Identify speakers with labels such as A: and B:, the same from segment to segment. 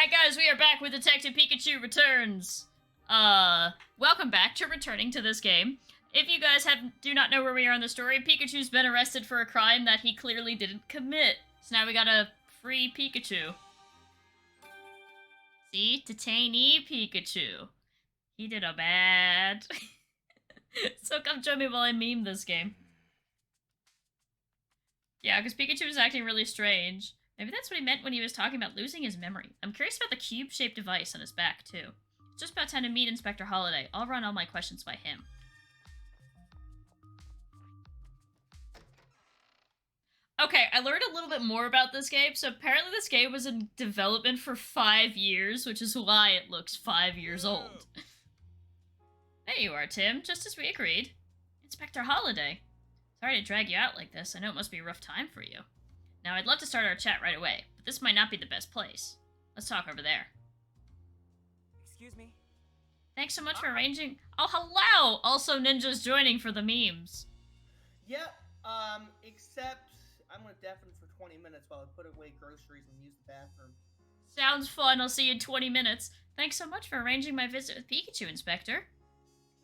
A: Alright guys, we are back with Detective Pikachu Returns. Welcome back to returning to this game. If you guys do not know where we are in the story, Pikachu's been arrested for a crime that he clearly didn't commit. So now we gotta free Pikachu. See? Detainee Pikachu. He did a bad. So come join me while I meme this game. Yeah, because Pikachu was acting really strange. Maybe that's what he meant when he was talking about losing his memory. I'm curious about the cube-shaped device on his back, too. It's just about time to meet Inspector Holiday. I'll run all my questions by him. Okay, I learned a little bit more about this game. So apparently this game was in development for 5 years, which is why it looks 5 years old. There you are, Tim, just as we agreed. Inspector Holiday. Sorry to drag you out like this. I know it must be a rough time for you. Now, I'd love to start our chat right away, but this might not be the best place. Let's talk over there.
B: Excuse me.
A: Thanks so much for arranging. Oh, hello! Also, Ninja's joining for the memes.
C: Yep, except I'm gonna deafen for 20 minutes while I put away groceries and use the bathroom.
A: Sounds fun. I'll see you in 20 minutes. Thanks so much for arranging my visit with Pikachu, Inspector.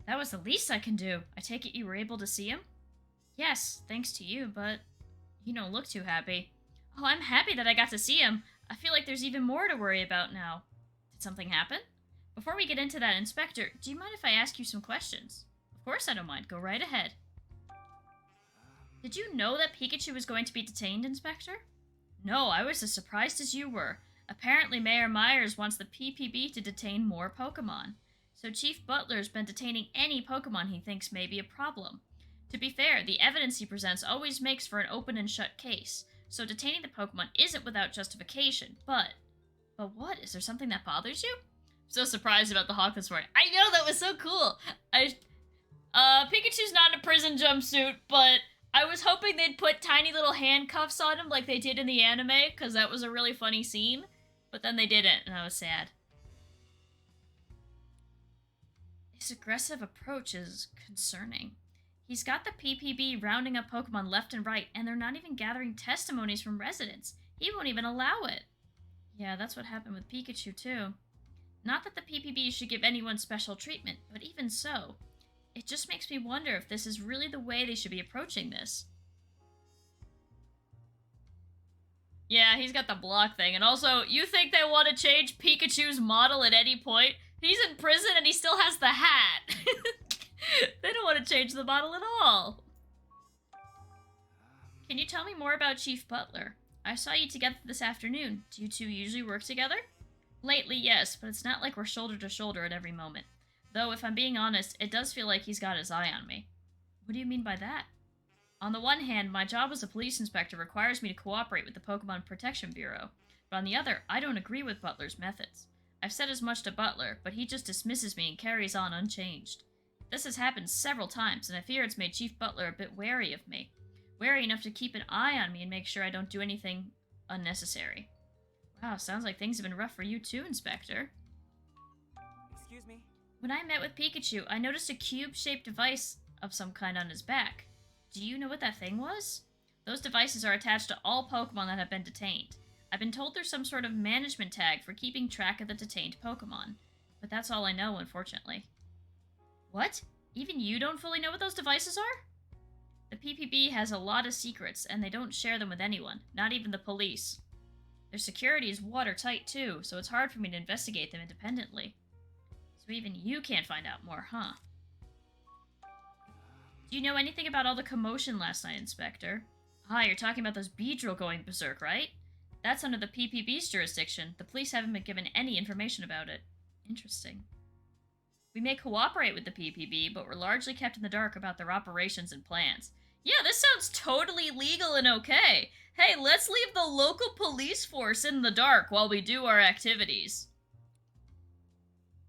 A: That was the least I can do. I take it you were able to see him? Yes, thanks to you, but you don't look too happy. Oh, I'm happy that I got to see him. I feel like there's even more to worry about now. Did something happen? Before we get into that, Inspector, do you mind if I ask you some questions? Of course I don't mind. Go right ahead. Did you know that Pikachu was going to be detained, Inspector? No, I was as surprised as you were. Apparently, Mayor Myers wants the PPB to detain more Pokemon. So Chief Butler's been detaining any Pokemon he thinks may be a problem. To be fair, the evidence he presents always makes for an open and shut case, so detaining the Pokemon isn't without justification, but what? Is there something that bothers you? I'm so surprised about the hawk this morning. I know, that was so cool! Pikachu's not in a prison jumpsuit, but I was hoping they'd put tiny little handcuffs on him like they did in the anime, because that was a really funny scene, but then they didn't, and I was sad. His aggressive approach is concerning. He's got the PPB rounding up Pokemon left and right, and they're not even gathering testimonies from residents. He won't even allow it. Yeah, that's what happened with Pikachu, too. Not that the PPB should give anyone special treatment, but even so, it just makes me wonder if this is really the way they should be approaching this. Yeah, he's got the block thing, and also, you think they want to change Pikachu's model at any point? He's in prison and he still has the hat! They don't want to change the model at all. Can you tell me more about Chief Butler? I saw you together this afternoon. Do you two usually work together? Lately, yes, but it's not like we're shoulder to shoulder at every moment. Though, if I'm being honest, it does feel like he's got his eye on me. What do you mean by that? On the one hand, my job as a police inspector requires me to cooperate with the Pokemon Protection Bureau. But on the other, I don't agree with Butler's methods. I've said as much to Butler, but he just dismisses me and carries on unchanged. This has happened several times, and I fear it's made Chief Butler a bit wary of me. Wary enough to keep an eye on me and make sure I don't do anything unnecessary. Wow, sounds like things have been rough for you too, Inspector.
B: Excuse me.
A: When I met with Pikachu, I noticed a cube-shaped device of some kind on his back. Do you know what that thing was? Those devices are attached to all Pokemon that have been detained. I've been told there's some sort of management tag for keeping track of the detained Pokemon. But that's all I know, unfortunately. What? Even you don't fully know what those devices are? The PPB has a lot of secrets, and they don't share them with anyone, not even the police. Their security is watertight, too, so it's hard for me to investigate them independently. So even you can't find out more, huh? Do you know anything about all the commotion last night, Inspector? Ah, you're talking about those Beedrill going berserk, right? That's under the PPB's jurisdiction. The police haven't been given any information about it. Interesting. We may cooperate with the PPB, but we're largely kept in the dark about their operations and plans. Yeah, this sounds totally legal and okay. Hey, let's leave the local police force in the dark while we do our activities.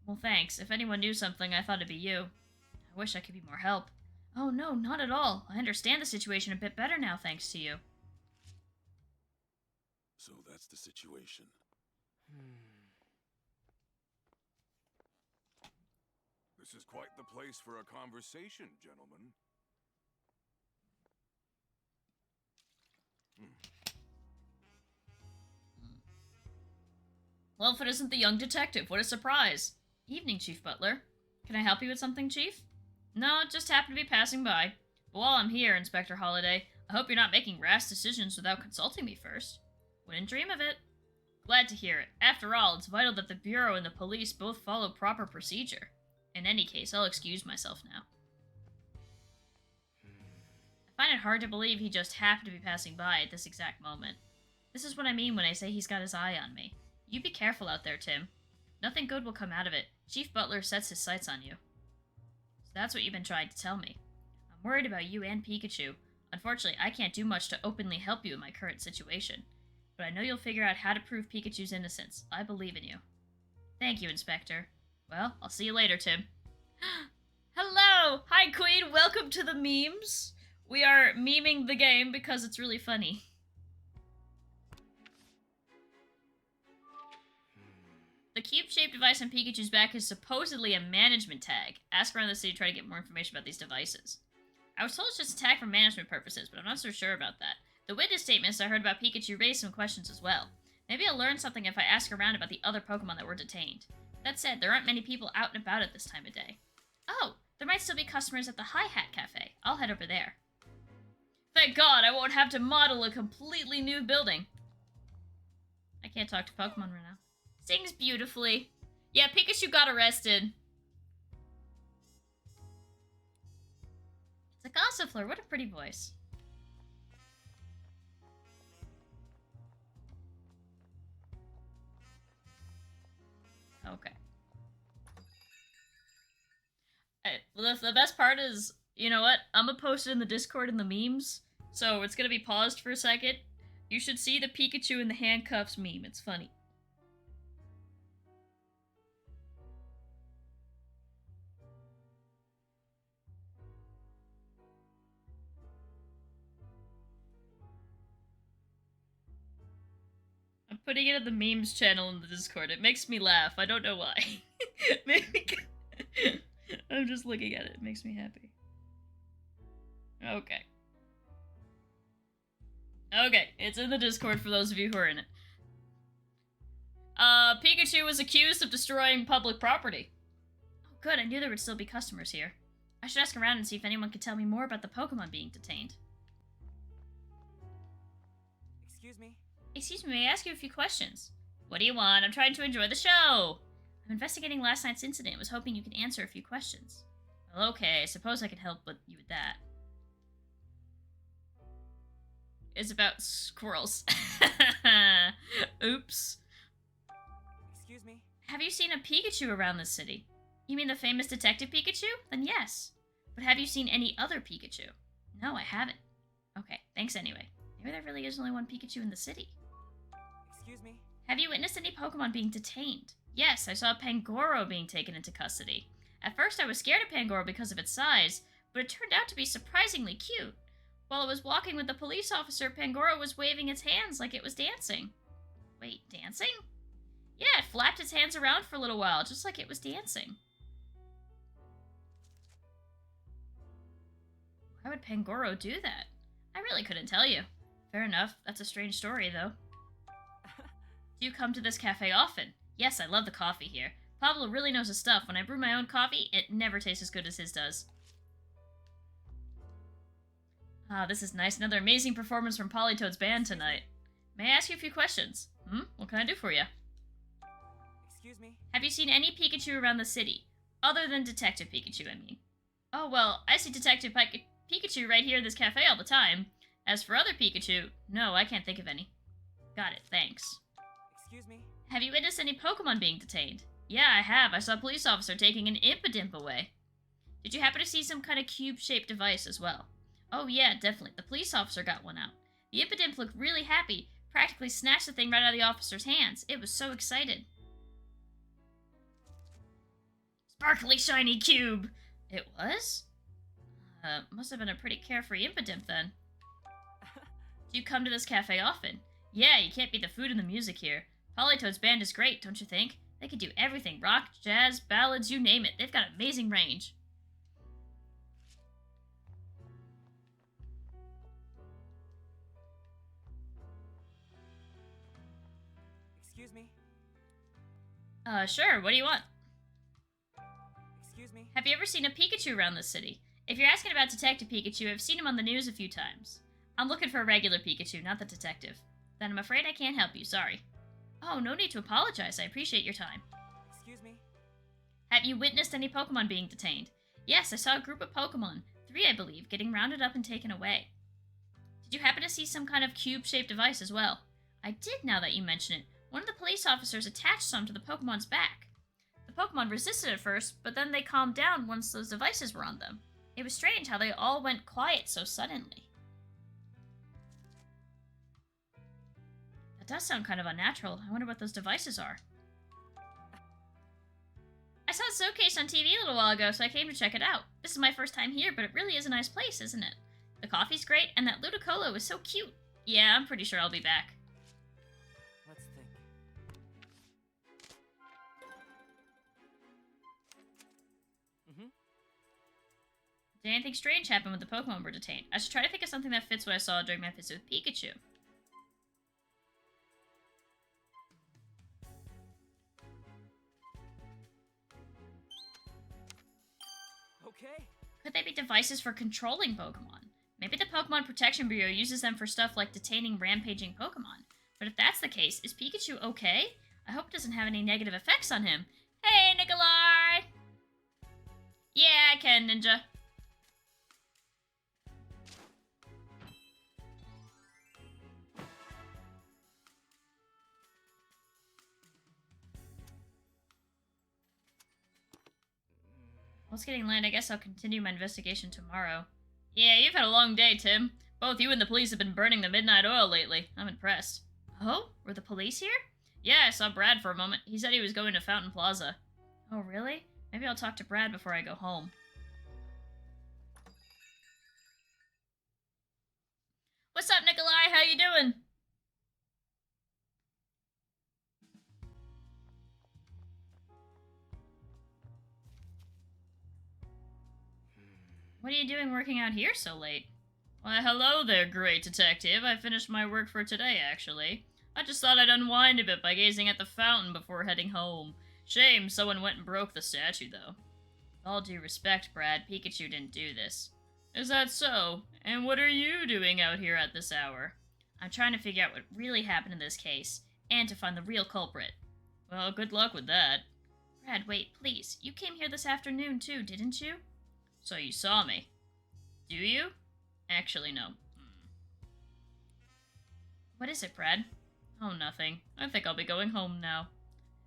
A: Well, thanks. If anyone knew something, I thought it'd be you. I wish I could be more help. Oh, no, not at all. I understand the situation a bit better now, thanks to you.
D: So that's the situation. This is quite the place for a conversation, gentlemen.
A: Well, if it isn't the young detective, what a surprise. Evening, Chief Butler. Can I help you with something, Chief? No, just happened to be passing by. But while I'm here, Inspector Holliday, I hope you're not making rash decisions without consulting me first. Wouldn't dream of it. Glad to hear it. After all, it's vital that the Bureau and the police both follow proper procedure. In any case, I'll excuse myself now. I find it hard to believe he just happened to be passing by at this exact moment. This is what I mean when I say he's got his eye on me. You be careful out there, Tim. Nothing good will come out of it. Chief Butler sets his sights on you. So that's what you've been trying to tell me. I'm worried about you and Pikachu. Unfortunately, I can't do much to openly help you in my current situation. But I know you'll figure out how to prove Pikachu's innocence. I believe in you. Thank you, Inspector. Well, I'll see you later, Tim. Hello! Hi, Queen! Welcome to the memes! We are memeing the game because it's really funny. The cube-shaped device on Pikachu's back is supposedly a management tag. Ask around the city to try to get more information about these devices. I was told it's just a tag for management purposes, but I'm not so sure about that. The witness statements I heard about Pikachu raised some questions as well. Maybe I'll learn something if I ask around about the other Pokemon that were detained. That said, there aren't many people out and about at this time of day. Oh, there might still be customers at the Hi-Hat Cafe. I'll head over there. Thank God, I won't have to model a completely new building. I can't talk to Pokemon right now. Sings beautifully. Yeah, Pikachu got arrested. It's a Gossifleur. What a pretty voice. Okay. Well, the best part is, you know what? I'm gonna post it in the Discord and the memes, so it's gonna be paused for a second. You should see the Pikachu in the handcuffs meme. It's funny. I'm putting it in the memes channel in the Discord. It makes me laugh. I don't know why. Maybe I'm just looking at it. It makes me happy. Okay. Okay, it's in the Discord for those of you who are in it. Pikachu was accused of destroying public property. Oh, good. I knew there would still be customers here. I should ask around and see if anyone could tell me more about the Pokemon being detained.
B: Excuse me?
A: Excuse me, may I ask you a few questions? What do you want? I'm trying to enjoy the show. I'm investigating last night's incident and was hoping you could answer a few questions. Well, okay, I suppose I could help you with that. It's about squirrels. Oops.
B: Excuse me?
A: Have you seen a Pikachu around this city? You mean the famous Detective Pikachu? Then yes. But have you seen any other Pikachu? No, I haven't. Okay, thanks anyway. Maybe there really is only one Pikachu in the city.
B: Excuse me?
A: Have you witnessed any Pokemon being detained? Yes, I saw Pangoro being taken into custody. At first I was scared of Pangoro because of its size, but it turned out to be surprisingly cute. While it was walking with the police officer, Pangoro was waving its hands like it was dancing. Wait, dancing? Yeah, it flapped its hands around for a little while, just like it was dancing. Why would Pangoro do that? I really couldn't tell you. Fair enough. That's a strange story, though. Do you come to this cafe often? Yes, I love the coffee here. Pablo really knows his stuff. When I brew my own coffee, it never tastes as good as his does. Ah, this is nice. Another amazing performance from Politoad's band tonight. May I ask you a few questions? What can I do for you?
B: Excuse me?
A: Have you seen any Pikachu around the city? Other than Detective Pikachu, I mean. Oh, well, I see Detective Pikachu right here in this cafe all the time. As for other Pikachu, no, I can't think of any. Got it, thanks.
B: Excuse me?
A: Have you witnessed any Pokemon being detained? Yeah, I have. I saw a police officer taking an Impidimp away. Did you happen to see some kind of cube-shaped device as well? Oh yeah, definitely. The police officer got one out. The Impidimp looked really happy, practically snatched the thing right out of the officer's hands. It was so excited. Sparkly shiny cube! It was? Must have been a pretty carefree Impidimp then. Do you come to this cafe often? Yeah, you can't beat the food and the music here. Politoad's band is great, don't you think? They could do everything. Rock, jazz, ballads, you name it. They've got amazing range.
B: Excuse me?
A: Sure, what do you want?
B: Excuse me?
A: Have you ever seen a Pikachu around this city? If you're asking about Detective Pikachu, I've seen him on the news a few times. I'm looking for a regular Pikachu, not the detective. Then I'm afraid I can't help you, sorry. Oh, no need to apologize, I appreciate your time.
B: Excuse me?
A: Have you witnessed any Pokemon being detained? Yes, I saw a group of Pokemon, 3 I believe, getting rounded up and taken away. Did you happen to see some kind of cube-shaped device as well? I did, now that you mention it. One of the police officers attached some to the Pokemon's back. The Pokemon resisted at first, but then they calmed down once those devices were on them. It was strange how they all went quiet so suddenly. That does sound kind of unnatural. I wonder what those devices are. I saw a showcase on TV a little while ago, so I came to check it out. This is my first time here, but it really is a nice place, isn't it? The coffee's great, and that Ludicolo is so cute. Yeah, I'm pretty sure I'll be back.
B: Let's think.
A: Did anything strange happen when the Pokemon were detained? I should try to think of something that fits what I saw during my visit with Pikachu.
B: Okay.
A: Could they be devices for controlling Pokemon? Maybe the Pokemon Protection Bureau uses them for stuff like detaining rampaging Pokemon. But if that's the case, is Pikachu okay? I hope it doesn't have any negative effects on him. Hey, Nikolai! Yeah, I can, Ninja. Well, it's getting late. I guess I'll continue my investigation tomorrow. Yeah, you've had a long day, Tim. Both you and the police have been burning the midnight oil lately. I'm impressed. Oh? Were the police here? Yeah, I saw Brad for a moment. He said he was going to Fountain Plaza. Oh, really? Maybe I'll talk to Brad before I go home. What's up, Nikolai? How you doing? What are you doing working out here so late? Why, hello there, great detective. I finished my work for today, actually. I just thought I'd unwind a bit by gazing at the fountain before heading home. Shame someone went and broke the statue, though. With all due respect, Brad, Pikachu didn't do this. Is that so? And what are you doing out here at this hour? I'm trying to figure out what really happened in this case, and to find the real culprit. Well, good luck with that. Brad, wait, please. You came here this afternoon, too, didn't you? So you saw me. Do you? Actually, no. What is it, Brad? Oh, nothing. I think I'll be going home now.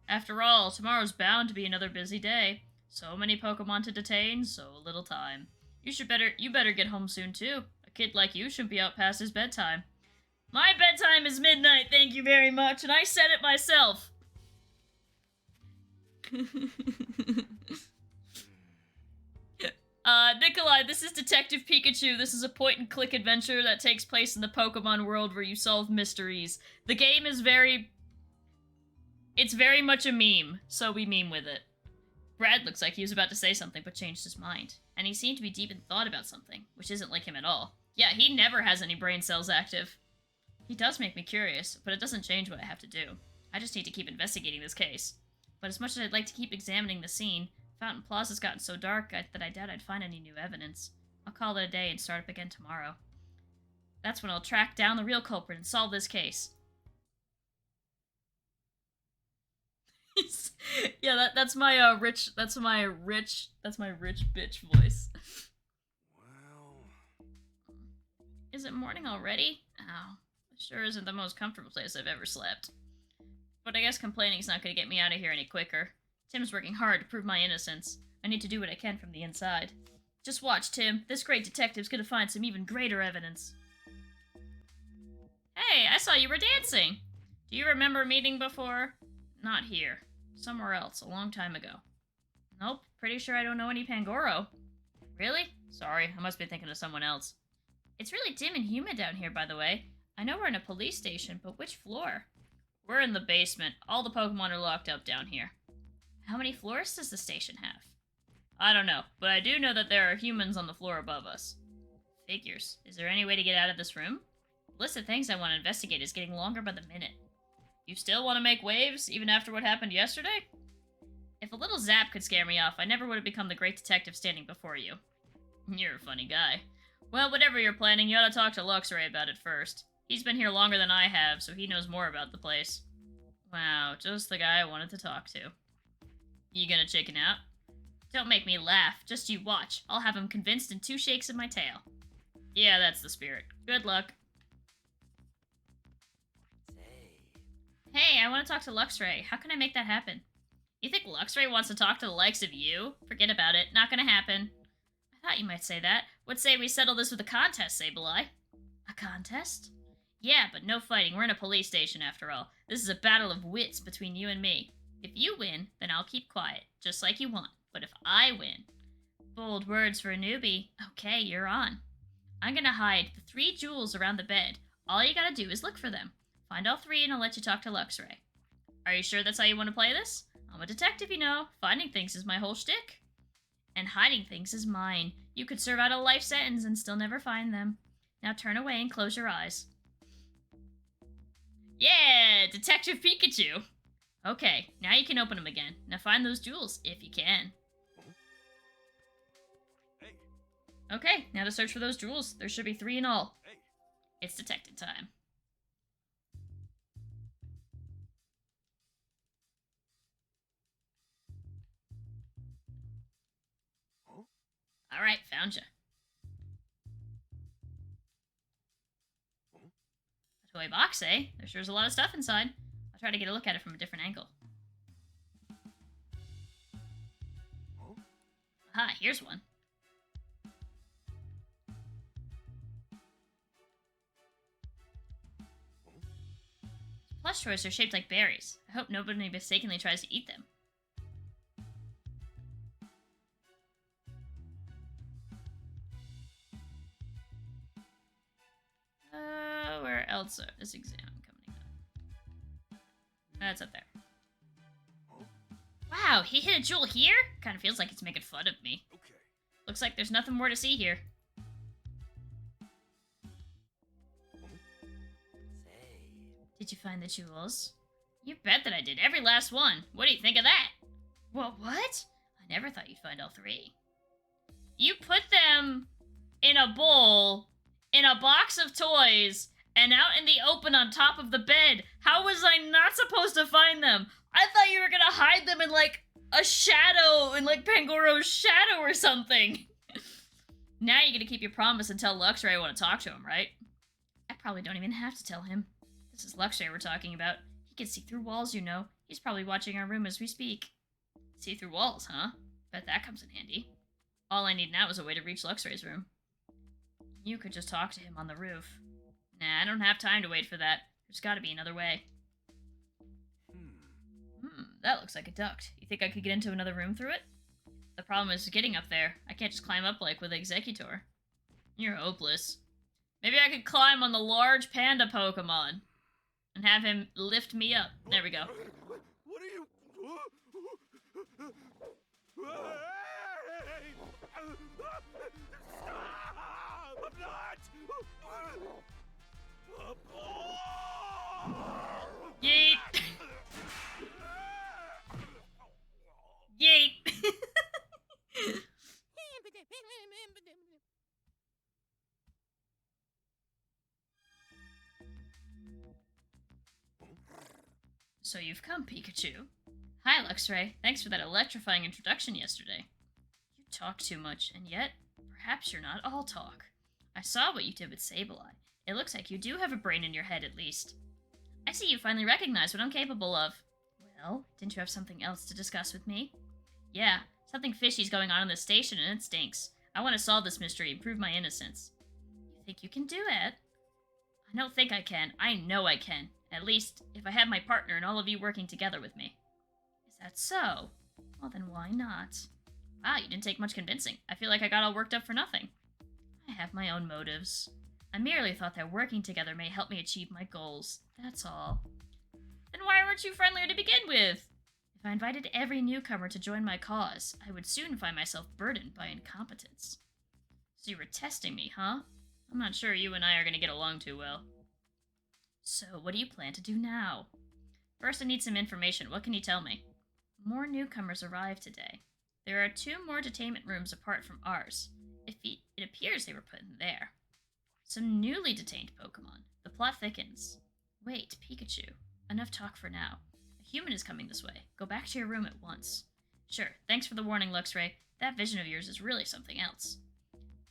A: After all, tomorrow's bound to be another busy day. So many Pokemon to detain, so little time. You better get home soon, too. A kid like you shouldn't be out past his bedtime. My bedtime is midnight, thank you very much, and I said it myself. Nikolai, this is Detective Pikachu. This is a point-and-click adventure that takes place in the Pokemon world where you solve mysteries. The game is it's very much a meme, so we meme with it. Brad looks like he was about to say something but changed his mind. And he seemed to be deep in thought about something, which isn't like him at all. Yeah, he never has any brain cells active. He does make me curious, but it doesn't change what I have to do. I just need to keep investigating this case. But as much as I'd like to keep examining the scene, Fountain Plaza's gotten so dark that I doubt I'd find any new evidence. I'll call it a day and start up again tomorrow. That's when I'll track down the real culprit and solve this case. Yeah, that's my rich bitch voice.
D: Well...
A: Is it morning already? Oh, it sure isn't the most comfortable place I've ever slept. But I guess complaining's not gonna get me out of here any quicker. Tim's working hard to prove my innocence. I need to do what I can from the inside. Just watch, Tim. This great detective's gonna find some even greater evidence. Hey, I saw you were dancing. Do you remember meeting before? Not here. Somewhere else, a long time ago. Nope, pretty sure I don't know any Pangoro. Really? Sorry, I must be thinking of someone else. It's really dim and humid down here, by the way. I know we're in a police station, but which floor? We're in the basement. All the Pokemon are locked up down here. How many floors does the station have? I don't know, but I do know that there are humans on the floor above us. Figures. Is there any way to get out of this room? The list of things I want to investigate is getting longer by the minute. You still want to make waves, even after what happened yesterday? If a little zap could scare me off, I never would have become the great detective standing before you. You're a funny guy. Well, whatever you're planning, you ought to talk to Luxray about it first. He's been here longer than I have, so he knows more about the place. Wow, just the guy I wanted to talk to. You gonna chicken out? Don't make me laugh, just you watch. I'll have him convinced in 2 shakes of my tail. Yeah, that's the spirit. Good luck. Hey, I want to talk to Luxray. How can I make that happen? You think Luxray wants to talk to the likes of you? Forget about it. Not gonna happen. I thought you might say that. What say we settle this with a contest, Sableye? A contest? Yeah, but no fighting. We're in a police station after all. This is a battle of wits between you and me. If you win, then I'll keep quiet, just like you want. But if I win... Bold words for a newbie. Okay, you're on. I'm gonna hide the 3 jewels around the bed. All you gotta do is look for them. Find all 3 and I'll let you talk to Luxray. Are you sure that's how you want to play this? I'm a detective, you know. Finding things is my whole shtick. And hiding things is mine. You could serve out a life sentence and still never find them. Now turn away and close your eyes. Yeah, Detective Pikachu! Okay, now you can open them again. Now find those jewels, if you can.
D: Hey.
A: Okay, now to search for those jewels. There should be 3 in all.
D: Hey.
A: It's detective time.
D: Huh?
A: Alright, found you. A toy box, eh? There sure's a lot of stuff inside. I'll try to get a look at it from a different angle.
D: Huh?
A: Aha, here's one. Plush toys are shaped like berries. I hope nobody mistakenly tries to eat them. Where else is exam coming up? That's up there.
D: Huh?
A: Wow, he hit a jewel here? Kind of feels like it's making fun of me.
D: Okay.
A: Looks like there's nothing more to see here. Did you find the jewels? You bet that I did. Every last one. What do you think of that? Well, what? I never thought you'd find all 3. You put them in a bowl, in a box of toys, and out in the open on top of the bed. How was I not supposed to find them? I thought you were gonna hide them in, like, a shadow, in, like, Pangoro's shadow or something. Now you're gonna keep your promise and tell Luxray I want to talk to him, right? I probably don't even have to tell him. This is Luxray we're talking about. He can see through walls, you know. He's probably watching our room as we speak. See through walls, huh? Bet that comes in handy. All I need now is a way to reach Luxray's room. You could just talk to him on the roof. Nah, I don't have time to wait for that. There's gotta be another way. That looks like a duct. You think I could get into another room through it? The problem is getting up there. I can't just climb up like with Executor. You're hopeless. Maybe I could climb on the large panda Pokemon and have him lift me up. There we go.
D: What are you? I'm not.
A: Yeet! Yeet! So you've come, Pikachu. Hi, Luxray. Thanks for that electrifying introduction yesterday. You talk too much, and yet, perhaps you're not all talk. I saw what you did with Sableye. It looks like you do have a brain in your head, at least. I see you finally recognize what I'm capable of. Well, didn't you have something else to discuss with me? Yeah, something fishy's going on in the station, and it stinks. I want to solve this mystery and prove my innocence. You think you can do it? I don't think I can. I know I can. At least, if I have my partner and all of you working together with me. Is that so? Well, then why not? Wow, you didn't take much convincing. I feel like I got all worked up for nothing. I have my own motives. I merely thought that working together may help me achieve my goals. That's all. Then why weren't you friendlier to begin with? If I invited every newcomer to join my cause, I would soon find myself burdened by incompetence. So you were testing me, huh? I'm not sure you and I are going to get along too well. So, what do you plan to do now? First, I need some information. What can you tell me? More newcomers arrived today. There are 2 more detainment rooms apart from ours. It appears they were put in there. Some newly detained Pokemon. The plot thickens. Wait, Pikachu. Enough talk for now. A human is coming this way. Go back to your room at once. Sure, thanks for the warning, Luxray. That vision of yours is really something else.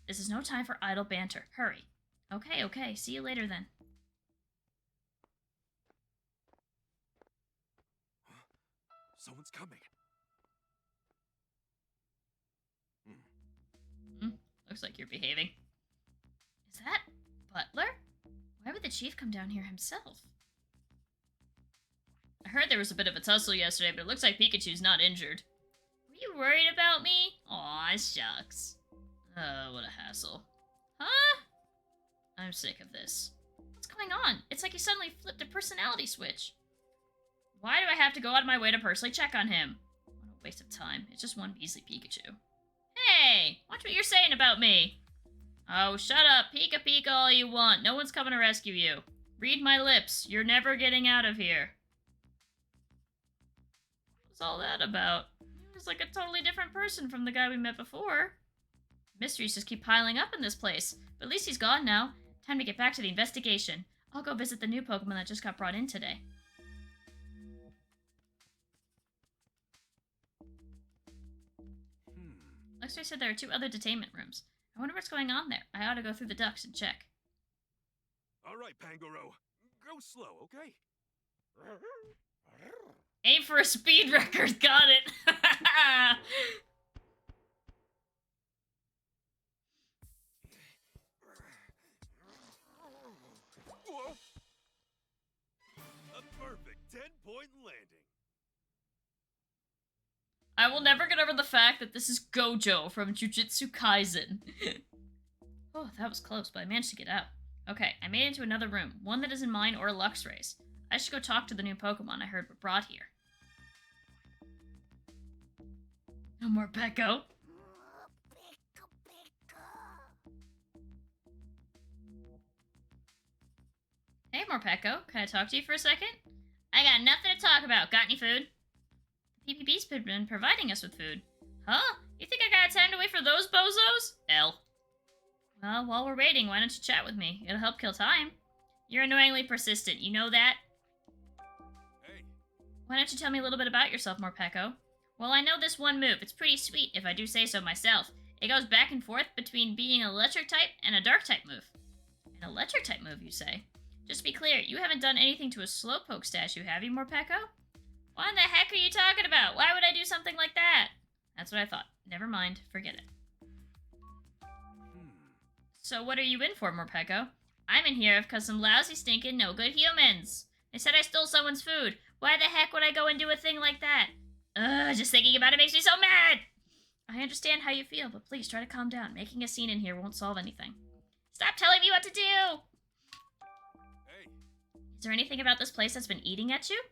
A: This is no time for idle banter. Hurry. Okay. See you later then.
D: Someone's coming.
A: Looks like you're behaving. Is that Butler? Why would the chief come down here himself? I heard there was a bit of a tussle yesterday, but it looks like Pikachu's not injured. Were you worried about me? Aw, shucks. What a hassle. Huh? I'm sick of this. What's going on? It's like he suddenly flipped a personality switch. Why do I have to go out of my way to personally check on him? What a waste of time. It's just one measly Pikachu. Hey! Watch what you're saying about me! Oh, shut up. Pika all you want. No one's coming to rescue you. Read my lips. You're never getting out of here. What's all that about? He was like a totally different person from the guy we met before. Mysteries just keep piling up in this place. But at least he's gone now. Time to get back to the investigation. I'll go visit the new Pokemon that just got brought in today. Luxray said there are 2 other detainment rooms. I wonder what's going on there. I ought to go through the ducts and check.
D: All right, Pangoro. Go slow, okay?
A: Aim for a speed record. Got it.
D: Whoa. A perfect 10-point landing.
A: I will never get over the fact that this is Gojo from Jujutsu Kaisen. Oh, that was close, but I managed to get out. Okay, I made it into another room, one that isn't mine or Luxray's. I should go talk to the new Pokemon I heard were brought here. No more Peko. Hey, Morpeko. Can I talk to you for a second? I got nothing to talk about. Got any food? The PPP's been providing us with food. Huh? You think I got time to wait for those bozos? L. Well, while we're waiting, why don't you chat with me? It'll help kill time. You're annoyingly persistent. You know that?
D: Hey.
A: Why don't you tell me a little bit about yourself, Morpeko? Well, I know this one move. It's pretty sweet, if I do say so myself. It goes back and forth between being an electric type and a dark type move. An electric type move, you say? Just to be clear, you haven't done anything to a Slowpoke statue, have you, Morpeko? What in the heck are you talking about? Why would I do something like that? That's what I thought. Never mind. Forget it. So what are you in for, Morpeko? I'm in here because some lousy, stinking, no-good humans. They said I stole someone's food. Why the heck would I go and do a thing like that? Ugh, just thinking about it makes me so mad! I understand how you feel, but please try to calm down. Making a scene in here won't solve anything. Stop telling me what to do!
D: Hey.
A: Is there anything about this place that's been eating at you?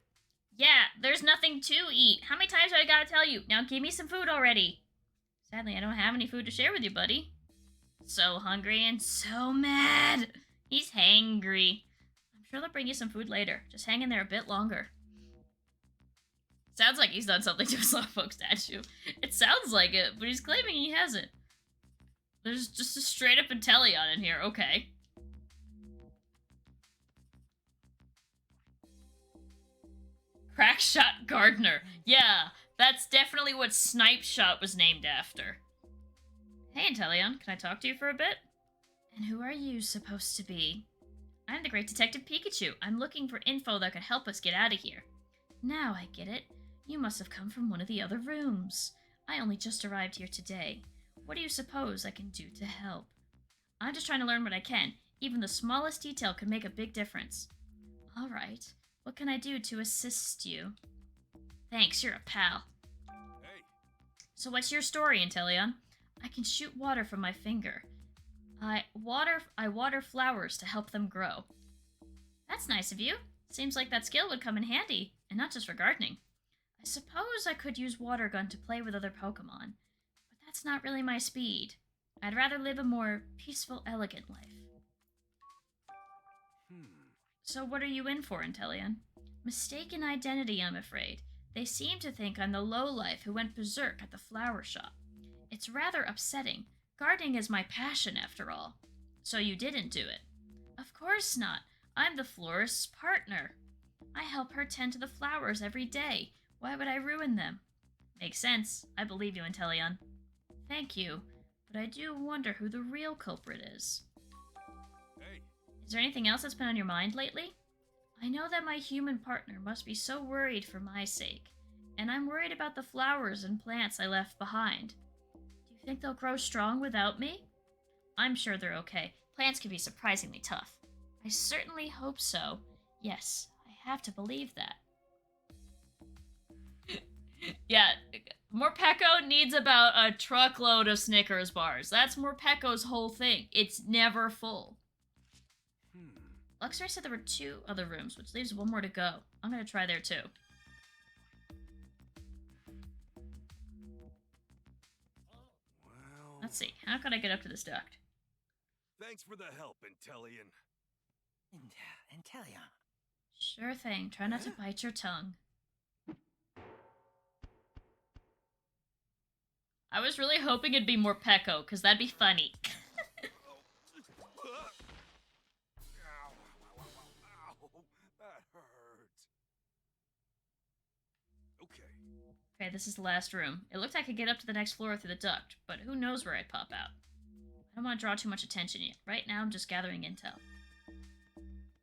A: Yeah, there's nothing to eat. How many times do I gotta tell you? Now give me some food already. Sadly, I don't have any food to share with you, buddy. So hungry and so mad. He's hangry. I'm sure they'll bring you some food later. Just hang in there a bit longer. Sounds like he's done something to a Slowpoke statue. It sounds like it, but he's claiming he hasn't. There's just a straight up Inteleon in here. Okay. Crackshot Gardener. Yeah, that's definitely what Snipe Shot was named after. Hey, Inteleon, can I talk to you for a bit? And who are you supposed to be? I'm the great Detective Pikachu. I'm looking for info that could help us get out of here. Now I get it. You must have come from one of the other rooms. I only just arrived here today. What do you suppose I can do to help? I'm just trying to learn what I can. Even the smallest detail could make a big difference. All right. What can I do to assist you? Thanks, you're a pal.
D: Hey.
A: So what's your story, Inteleon? I can shoot water from my finger. I water flowers to help them grow. That's nice of you. Seems like that skill would come in handy, and not just for gardening. I suppose I could use Water Gun to play with other Pokemon, but that's not really my speed. I'd rather live a more peaceful, elegant life. So what are you in for, Inteleon? Mistaken identity, I'm afraid. They seem to think I'm the lowlife who went berserk at the flower shop. It's rather upsetting. Gardening is my passion, after all. So you didn't do it? Of course not. I'm the florist's partner. I help her tend to the flowers every day. Why would I ruin them? Makes sense. I believe you, Inteleon. Thank you, but I do wonder who the real culprit is.
D: Hey,
A: Is there anything else that's been on your mind lately? I know that my human partner must be so worried for my sake, and I'm worried about the flowers and plants I left behind. Do you think they'll grow strong without me? I'm sure they're okay. Plants can be surprisingly tough. I certainly hope so. Yes, I have to believe that. Yeah, Morpeko needs about a truckload of Snickers bars. That's Morpeko's whole thing. It's never full. Luxray said there were 2 other rooms, which leaves 1 more to go. I'm gonna try there too.
D: well...
A: Let's see. How can I get up to this duct?
D: Thanks for the help, Inteleon.
B: Inteleon.
A: Sure thing. Try not to bite your tongue. I was really hoping it'd be Morpeko, because that'd be funny.
D: Ow, ow, ow, ow, that hurts. Okay.
A: Okay, this is the last room. It looked like I could get up to the next floor through the duct, but who knows where I'd pop out. I don't want to draw too much attention yet. Right now, I'm just gathering intel.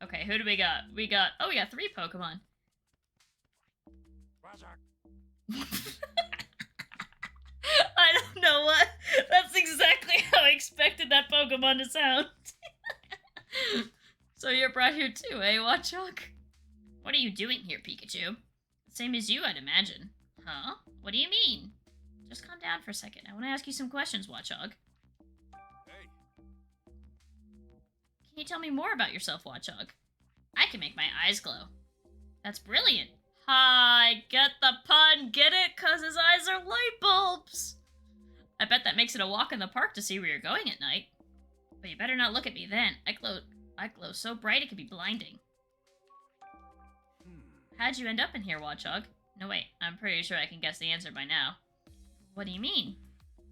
A: Okay, who do we got? We got 3 Pokemon. I don't know what. That's exactly how I expected that Pokemon to sound. So you're brought here too, eh, Watchog? What are you doing here, Pikachu? Same as you, I'd imagine. Huh? What do you mean? Just calm down for a second. I want to ask you some questions, Watchog.
D: Hey,
A: Can you tell me more about yourself, Watchog? I can make my eyes glow. That's brilliant. I get the pun, get it? 'Cause his eyes are light bulbs. I bet that makes it a walk in the park to see where you're going at night. But you better not look at me then. I glow so bright it could be blinding. How'd you end up in here, Watchog? No, wait, I'm pretty sure I can guess the answer by now. What do you mean?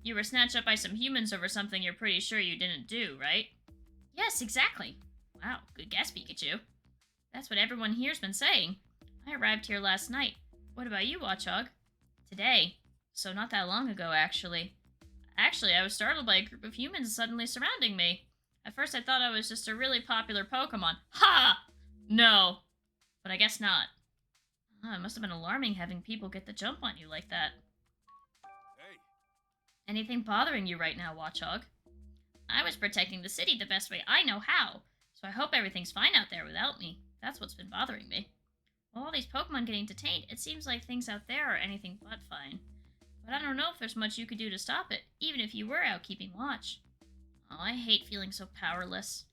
A: You were snatched up by some humans over something you're pretty sure you didn't do, right? Yes, exactly. Wow, good guess, Pikachu. That's what everyone here's been saying. I arrived here last night. What about you, Watchog? Today. So not that long ago, actually. Actually, I was startled by a group of humans suddenly surrounding me. At first I thought I was just a really popular Pokemon. Ha! No. But I guess not. Oh, it must have been alarming having people get the jump on you like that.
D: hey,
A: Anything bothering you right now, Watchog? I was protecting the city the best way I know how, so I hope everything's fine out there without me. That's what's been bothering me. With all these Pokemon getting detained, it seems like things out there are anything but fine. But I don't know if there's much you could do to stop it, even if you were out keeping watch. Oh, I hate feeling so powerless.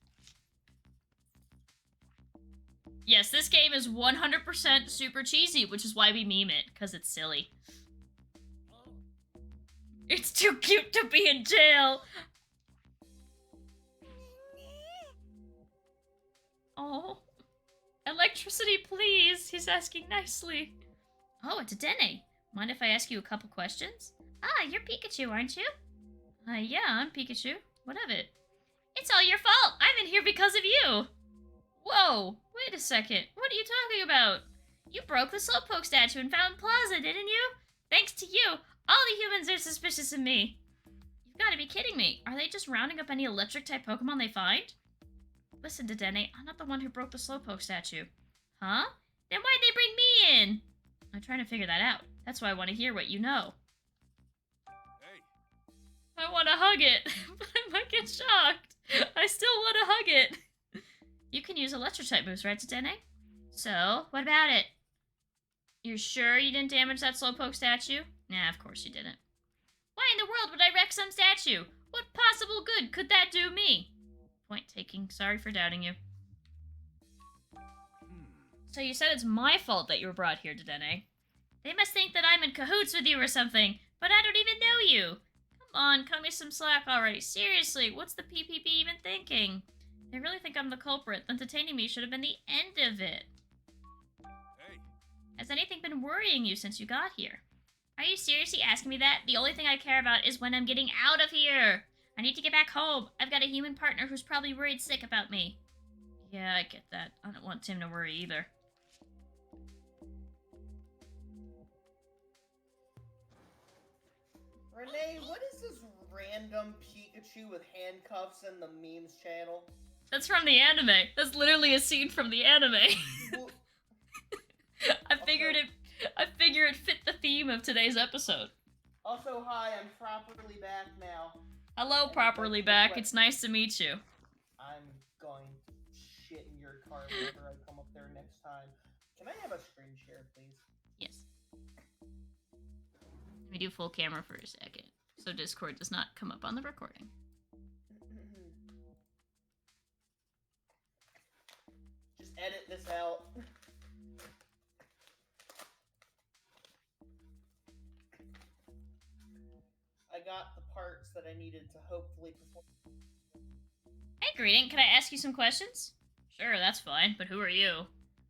A: Yes, this game is 100% super cheesy, which is why we meme it, because it's silly. It's too cute to be in jail! Oh. Electricity, please! He's asking nicely. Oh, it's a Dene. Mind if I ask you a couple questions? Ah, you're Pikachu, aren't you? Yeah, I'm Pikachu. What of it? It's all your fault! I'm in here because of you! Whoa! Wait a second. What are you talking about? You broke the Slowpoke statue in Fountain Plaza, didn't you? Thanks to you, all the humans are suspicious of me. You've got to be kidding me. Are they just rounding up any electric-type Pokemon they find? Listen, Dedenne, I'm not the one who broke the Slowpoke statue. Huh? Then why'd they bring me in? I'm trying to figure that out. That's why I want to hear what you know.
D: hey.
A: I want to hug it, but I might get shocked. I still want to hug it. You can use electric-type moves, right, Dedenne? So, what about it? You're sure you didn't damage that Slowpoke statue? Nah, of course you didn't. Why in the world would I wreck some statue? What possible good could that do me? Point taking. Sorry for doubting you. So you said it's my fault that you were brought here, Dedenne. They must think that I'm in cahoots with you or something, but I don't even know you. Come on, cut me some slack already. Seriously, what's the PPP even thinking? They really think I'm the culprit, then detaining me should have been the end of it.
D: Hey,
A: Has anything been worrying you since you got here? Are you seriously asking me that? The only thing I care about is when I'm getting out of here. I need to get back home. I've got a human partner who's probably worried sick about me. Yeah, I get that. I don't want Tim to worry either.
C: Renee, what is this random Pikachu with handcuffs in the memes channel?
A: That's from the anime. That's literally a scene from the anime.
C: Well,
A: I figure it fit the theme of today's episode.
C: also, hi, I'm properly back now.
A: Hello, properly back. It's nice to meet you.
C: I'm going to shit in your car whenever I come up there next time. Can I have a screen share, please?
A: Yes. Let me do full camera for a second, so Discord does not come up on the recording.
C: Just edit this out. I got the parts that I needed to hopefully perform.
A: Hey, Greeting, can I ask you some questions? Sure, that's fine, but who are you?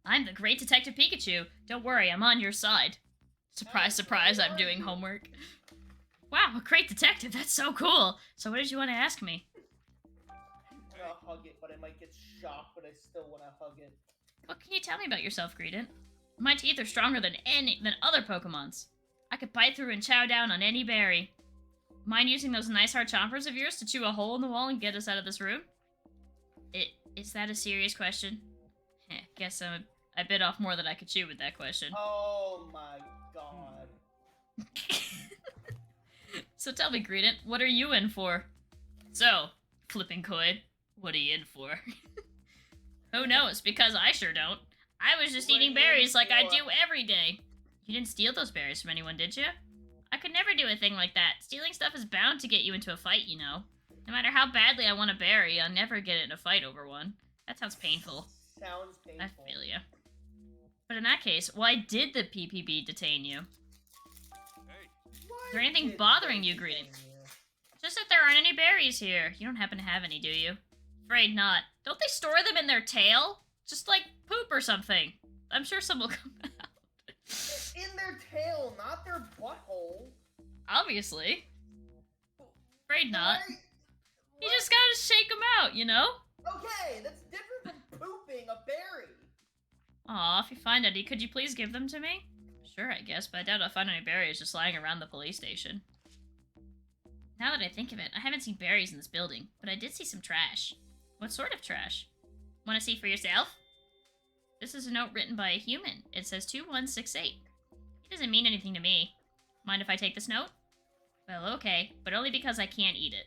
A: I'm the great Detective Pikachu. Don't worry, I'm on your side. Surprise, surprise, I'm doing homework. Wow, a great detective, that's so cool. So what did you want to ask me?
C: I want to hug it, but I might get shocked, but I still want to hug it.
A: What can you tell me about yourself, Greeting? My teeth are stronger than other Pokemons. I could bite through and chow down on any berry. Mind using those nice hard chompers of yours to chew a hole in the wall and get us out of this room? Is that a serious question? Guess I bit off more than I could chew with that question.
C: Oh my god.
A: So tell me, Greeting, what are you in for? So, flipping coin, what are you in for? Who knows, because I sure don't. I was just eating berries like I do every day. You didn't steal those berries from anyone, did you? I could never do a thing like that. Stealing stuff is bound to get you into a fight, you know. No matter how badly I want a berry, I'll never get in a fight over one. That sounds painful.
C: Sounds painful.
A: I feel ya. But in that case, why did the PPB detain you? Is there anything bothering you, Greeting? Just that there aren't any berries here. You don't happen to have any, do you? Afraid not. Don't they store them in their tail? Just like poop or something. I'm sure some will come out.
C: It's in their tail, not their butthole.
A: Obviously. Afraid not.
C: Why-
A: You just gotta shake them out, you know?
C: Okay, that's different from pooping a berry.
A: Aw, if you find any, could you please give them to me? Sure, I guess, but I doubt I'll find any berries just lying around the police station. Now that I think of it, I haven't seen berries in this building, but I did see some trash. What sort of trash? Want to see for yourself? This is a note written by a human. It says 2168. It doesn't mean anything to me. Mind if I take this note? Well, okay, but only because I can't eat it.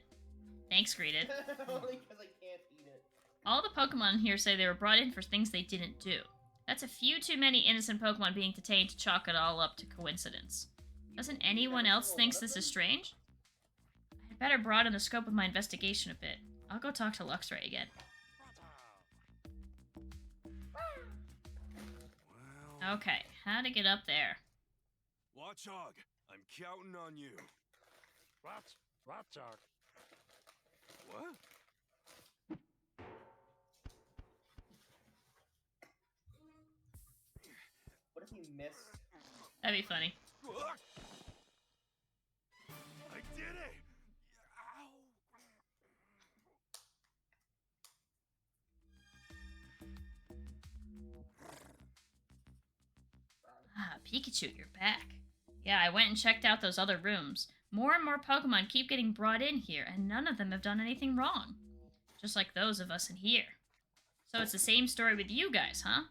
A: Thanks, Greeted.
C: Only because I can't eat it.
A: All the Pokemon here say they were brought in for things they didn't do. That's a few too many innocent Pokemon being detained to chalk it all up to coincidence. Doesn't anyone else think this is strange? I'd better broaden the scope of my investigation a bit. I'll go talk to Luxray again.
D: Well,
A: Okay, how to get up there?
D: Watchog, I'm counting on you.
E: Watchog.
D: What?
C: What if he missed?
A: That'd be funny.
D: I did it! Ow!
A: Ah, Pikachu, you're back. Yeah, I went and checked out those other rooms. More and more Pokemon keep getting brought in here, and none of them have done anything wrong. Just like those of us in here. So it's the same story with you guys, huh?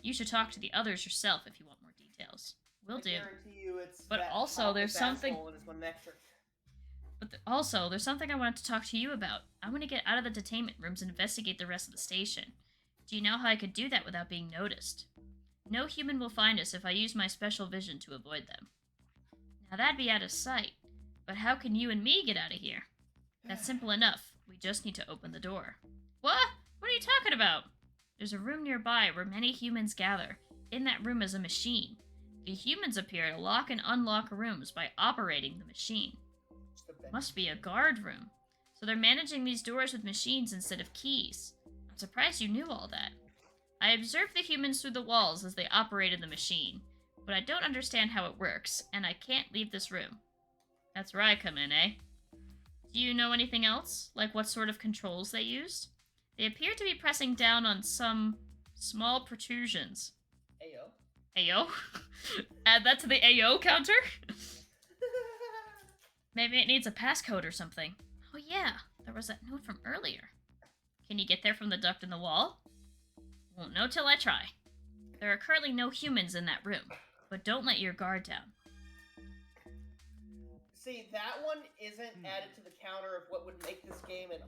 A: You should talk to the others yourself if you want more details. Will
C: I
A: do.
C: guarantee you it's
A: But
C: that
A: also, there's
C: topless
A: something-
C: asshole and his one extra.
A: But also, there's something I wanted to talk to you about. I want to get out of the detainment rooms and investigate the rest of the station. Do you know how I could do that without being noticed? No human will find us if I use my special vision to avoid them. Now that'd be out of sight. But how can you and me get out of here? That's simple enough. We just need to open the door. What? What are you talking about? There's a room nearby where many humans gather. In that room is a machine. The humans appear to lock and unlock rooms by operating the machine.
C: Just a bit.
A: Must be a guard room. So they're managing these doors with machines instead of keys. I'm surprised you knew all that. I observed the humans through the walls as they operated the machine. but I don't understand how it works, and I can't leave this room. That's where I come in, eh? Do you know anything else? Like what sort of controls they used? They appear to be pressing down on some small protrusions.
C: Ayo.
A: Ayo? Add that to the Ayo counter? Maybe it needs a passcode or something. Oh yeah, there was that note from earlier. Can you get there from the duct in the wall? Won't know till I try. There are currently no humans in that room, but don't let your guard down.
C: See, that one isn't added to the counter of what would make this game an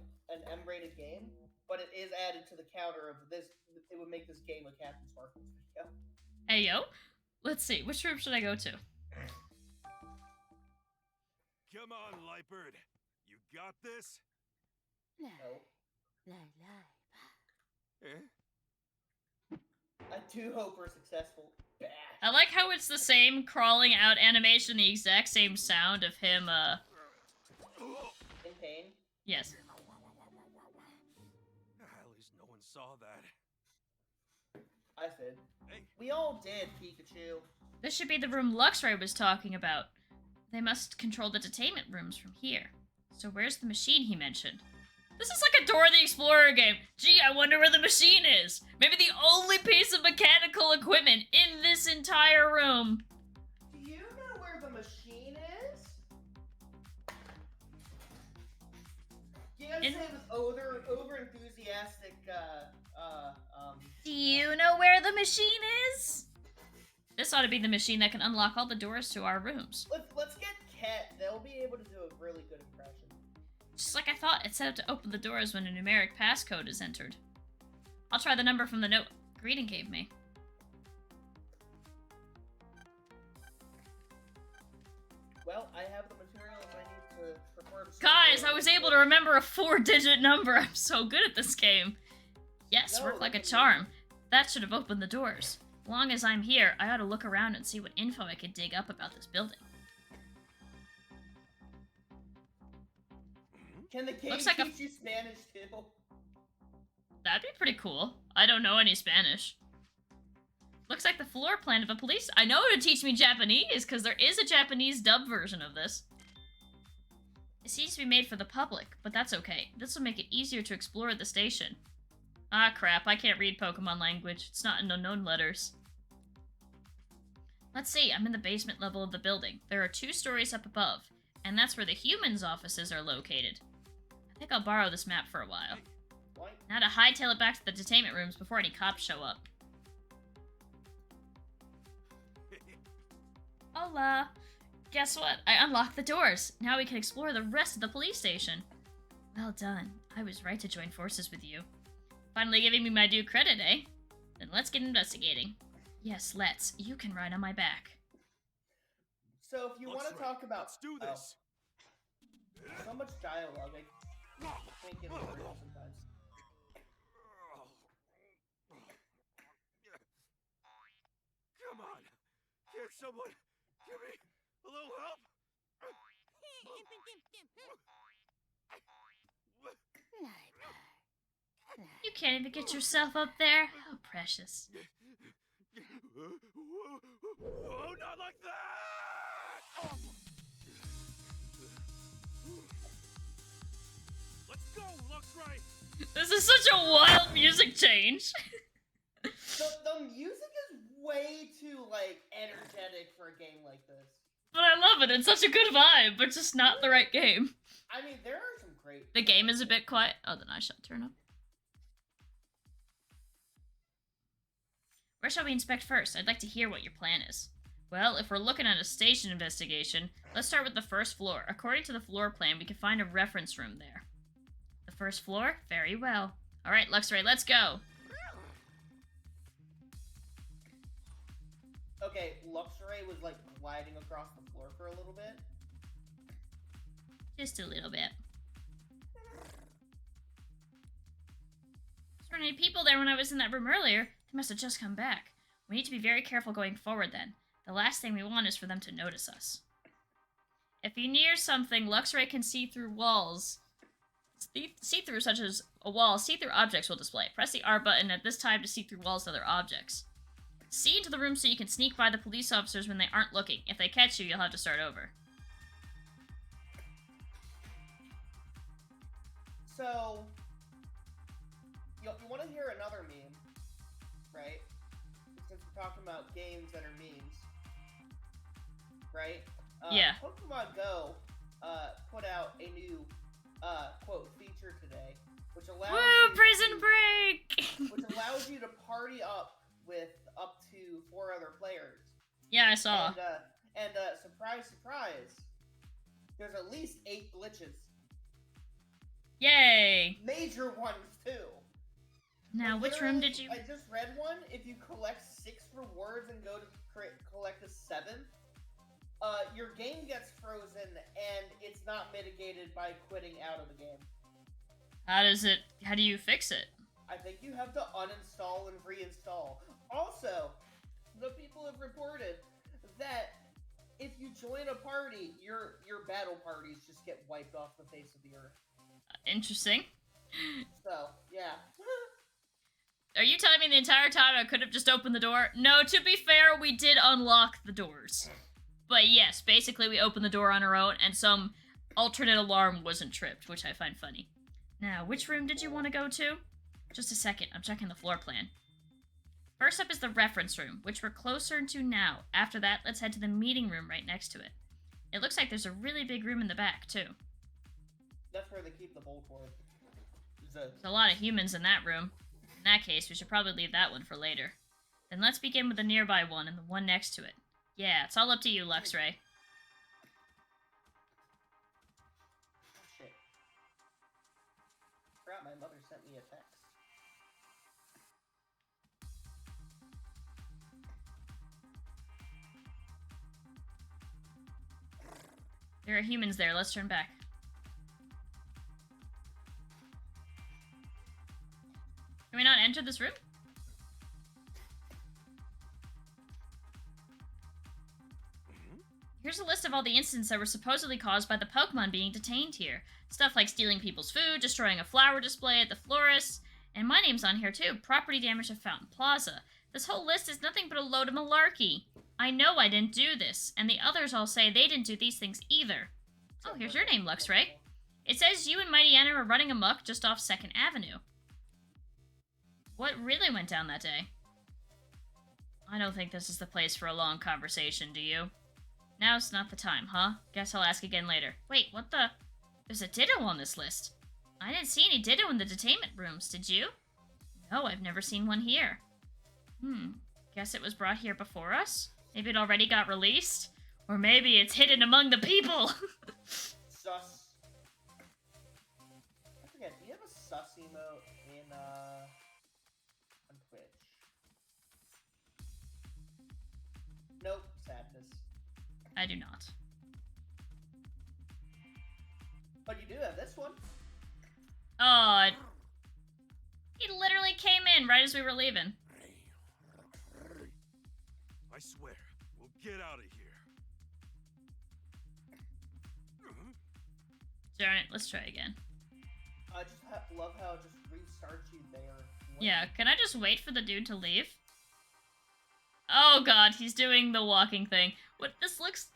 C: M-rated game, but it is added to the counter of this. It would make this game a Captain Sparkles video.
A: Ayo? Let's see, which room should I go to?
D: Come on, Lightbird. You got this?
C: No.
D: Eh?
C: I do hope we're successful. Bash.
A: I like how it's the same crawling out animation, the exact same sound of him,
C: In pain?
A: Yes.
D: At least no one saw that.
C: I said.
D: Hey.
C: We all did, Pikachu.
A: This should be the room Luxray was talking about. They must control the detainment rooms from here. So where's the machine he mentioned? This is like a Dora the Explorer game. Gee, I wonder where the machine is. Maybe the only piece of mechanical equipment in this entire room.
C: Do you know where the machine is? You guys say it was over enthusiastic,
A: Do you know where the machine is? This ought to be the machine that can unlock all the doors to our rooms.
C: Let's get Ket. They'll be able to do a really good impression.
A: Just like I thought, it's set up to open the doors when a numeric passcode is entered. I'll try the number from the note Greeting gave me.
C: Well, I have the materials I need to record.
A: Guys, I was able to remember a 4-digit number. I'm so good at this game. Yes,
C: No,
A: work like a
C: look at
A: charm. That should have opened the doors. Long as I'm here, I ought to look around and see what info I could dig up about this building.
C: Can the game
A: Looks like
C: teach you Spanish too?
A: That'd be pretty cool. I don't know any Spanish. Looks like the floor plan of a police... I know it would teach me Japanese, because there is a Japanese dub version of this. It seems to be made for the public, but that's okay. This will make it easier to explore the station. Ah, crap. I can't read Pokemon language. It's not in unknown letters. Let's see. I'm in the basement level of the building. There are 2 stories up above, and that's where the humans' offices are located. I think I'll borrow this map for a while.
C: What?
A: Now to hightail it back to the detainment rooms before any cops show up. Hola! Guess what? I unlocked the doors. Now we can explore the rest of the police station. Well done. I was right to join forces with you. Finally giving me my due credit, eh? Then let's get investigating. Yes, let's. You can ride on my back.
C: So if you want to talk about...
D: Let's do this.
C: So much dialogue, I can't get it through sometimes.
D: Come on. Can someone give me a little help?
A: You can't even get yourself up there? How precious.
D: Oh, not like that! Let's go, Luxray!
A: This is such a wild music change.
C: The music is way too, like, energetic for a game like this.
A: But I love it. It's such a good vibe, but just not the right game.
C: I mean, there are some great...
A: The game is a bit quiet. Oh, then I shall turn up. Where shall we inspect first? I'd like to hear what your plan is. Well, if we're looking at a station investigation, let's start with the first floor. According to the floor plan, we can find a reference room there. The first floor? Very well. Alright, Luxray, let's go!
C: Okay, Luxray was, like, gliding across the floor for a little bit.
A: Just a little bit. There weren't any people there when I was in that room earlier. They must have just come back. We need to be very careful going forward then. The last thing we want is for them to notice us. If you're near something, Luxray can see through walls. See-through such as a wall, see-through objects will display. Press the R button at this time to see through walls and other objects. See into the room so you can sneak by the police officers when they aren't looking. If they catch you, you'll have to start over.
C: So, you want to hear another meme, right? Since we're talking about games that are memes, right?
A: Yeah.
C: Pokemon Go put out a new quote feature today, which allows
A: Prison Break!
C: which allows you to party up with up to 4 other players.
A: Yeah, I saw.
C: And surprise, surprise, there's at least 8 glitches.
A: Yay!
C: Major ones too.
A: Now,
C: Like,
A: which room
C: literally,
A: did you...
C: I just read one. If you collect 6 rewards and go to collect a 7th, your game gets frozen and it's not mitigated by quitting out of the game.
A: How do you fix it?
C: I think you have to uninstall and reinstall. Also, the people have reported that if you join a party, your battle parties just get wiped off the face of the earth.
A: Interesting.
C: So, yeah.
A: Are you telling me the entire time I could have just opened the door? No, to be fair, we did unlock the doors. But yes, basically we opened the door on our own, and some alternate alarm wasn't tripped, which I find funny. Now, which room did you want to go to? Just a second, I'm checking the floor plan. First up is the reference room, which we're closer to now. After that, let's head to the meeting room right next to it. It looks like there's a really big room in the back, too.
C: That's where they keep the Voltorb.
A: There's a lot of humans in that room. In that case, we should probably leave that one for later. Then let's begin with the nearby one and the one next to it. Yeah, it's all up to you, Luxray.
C: Shit. Forgot my mother sent me a text.
A: There are humans there. Let's turn back. Can we not enter this room? Here's a list of all the incidents that were supposedly caused by the Pokemon being detained here. Stuff like stealing people's food, destroying a flower display at the florist, and my name's on here too, property damage at Fountain Plaza. This whole list is nothing but a load of malarkey. I know I didn't do this, and the others all say they didn't do these things either. Oh, here's your name, Luxray. It says you and Mighty Anna were running amok just off 2nd Avenue. What really went down that day? I don't think this is the place for a long conversation, do you? Now's not the time, huh? Guess I'll ask again later. Wait, what the? There's a Ditto on this list. I didn't see any Ditto in the detainment rooms, did you? No, I've never seen one here. Guess it was brought here before us? Maybe it already got released? Or maybe it's hidden among the people!
C: Sus. I forget, do you have a sus emote in, on Twitch? Nope, sadness.
A: I do not.
C: But you do have this one.
A: Oh, he literally came in right as we were leaving.
D: I swear, we'll get out of here.
A: Darn it, let's try again.
C: I just love how it just restarts you there. What?
A: Yeah, can I just wait for the dude to leave? Oh god, he's doing the walking thing. What, this looks...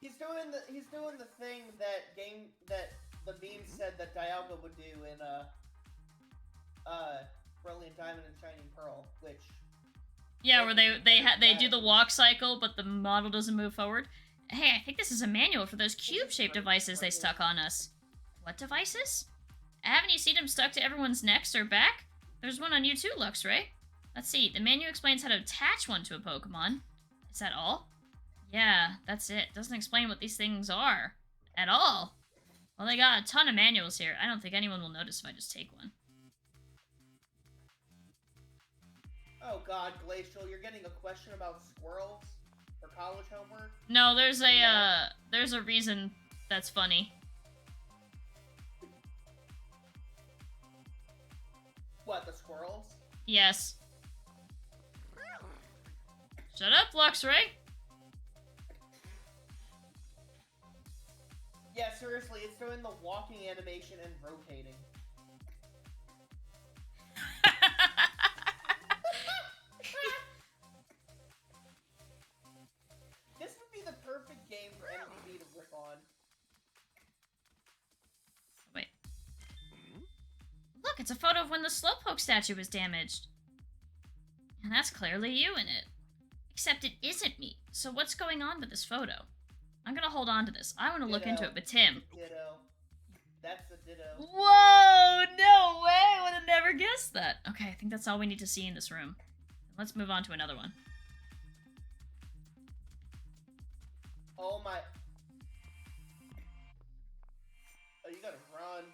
C: He's doing the thing that the meme said that Dialga would do in Brilliant Diamond and Shining Pearl, which
A: Yeah, where they do the walk cycle, but the model doesn't move forward. Hey, I think this is a manual for those cube-shaped devices they stuck on us. What devices? Haven't you seen them stuck to everyone's necks or back? There's one on you too, Luxray. Let's see, the manual explains how to attach one to a Pokemon. Is that all? Yeah, that's it. Doesn't explain what these things are. At all. Well, they got a ton of manuals here. I don't think anyone will notice if I just take one.
C: Oh god, Glacial, you're getting a question about squirrels for college homework?
A: No, there's a reason that's funny.
C: What, the squirrels?
A: Yes. Shut up, Luxray.
C: Yeah, seriously, it's doing the walking animation and rotating. This would be the perfect game for MTV to rip on.
A: Wait. Look, it's a photo of when the Slowpoke statue was damaged. And that's clearly you in it. Except it isn't me. So what's going on with this photo? I'm gonna hold on to this. I want to look into it with Tim.
C: Ditto. That's a ditto.
A: Whoa! No way! I would have never guessed that. Okay, I think that's all we need to see in this room. Let's move on to another one.
C: Oh my... Oh, you gotta run.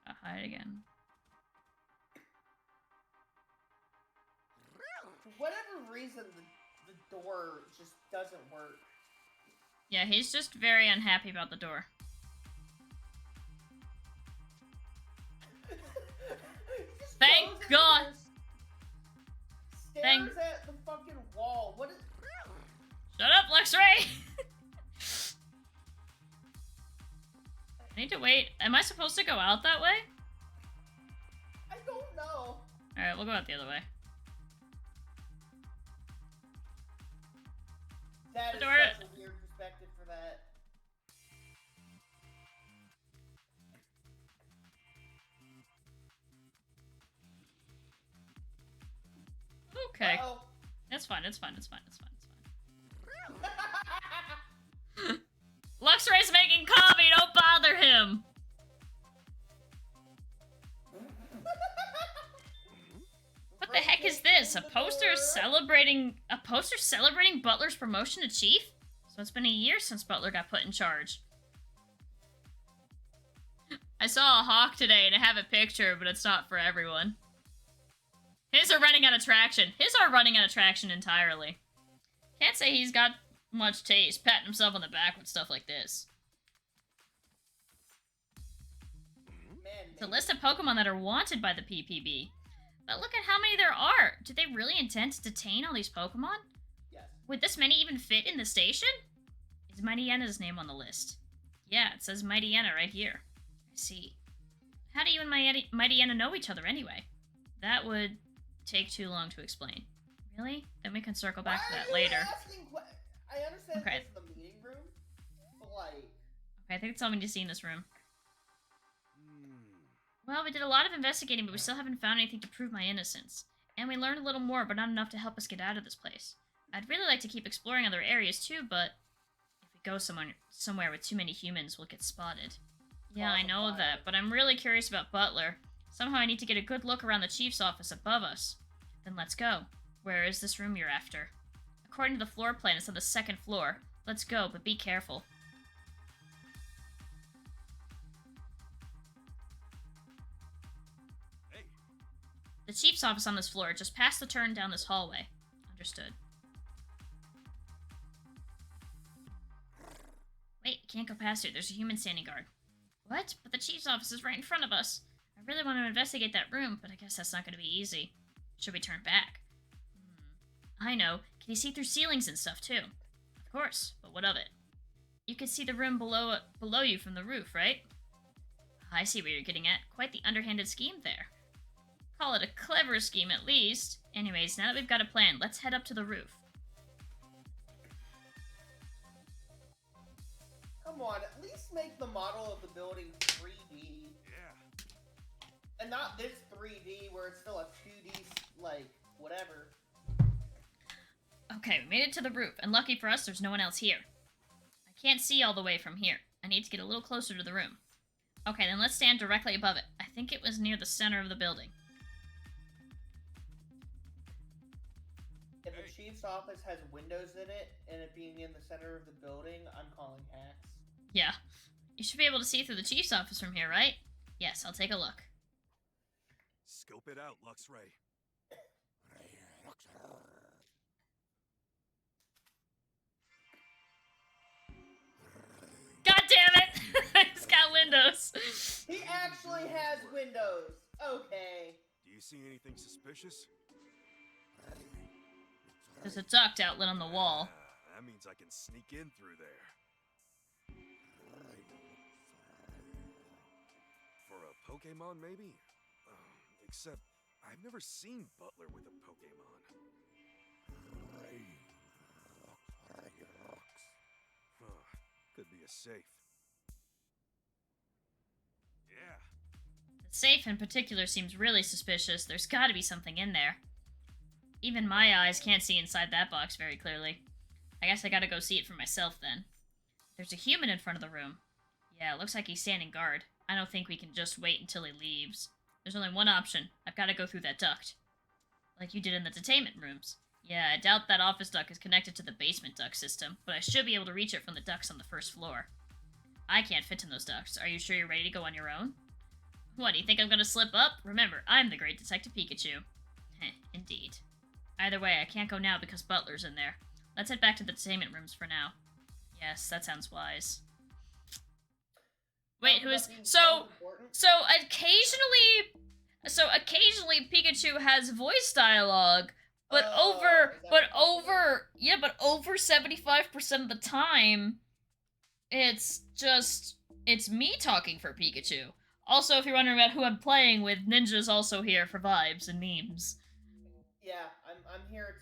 A: I gotta hide again.
C: For whatever reason, the door just doesn't work.
A: Yeah, he's just very unhappy about the door. Thank God!
C: Stares at the fucking wall. What is...
A: Shut up, Luxray! I need to wait. Am I supposed to go out that way?
C: I don't know.
A: Alright, we'll go out the other way.
C: That is
A: The door-
C: such a weird perspective for that.
A: Okay.
C: Uh-oh.
A: It's fine, it's fine, it's fine, it's fine, it's fine. Luxray's making coffee, don't bother him! What the heck is this? A poster celebrating Butler's promotion to chief? So it's been a year since Butler got put in charge. I saw a hawk today and I have a picture, but it's not for everyone. His are running out of traction. His are running out of traction entirely. Can't say he's got much taste, patting himself on the back with stuff like this.
C: Man,
A: It's a list of Pokemon that are wanted by the PPB. But look at how many there are. Do they really intend to detain all these Pokemon?
C: yes.
A: Would this many even fit in the station? Is Mightyana's name on the list? Yeah, it says Mightyana right here. I see. How do you and Mightyana know each other anyway? That would take too long to explain. Really? Then we can circle back to that later.
C: I understand
A: Okay.
C: this is the meeting room, but like...
A: Okay, I think that's all we need to see in this room. Well, we did a lot of investigating, but we still haven't found anything to prove my innocence. And we learned a little more, but not enough to help us get out of this place. I'd really like to keep exploring other areas too, but if we go somewhere with too many humans, we'll get spotted. Yeah, I know that, but I'm really curious about Butler. Somehow I need to get a good look around the chief's office above us. Then let's go. Where is this room you're after? According to the floor plan, it's on the second floor. Let's go, but be careful.
D: Hey,
A: The chief's office on this floor, just past the turn down this hallway. Understood. Wait, can't go past here. There's a human standing guard. What? But the chief's office is right in front of us. I really want to investigate that room, but I guess that's not going to be easy. Should we turn back? I know. Can you see through ceilings and stuff, too? Of course, but what of it? You can see the room below you from the roof, right? I see what you're getting at. Quite the underhanded scheme there. Call it a clever scheme, at least. Anyways, now that we've got a plan, let's head up to the roof.
C: Come on, at least make the model of the building 3D.
D: yeah.
C: And not this 3D where it's still a 2D, like, whatever.
A: Okay, we made it to the roof, and lucky for us, there's no one else here. I can't see all the way from here. I need to get a little closer to the room. Okay, then let's stand directly above it. I think it was near the center of the building.
C: If the chief's office has windows in it, and it being in the center of the building, I'm calling hacks.
A: Yeah. You should be able to see through the chief's office from here, right? Yes, I'll take a look.
D: Scope it out, Luxray.
A: God damn it! He's got windows.
C: He actually has windows! Okay.
D: Do you see anything suspicious?
A: There's a duct outlet on the wall.
D: That means I can sneak in through there. Pokemon, maybe? Except, I've never seen Butler with a Pokemon. Huh, could be a safe. Yeah.
A: The safe in particular seems really suspicious. There's gotta be something in there. Even my eyes can't see inside that box very clearly. I guess I gotta go see it for myself then. There's a human in front of the room. Yeah, it looks like he's standing guard. I don't think we can just wait until he leaves. There's only one option. I've gotta go through that duct. Like you did in the detainment rooms. Yeah, I doubt that office duct is connected to the basement duct system, but I should be able to reach it from the ducts on the first floor. I can't fit in those ducts. Are you sure you're ready to go on your own? What, do you think I'm gonna slip up? Remember, I'm the great Detective Pikachu. Heh, indeed. Either way, I can't go now because Butler's in there. Let's head back to the detainment rooms for now. Yes, that sounds wise. Wait, who is... So occasionally Pikachu has voice dialogue, but over 75% of the time, it's me talking for Pikachu. Also, if you're wondering about who I'm playing with, Ninja's also here for vibes and memes.
C: Yeah, I'm here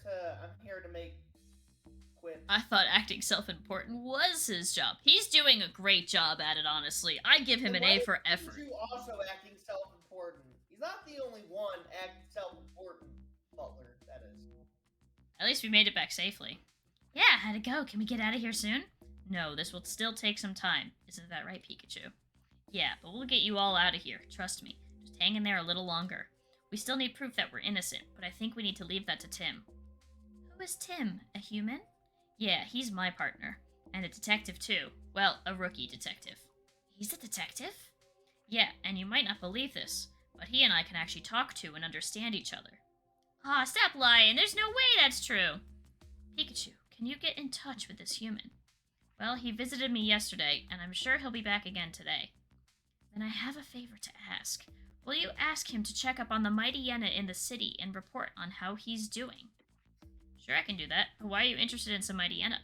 C: to make quips.
A: I thought acting self-important was his job. He's doing a great job at it, honestly. I give him an A for effort.
C: Pikachu also acting self-important. He's not the only one acting self-important. Butler, that is.
A: At least we made it back safely. Yeah, how'd it go? Can we get out of here soon? No, this will still take some time. Isn't that right, Pikachu? Yeah, but we'll get you all out of here. Trust me. Just hang in there a little longer. We still need proof that we're innocent, but I think we need to leave that to Tim. Who is Tim? A human? Yeah, he's my partner. And a detective, too. Well, a rookie detective. He's a detective? Yeah, and you might not believe this, but he and I can actually talk to and understand each other. Aw, stop lying. There's no way that's true. Pikachu, can you get in touch with this human? Well, he visited me yesterday, and I'm sure he'll be back again today. Then I have a favor to ask. Will you ask him to check up on the Mighty Yenna in the city and report on how he's doing? Sure, I can do that. But why are you interested in some Mighty Yenna?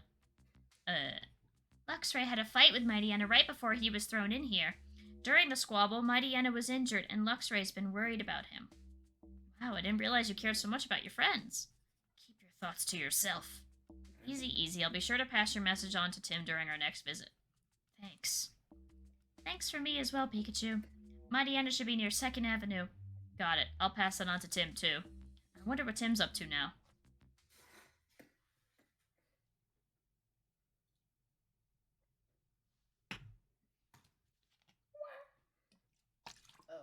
A: Luxray had a fight with Mighty Yenna right before he was thrown in here. During the squabble, Mighty Yenna was injured, and Luxray's been worried about him. Wow, I didn't realize you cared so much about your friends. Keep your thoughts to yourself. Easy, easy. I'll be sure to pass your message on to Tim during our next visit. Thanks. Thanks for me as well, Pikachu. Mighty Yenna should be near 2nd Avenue. Got it. I'll pass that on to Tim, too. I wonder what Tim's up to now.
C: Oh.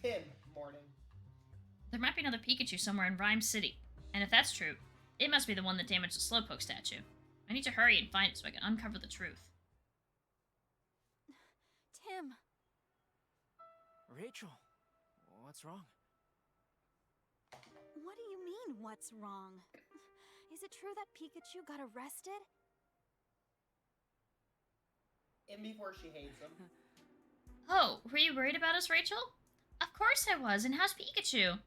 C: Tim, morning.
A: There might be another Pikachu somewhere in Rhyme City. And if that's true, it must be the one that damaged the Slowpoke statue. I need to hurry and find it so I can uncover the truth.
E: Tim.
B: Rachel, what's wrong?
E: What do you mean, what's wrong? Is it true that Pikachu got arrested?
C: And before she hates him.
A: Oh, were you worried about us, Rachel? Of course I was, and how's Pikachu?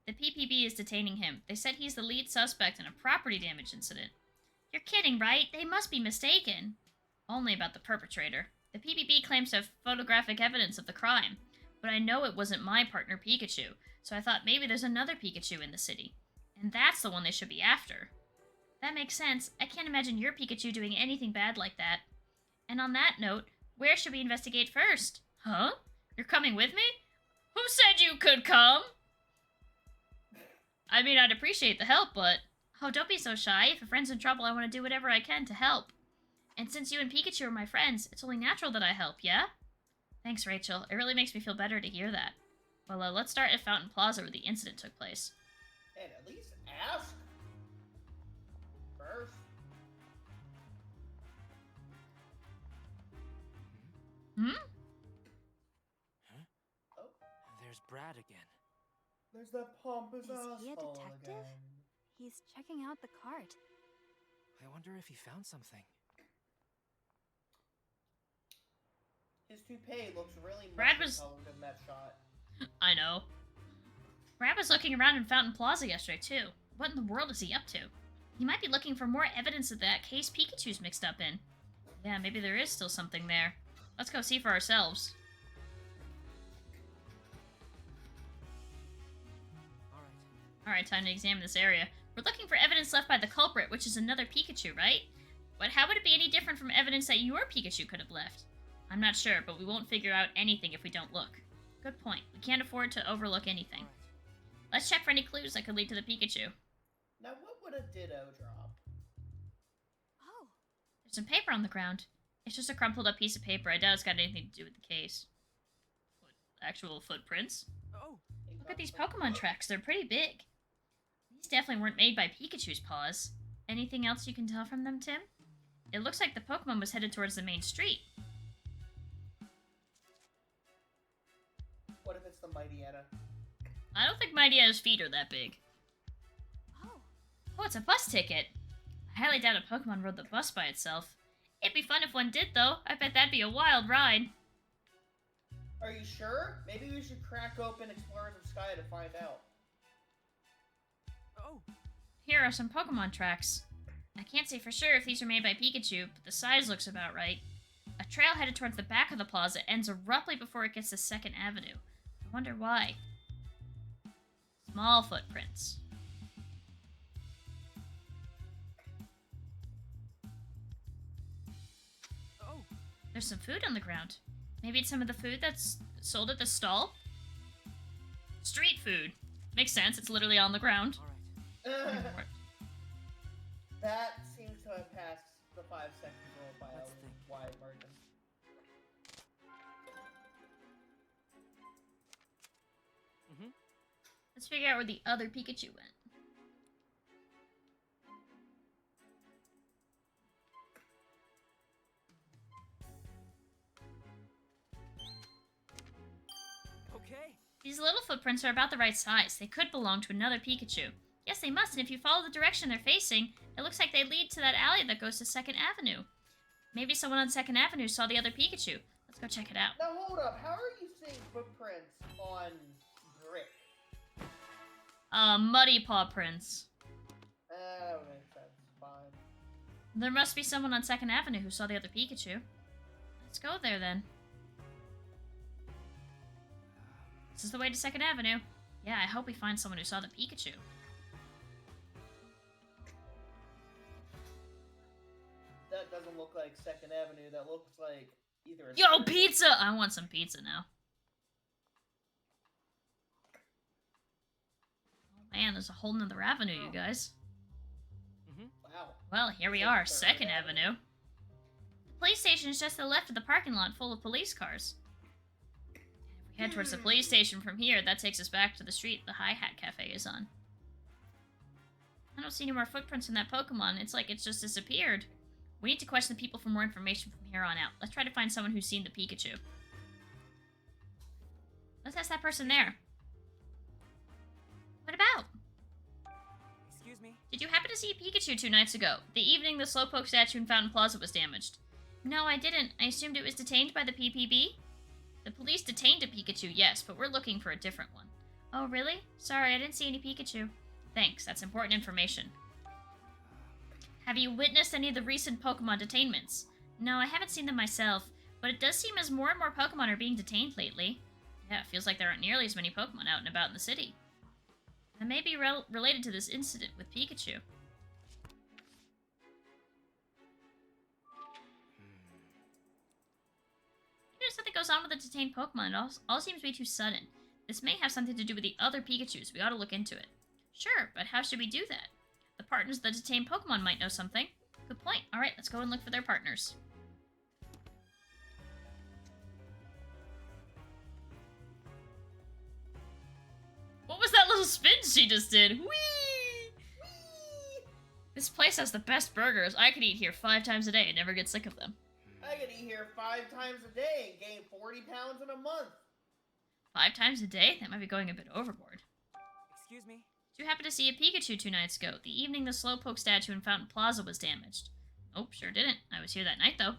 A: The PPB is detaining him. They said he's the lead suspect in a property damage incident. You're kidding, right? They must be mistaken. Only about the perpetrator. The PPB claims to have photographic evidence of the crime, but I know it wasn't my partner Pikachu, so I thought maybe there's another Pikachu in the city. And that's the one they should be after. That makes sense. I can't imagine your Pikachu doing anything bad like that. And on that note, where should we investigate first? Huh? You're coming with me? Who said you could come? I mean, I'd appreciate the help, but... Oh, don't be so shy. If a friend's in trouble, I want to do whatever I can to help. And since you and Pikachu are my friends, it's only natural that I help, yeah? Thanks, Rachel. It really makes me feel better to hear that. Well, let's start at Fountain Plaza where the incident took place.
C: And at least ask first.
A: Hmm?
B: Huh?
C: Oh,
B: There's Brad again.
C: there's that pompous
E: Is he a
C: asshole
E: detective?
C: again.
E: He's checking out the cart.
B: I wonder if he found something.
C: His toupee looks really
A: Brad
C: much
A: was-
C: colored in that shot.
A: I know. Brad was looking around in Fountain Plaza yesterday, too. What in the world is he up to? He might be looking for more evidence of that case Pikachu's mixed up in. Yeah, maybe there is still something there. Let's go see for ourselves. Alright, time to examine this area. We're looking for evidence left by the culprit, which is another Pikachu, right? But how would it be any different from evidence that your Pikachu could have left? I'm not sure, but we won't figure out anything if we don't look. Good point. We can't afford to overlook anything. Let's check for any clues that could lead to the Pikachu.
C: Now, what would a Ditto drop?
E: Oh,
A: There's some paper on the ground. It's just a crumpled up piece of paper. I doubt it's got anything to do with the case. Actual footprints?
D: Oh,
A: Look at these Pokemon tracks. They're pretty big. These definitely weren't made by Pikachu's paws. Anything else you can tell from them, Tim? It looks like the Pokemon was headed towards the main street.
C: What if it's the Mighty Anna?
A: I don't think Mighty Anna's feet are that big.
E: oh.
A: Oh, it's a bus ticket. I highly doubt a Pokemon rode the bus by itself. It'd be fun if one did, though. I bet that'd be a wild ride.
C: Are you sure? Maybe we should crack open Explorers of Sky to find out.
D: oh,
A: Here are some Pokemon tracks. I can't say for sure if these are made by Pikachu, but the size looks about right. A trail headed towards the back of the plaza ends abruptly before it gets to 2nd Avenue. I wonder why. Small footprints.
D: oh.
A: There's some food on the ground. Maybe it's some of the food that's sold at the stall? Street food. Makes sense, it's literally on the ground.
D: All right.
C: That seems to have passed the 5-second rule by
B: Let's
C: a
B: think.
C: wide margin.
A: Let's figure out where the other Pikachu went.
D: Okay.
A: These little footprints are about the right size. They could belong to another Pikachu. Yes, they must, and if you follow the direction they're facing, it looks like they lead to that alley that goes to 2nd Avenue. Maybe someone on 2nd Avenue saw the other Pikachu. Let's go check it out.
C: Now hold up, how are you seeing footprints on brick?
A: Muddy paw prints.
C: That would make sense. Fine.
A: There must be someone on 2nd Avenue who saw the other Pikachu. Let's go there then. This is the way to 2nd Avenue. Yeah, I hope we find someone who saw the Pikachu.
C: That doesn't look like 2nd Avenue. That looks like either a
A: Yo,
C: third-
A: pizza! I want some pizza now. Oh man, there's a whole nother avenue, you guys.
C: Wow.
A: Well, here we
C: Like
A: are,
C: 3rd
A: 2nd Avenue. The police station is just to the left of the parking lot full of police cars. If we head towards the police station from here, that takes us back to the street the Hi-Hat Cafe is on. I don't see any more footprints in that Pokemon. It's like it's just disappeared. We need to question the people for more information from here on out. Let's try to find someone who's seen the Pikachu. Let's ask that person there. What about?
D: Excuse me.
A: Did you happen to see Pikachu 2 nights ago? The evening the Slowpoke statue in Fountain Plaza was damaged. No, I didn't. I assumed it was detained by the PPB? The police detained a Pikachu, yes, but we're looking for a different one. Oh, really? Sorry, I didn't see any Pikachu. Thanks, that's important information. Have you witnessed any of the recent Pokemon detainments? No, I haven't seen them myself, but it does seem as more and more Pokemon are being detained lately. Yeah, it feels like there aren't nearly as many Pokemon out and about in the city. That may be related to this incident with Pikachu. Maybe there's something goes on with the detained Pokemon. It all seems to be too sudden. This may have something to do with the other Pikachus. We ought to look into it. Sure, but how should we do that? The partners of the detained Pokemon might know something. Good point. Alright, let's go and look for their partners. What was that little spin she just did? Whee! This place has the best burgers. I could eat here 5 times a day and never get sick of them.
C: I could eat here 5 times a day and gain 40 pounds in a month.
A: 5 times a day? That might be going a bit overboard.
D: Excuse me.
A: Did you happen to see a Pikachu 2 nights ago? The evening the Slowpoke statue in Fountain Plaza was damaged. Nope, sure didn't. I was here that night, though.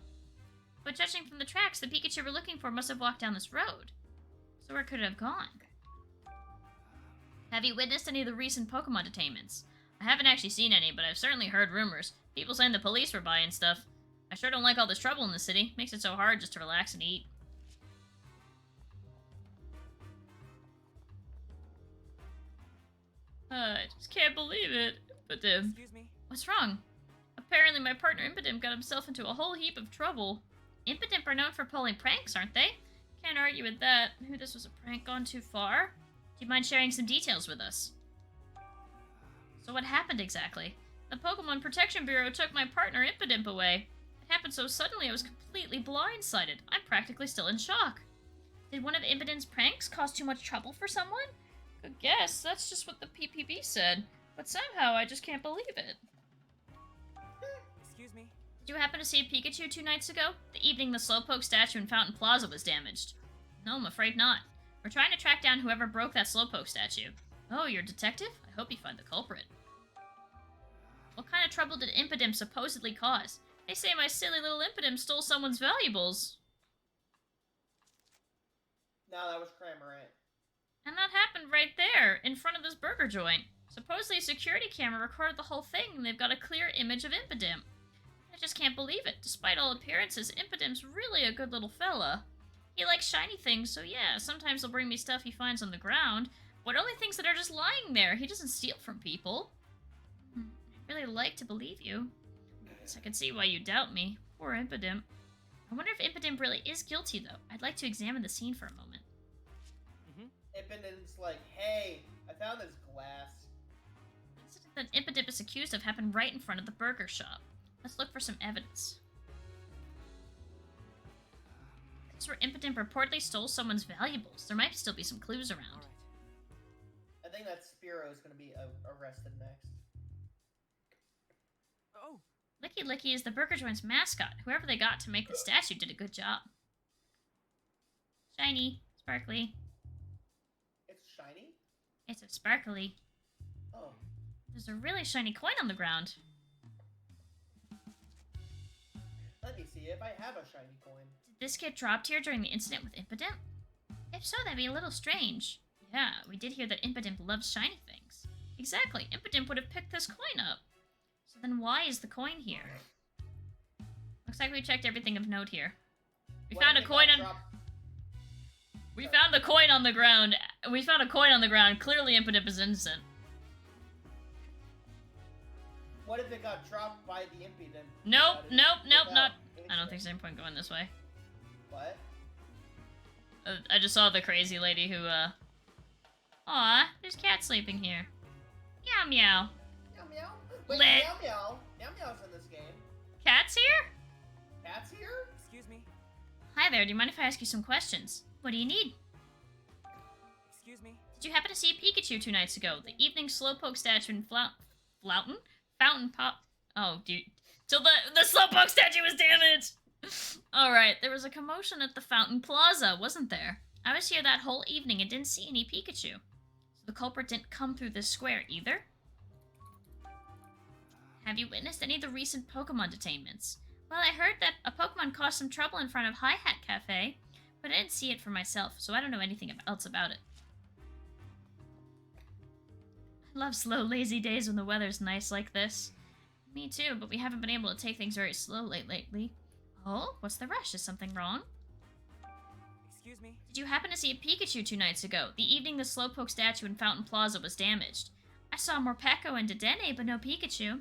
A: But judging from the tracks, the Pikachu we're looking for must have walked down this road. So where could it have gone? Have you witnessed any of the recent Pokemon detainments? I haven't actually seen any, but I've certainly heard rumors. People saying the police were buying stuff. I sure don't like all this trouble in the city. Makes it so hard just to relax and eat. I just can't believe it. But,
B: Excuse me.
A: what's wrong? Apparently my partner Impidimp got himself into a whole heap of trouble. Impidimp are known for pulling pranks, aren't they? Can't argue with that. Maybe this was a prank gone too far. Do you mind sharing some details with us? So what happened exactly? The Pokemon Protection Bureau took my partner Impidimp away. It happened so suddenly I was completely blindsided. I'm practically still in shock. Did one of Impidimp's pranks cause too much trouble for someone? Good guess. That's just what the PPB said. But somehow I just can't believe it.
B: Excuse me.
A: Did you happen to see Pikachu 2 nights ago? The evening the Slowpoke statue in Fountain Plaza was damaged. No, I'm afraid not. We're trying to track down whoever broke that Slowpoke statue. Oh, you're a detective? I hope you find the culprit. What kind of trouble did Impidimp supposedly cause? They say my silly little Impidimp stole someone's valuables.
C: No, that was Cramorant.
A: And that happened right there, in front of this burger joint. Supposedly a security camera recorded the whole thing, and they've got a clear image of Impidimp. I just can't believe it. Despite all appearances, Impidimp's really a good little fella. He likes shiny things, so yeah, sometimes he'll bring me stuff he finds on the ground, but only things that are just lying there. He doesn't steal from people. I'd really like to believe you. Guess I can see why you doubt me. Poor Impidimp. I wonder if Impidimp really is guilty, though. I'd like to examine the scene for a moment.
C: Impidimp's like, hey, I found this glass.
A: The incident that Impidimp is accused of happened right in front of the burger shop. Let's look for some evidence. This is where Impidimp reportedly stole someone's valuables. There might still be some clues around.
B: Alright.
C: I think that Spearow is going to be arrested next.
B: Oh,
A: Licky Licky is the burger joint's mascot. Whoever they got to make the statue did a good job. Shiny. Sparkly.
C: It's shiny?
A: It's a sparkly.
C: Oh.
A: There's a really shiny coin on the ground.
C: Let me see if I have a shiny coin.
A: Did this get dropped here during the incident with Impidimp? If so, that'd be a little strange. Yeah, we did hear that Impidimp loves shiny things. Exactly, Impidimp would have picked this coin up. So then why is the coin here? Looks like we checked everything of note here. We
C: What
A: found
C: if
A: a
C: it
A: coin
C: got
A: on...
C: dropped-
A: We found a coin on the ground. We found a coin on the ground. Clearly Impidimp is innocent.
C: What if it got dropped by the Impidimp?
A: Nope, nope, nope,
C: Without
A: not...
C: any
A: I don't think
C: check?
A: there's any point going this way.
C: What?
A: I just saw the crazy lady who, Aw, there's cat sleeping here. Meow meow.
C: Meow meow. Wait,
A: Lit.
C: meow meow. Meow meow's in this game.
A: Cat's here?
C: Cat's here?
B: excuse me.
A: Hi there, do you mind if I ask you some questions? What do you need?
B: Excuse me.
A: Did you happen to see Pikachu 2 nights ago? The evening Slowpoke statue in Flountain? Fountain Pop... Oh, dude. So the Slowpoke statue was damaged! Alright, there was a commotion at the Fountain Plaza, wasn't there? I was here that whole evening and didn't see any Pikachu. So the culprit didn't come through this square either? Have you witnessed any of the recent Pokemon detainments? Well, I heard that a Pokemon caused some trouble in front of Hi Hat Cafe, but I didn't see it for myself, so I don't know anything else about it. I love slow, lazy days when the weather's nice like this. Me too, but we haven't been able to take things very slowly lately. Oh, what's the rush? Is something wrong?
B: Excuse me.
A: Did you happen to see a Pikachu 2 nights ago, the evening the Slowpoke statue in Fountain Plaza was damaged? I saw Morpeko and Dedenne, but no Pikachu.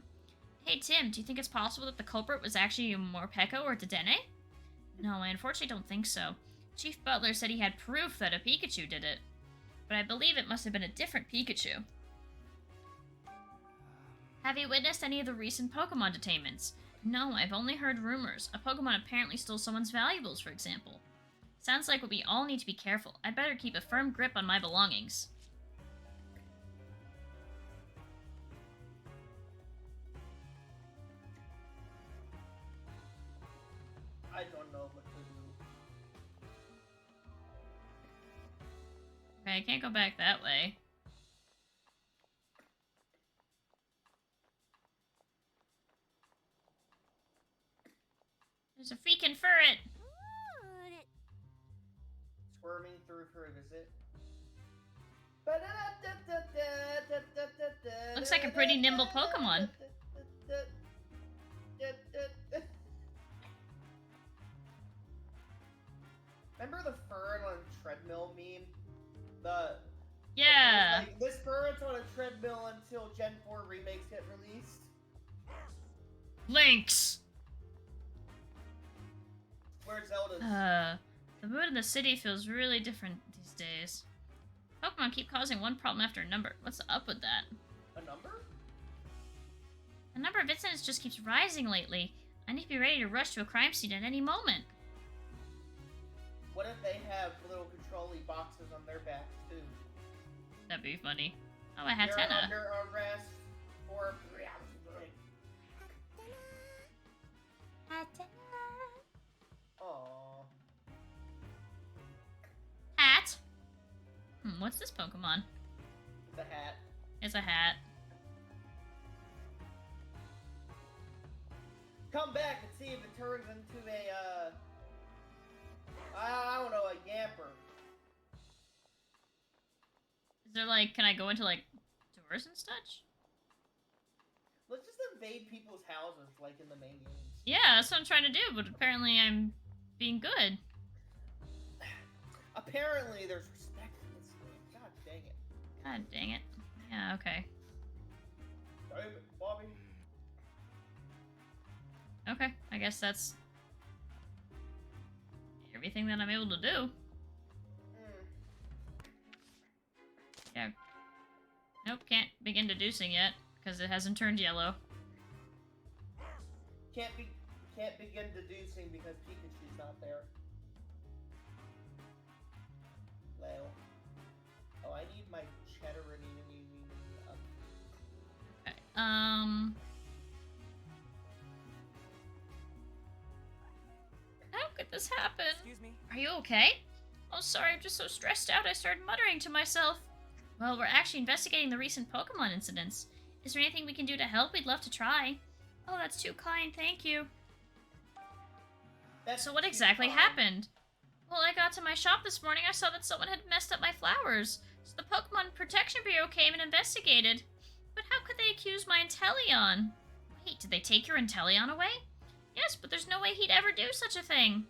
A: Hey Tim, do you think it's possible that the culprit was actually Morpeko or Dedenne? No, I unfortunately don't think so. Chief Butler said he had proof that a Pikachu did it, but I believe it must have been a different Pikachu. Have you witnessed any of the recent Pokemon detainments? No, I've only heard rumors. A Pokemon apparently stole someone's valuables, for example. Sounds like we all need to be careful. I'd better keep a firm grip on my belongings.
C: I don't know what to do.
A: Okay, I can't go back that way. There's a freaking ferret!
C: Squirming through for a visit.
A: Looks like a pretty nimble Pokemon.
C: treadmill until Gen 4 remakes get released.
A: Lynx!
C: Where's Zelda's?
A: The mood in the city feels really different these days. Pokemon keep causing one problem after another. What's up with that?
C: A number?
A: The number of incidents just keeps rising lately. I need to be ready to rush to a crime scene at any moment.
C: What if they have little control-y boxes on their backs, too?
A: That'd be funny. Oh, a
C: You're
A: Hatena.
C: under arrest for... Aww.
A: Hat? What's this Pokemon?
C: The hat.
A: It's a hat.
C: Come back and see if it turns into a, I don't know, a Yamper.
A: Is there like, can I go into like doors and such?
C: Let's just invade people's houses like in the main games.
A: Yeah, that's what I'm trying to do, but apparently I'm being good.
C: Apparently there's respect in this game. God dang it.
A: God dang it. Yeah, okay.
C: Damn it, Bobby.
A: Okay, I guess that's everything that I'm able to do. Yeah. Nope, can't begin deducing yet, because it hasn't turned yellow.
C: Can't begin deducing because Pikachu's not there. Well. Oh, I need my cheddar up.
A: Okay, how could this happen?
B: Excuse me.
A: Are you okay? Oh, sorry, I'm just so stressed out I started muttering to myself. Well, we're actually investigating the recent Pokemon incidents. Is there anything we can do to help? We'd love to try. Oh, that's too kind, thank you.
C: That's
A: So what
C: too
A: exactly
C: kind.
A: happened? Well, I got to my shop this morning, I saw that someone had messed up my flowers. So the Pokemon Protection Bureau came and investigated. But how could they accuse my Inteleon? Wait, did they take your Inteleon away? Yes, but there's no way he'd ever do such a thing.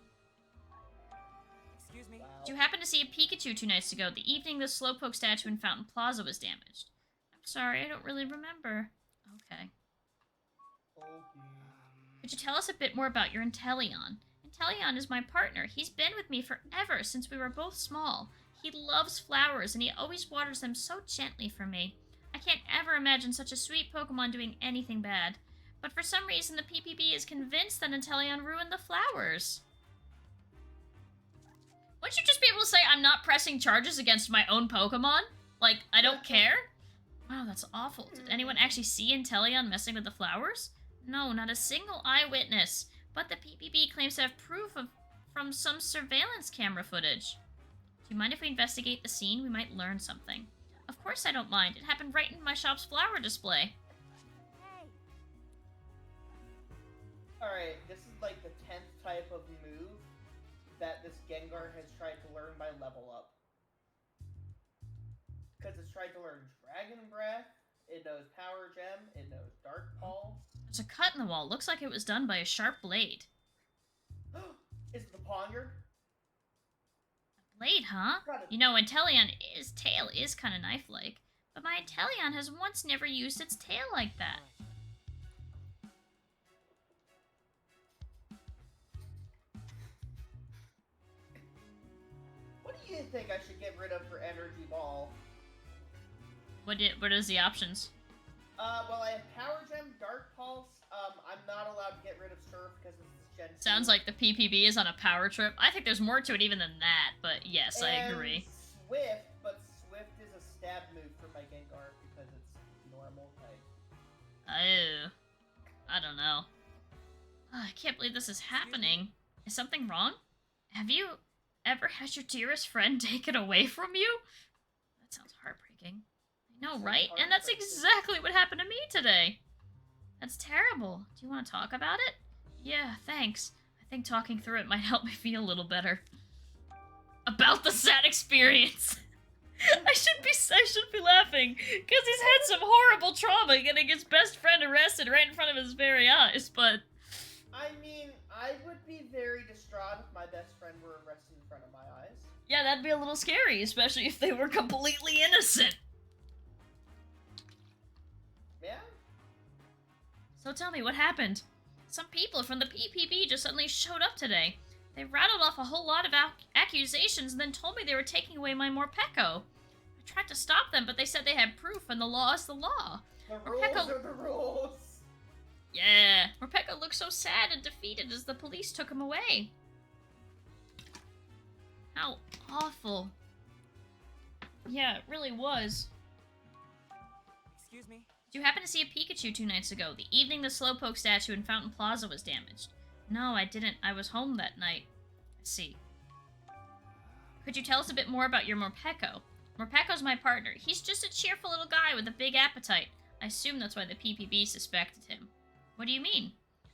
B: Excuse me.
C: Wow.
A: Did you happen to see a Pikachu 2 nights ago, the evening the Slowpoke statue in Fountain Plaza was damaged? I'm sorry, I don't really remember. Okay.
C: Okay.
A: Could you tell us a bit more about your Inteleon? Inteleon is my partner. He's been with me forever, since we were both small. He loves flowers, and he always waters them so gently for me. I can't ever imagine such a sweet Pokemon doing anything bad. But for some reason, the PPB is convinced that Inteleon ruined the flowers. Wouldn't you just be able to say, I'm not pressing charges against my own Pokemon? Like, I don't care? Wow, that's awful. Did anyone actually see Inteleon messing with the flowers? No, not a single eyewitness. But the PPB claims to have proof from some surveillance camera footage. Do you mind if we investigate the scene? We might learn something. Of course I don't mind. It happened right in my shop's flower display.
E: Hey,
C: Alright, this is like the 10th type of move that this Gengar has tried to learn by level up. Because it's tried to learn Dragon Breath, it knows Power Gem, it knows Dark Pulse.
A: There's a cut in the wall. Looks like it was done by a sharp blade.
C: Is it the Ponder?
A: A blade, huh? You know, Inteleon's tail is kind of knife-like. But my Inteleon has once never used its tail like that.
C: What do you think I should get rid of for Energy Ball?
A: What is the options?
C: Well, I have Power Gem, Dark Pulse. I'm not allowed to get rid of Surf because it's Gen 2.
A: Sounds like the PPB is on a power trip. I think there's more to it even than that, but yes, I
C: And
A: agree.
C: Swift, but Swift is a stab move for my Gengar because it's normal type.
A: Oh, I don't know. I can't believe this is happening. Is something wrong? Have you ever had your dearest friend taken away from you? That sounds heartbreaking. I know,
C: Sounds
A: right? And that's
C: heartbreaking.
A: exactly what happened to me today. That's terrible. Do you want to talk about it? Yeah, thanks. I think talking through it might help me feel a little better. About the sad experience. I should be laughing because he's had some horrible trauma getting his best friend arrested right in front of his very eyes, but
C: I mean, I would be very distraught if my best friend were arrested in front of my eyes.
A: yeah, that'd be a little scary, especially if they were completely innocent. So tell me, what happened? Some people from the PPB just suddenly showed up today. They rattled off a whole lot of accusations and then told me they were taking away my Morpeko. I tried to stop them, but they said they had proof and the law is the law.
C: The rules are the rules.
A: Yeah, Morpeko looked so sad and defeated as the police took him away. How awful. Yeah, it really was.
B: Excuse me.
A: Did you happen to see a Pikachu 2 nights ago, the evening the Slowpoke statue in Fountain Plaza was damaged? No, I didn't. I was home that night. I see. Could you tell us a bit more about your Morpeko? Morpeko's my partner. He's just a cheerful little guy with a big appetite. I assume that's why the PPB suspected him. What do you mean?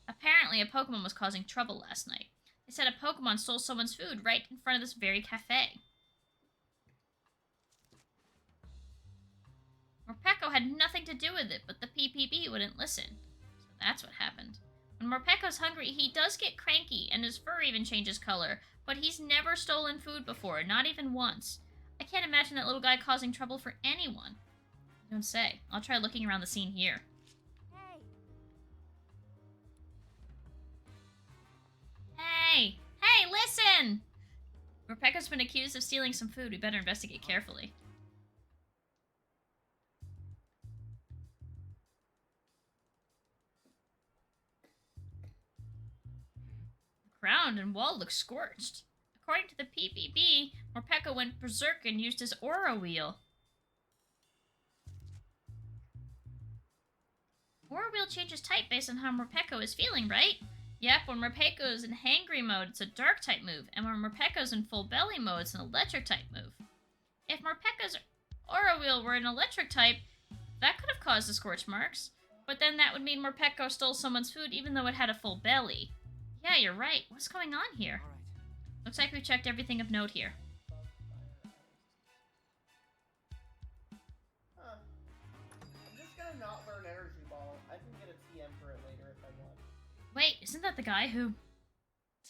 A: Apparently, a Pokemon was causing trouble last night. They said a Pokemon stole someone's food right in front of this very cafe. Morpeko had nothing to do with it, but the PPB wouldn't listen. So that's what happened. When Morpeko's hungry, he does get cranky, and his fur even changes color, but he's never stolen food before, not even once. I can't imagine that little guy causing trouble for anyone. You don't say. I'll try looking around the scene here. Hey! Hey, listen! Morpeko's been accused of stealing some food. We better investigate carefully. The ground and wall look scorched. According to the PPB, Morpeko went berserk and used his aura wheel. Aura wheel changes type based on how Morpeko is feeling, right? Yep, when Morpeko's in hangry mode, it's a dark type move, and when Morpeko's in full belly mode, it's an electric type move. If Morpeko's aura wheel were an electric type, that could have caused the scorch marks, but then that would mean Morpeko stole someone's food even though it had a full belly. Yeah, you're right. What's going on here?
B: All right.
A: Looks like we've checked everything of note here.
C: Huh. I'm just gonna not learn Energy Ball. I can get a TM for it later if I want.
A: Wait, isn't that the guy who...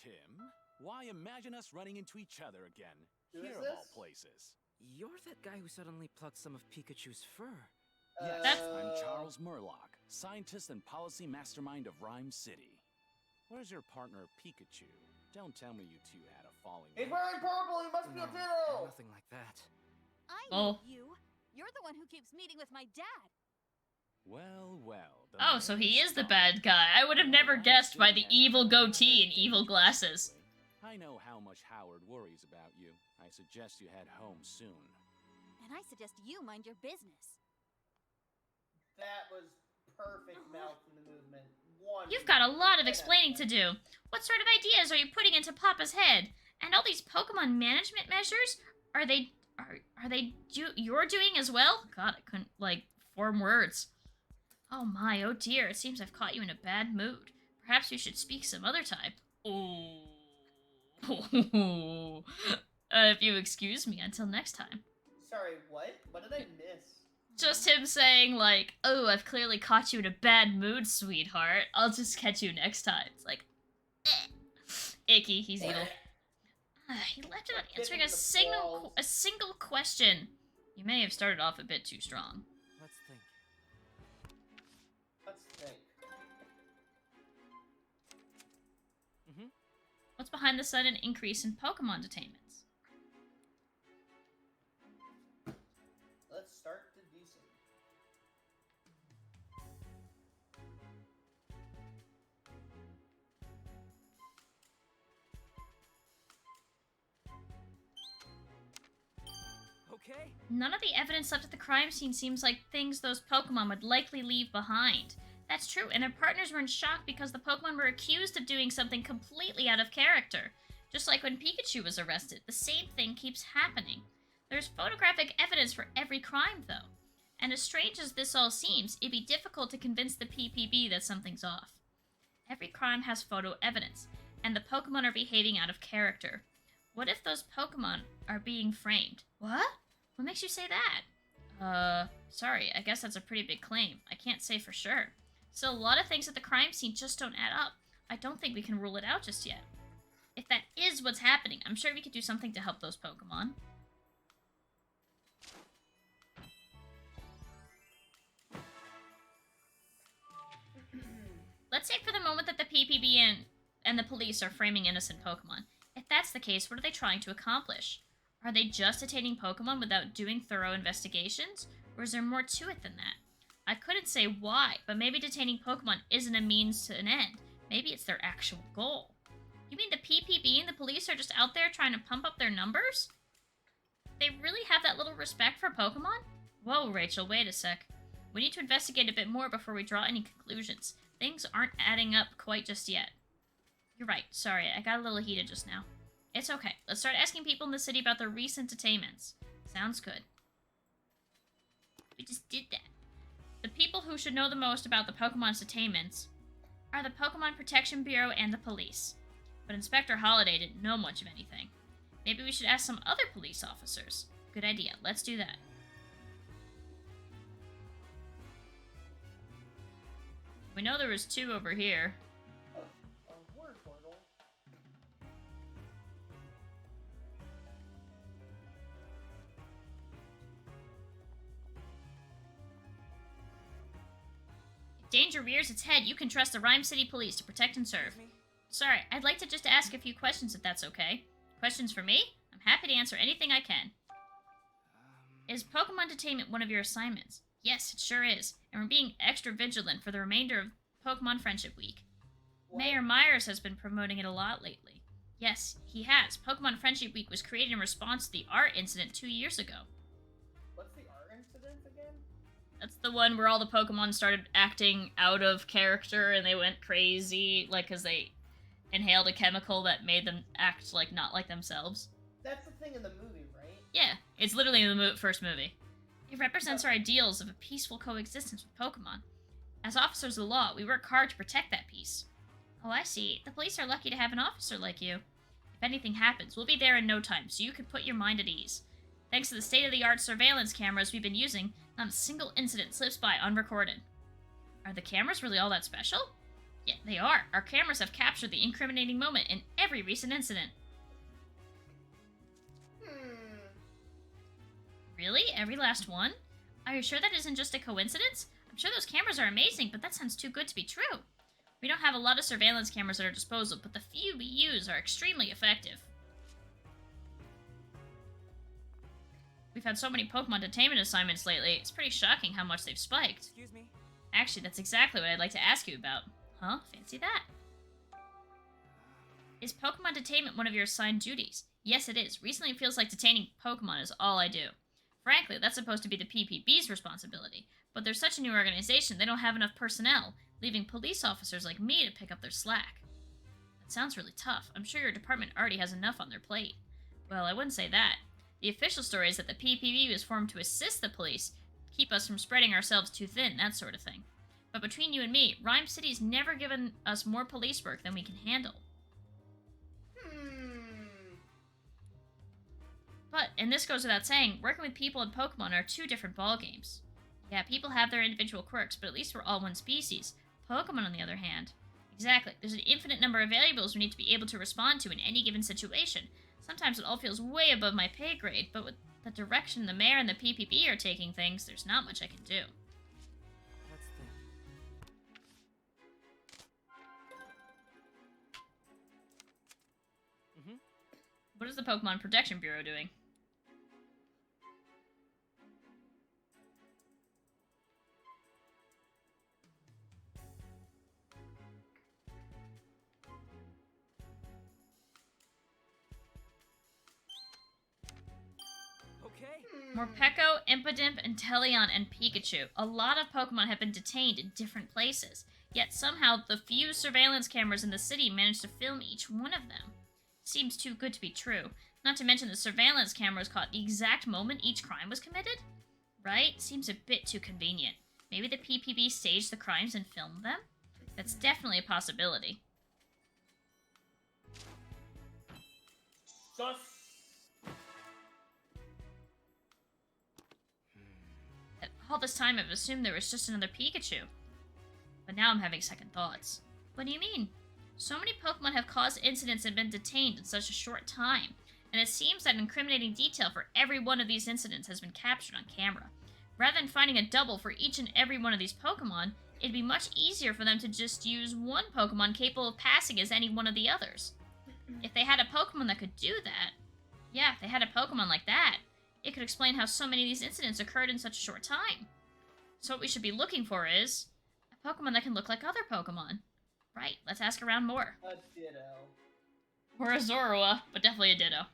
F: Tim, why imagine us running into each other again?
C: Who
F: Here
C: is
F: of all
C: this?
F: places.
B: You're that guy who suddenly plucked some of Pikachu's fur.
F: Yes,
A: That's-
F: I'm Charles Murlock, scientist and policy mastermind of Rhyme City. Where's your partner, Pikachu? Don't tell me you two had a falling
C: He's
F: out.
C: wearing purple. He must be a
B: No,
C: Ditto.
B: nothing like that.
E: I
A: Oh.
E: know you. You're the one who keeps meeting with my dad.
F: Well, well. the
A: Oh, so he
F: man
A: is the
F: stopped.
A: bad guy. I would have never
F: Rhyme
A: guessed by
F: City
A: the
F: has
A: evil
F: no
A: goatee and
F: other
A: evil
F: thing to
A: glasses.
F: do. I know how much Howard worries about you. I suggest you head home soon.
E: And I suggest you mind your business.
C: That was perfect mouth in the movement. One.
A: You've got a lot of explaining to do. What sort of ideas are you putting into Papa's head? And all these Pokemon management measures? Are they you're doing as well? God, I couldn't form words. Oh my, oh dear, it seems I've caught you in a bad mood. Perhaps we should speak some other time. Oh. If you excuse me until next time.
C: Sorry, what? What did I miss?
A: Just him saying, like, oh, I've clearly caught you in a bad mood, sweetheart. I'll just catch you next time. It's like, icky, he's evil. He left it without answering a single question. You may have started off a bit too strong.
B: Let's think.
C: Let's think.
A: What's behind the sudden increase in Pokemon detainments?
C: Let's start deducing.
B: Okay.
A: None of the evidence left at the crime scene seems like things those Pokemon would likely leave behind. That's true, and our partners were in shock because the Pokemon were accused of doing something completely out of character. Just like when Pikachu was arrested, the same thing keeps happening. There's photographic evidence for every crime, though. And as strange as this all seems, it'd be difficult to convince the PPB that something's off. Every crime has photo evidence, and the Pokemon are behaving out of character. What if those Pokemon are being framed? What? What makes you say that? Sorry, I guess that's a pretty big claim. I can't say for sure. Still, a lot of things at the crime scene just don't add up. I don't think we can rule it out just yet. If that is what's happening, I'm sure we could do something to help those Pokemon. let's say for the moment that the PPB and the police are framing innocent Pokemon. If that's the case, what are they trying to accomplish? Are they just detaining Pokemon without doing thorough investigations? Or is there more to it than that? I couldn't say why, but maybe detaining Pokemon isn't a means to an end. Maybe it's their actual goal. You mean the PPB and the police are just out there trying to pump up their numbers? They really have that little respect for Pokemon? Whoa, Rachel, wait a sec. We need to investigate a bit more before we draw any conclusions. Things aren't adding up quite just yet. You're right, sorry, I got a little heated just now. It's okay, let's start asking people in the city about their recent detainments. Sounds good. We just did that. The people who should know the most about the Pokemon's detainments are the Pokemon Protection Bureau and the police. But Inspector Holiday didn't know much of anything. Maybe we should ask some other police officers. Good idea, let's do that. We know there was 2 over here.
C: A word portal.
A: If danger rears its head, you can trust the Rhyme City Police to protect and serve. Sorry, I'd like to just ask a few questions if that's okay. Questions for me? I'm happy to answer anything I can. Is Pokemon detainment one of your assignments? Yes, it sure is, and we're being extra vigilant for the remainder of Pokemon Friendship Week.
C: What?
A: Mayor Myers has been promoting it a lot lately. Yes, he has. Pokemon Friendship Week was created in response to the art incident 2 years ago.
C: What's the art incident again?
A: That's the one where all the Pokemon started acting out of character and they went crazy, like, because they inhaled a chemical that made them act, like, not like themselves.
C: That's the thing in the movie, right?
A: Yeah, it's literally in the first movie. It represents our ideals of a peaceful coexistence with Pokemon. As officers of the law, we work hard to protect that peace. Oh, I see. The police are lucky to have an officer like you. If anything happens, we'll be there in no time, so you can put your mind at ease. Thanks to the state-of-the-art surveillance cameras we've been using, not a single incident slips by unrecorded. Are the cameras really all that special? Yeah, they are. Our cameras have captured the incriminating moment in every recent incident. Really? Every last one? Are you sure that isn't just a coincidence? I'm sure those cameras are amazing, but that sounds too good to be true. We don't have a lot of surveillance cameras at our disposal, but the few we use are extremely effective. We've had so many Pokemon detainment assignments lately, it's pretty shocking how much they've spiked.
B: Excuse me?
A: Actually, that's exactly what I'd like to ask you about. Huh? Fancy that. Is Pokemon detainment one of your assigned duties? Yes, it is. Recently, it feels like detaining Pokemon is all I do. Frankly, that's supposed to be the PPB's responsibility, but they're such a new organization they don't have enough personnel, leaving police officers like me to pick up their slack. That sounds really tough. I'm sure your department already has enough on their plate. Well, I wouldn't say that. The official story is that the PPB was formed to assist the police, keep us from spreading ourselves too thin, that sort of thing. But between you and me, Rhyme City's never given us more police work than we can handle. But, and this goes without saying, working with people and Pokemon are 2 different ballgames. Yeah, people have their individual quirks, but at least we're all one species. Pokemon, on the other hand. Exactly, there's an infinite number of variables we need to be able to respond to in any given situation. Sometimes it all feels way above my pay grade, but with the direction the mayor and the PPB are taking things, there's not much I can do.
B: Let's think.
A: What is the Pokemon Protection Bureau doing?
B: Okay.
A: Morpeko, Impidimp, Inteleon, and Pikachu. A lot of Pokemon have been detained in different places, yet somehow the few surveillance cameras in the city managed to film each one of them. Seems too good to be true. Not to mention the surveillance cameras caught the exact moment each crime was committed? Right? Seems a bit too convenient. Maybe the PPB staged the crimes and filmed them? That's definitely a possibility.
C: Sus.
A: All this time I've assumed there was just another Pikachu. But now I'm having second thoughts. What do you mean? So many Pokemon have caused incidents and been detained in such a short time, and it seems that incriminating detail for every one of these incidents has been captured on camera. Rather than finding a double for each and every one of these Pokemon, it'd be much easier for them to just use one Pokemon capable of passing as any one of the others. If they had a Pokemon that could do that, yeah, if they had a Pokemon like that, it could explain how so many of these incidents occurred in such a short time. So what we should be looking for is a Pokemon that can look like other Pokemon. Right, let's ask around more.
C: A Ditto.
A: Or a Zorua, but definitely a Ditto.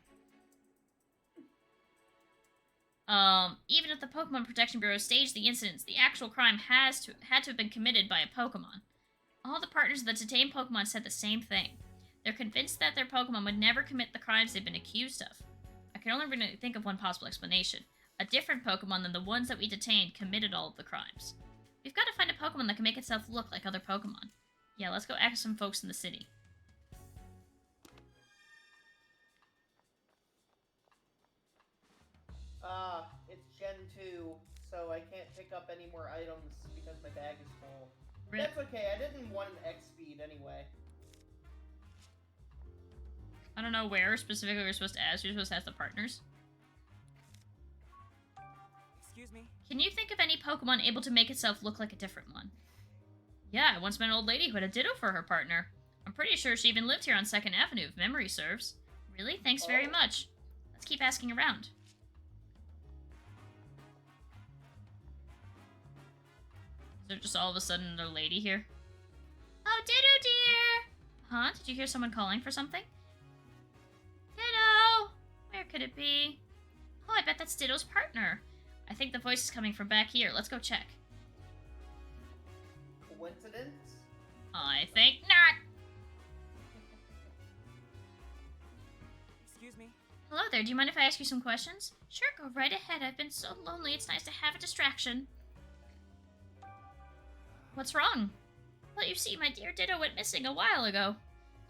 A: Even if the Pokemon Protection Bureau staged the incidents, the actual crime had to have been committed by a Pokemon. All the partners of the detained Pokemon said the same thing. They're convinced that their Pokemon would never commit the crimes they've been accused of. I can only really think of one possible explanation. A different Pokemon than the ones that we detained committed all of the crimes. We've got to find a Pokemon that can make itself look like other Pokemon. Yeah, let's go ask some folks in the city.
C: It's Gen 2, so I can't pick up any more items because my bag is full.
A: Really?
C: That's okay, I didn't want an X speed anyway.
A: I don't know where specifically we're supposed to ask. You're supposed to ask the partners.
B: Excuse me?
A: Can you think of any Pokemon able to make itself look like a different one? Yeah, I once met an old lady who had a Ditto for her partner. I'm pretty sure she even lived here on 2nd Avenue, if memory serves. Really? Thanks very much. Let's keep asking around. Is there just all of a sudden another lady here? Oh, Ditto dear! Huh? Did you hear someone calling for something? Ditto! Where could it be? Oh, I bet that's Ditto's partner. I think the voice is coming from back here. Let's go check.
C: Coincidence?
A: I think not.
B: Excuse me?
A: Hello there, do you mind if I ask you some questions? Sure, go right ahead. I've been so lonely, it's nice to have a distraction. What's wrong? Well, you see, my dear Ditto went missing a while ago.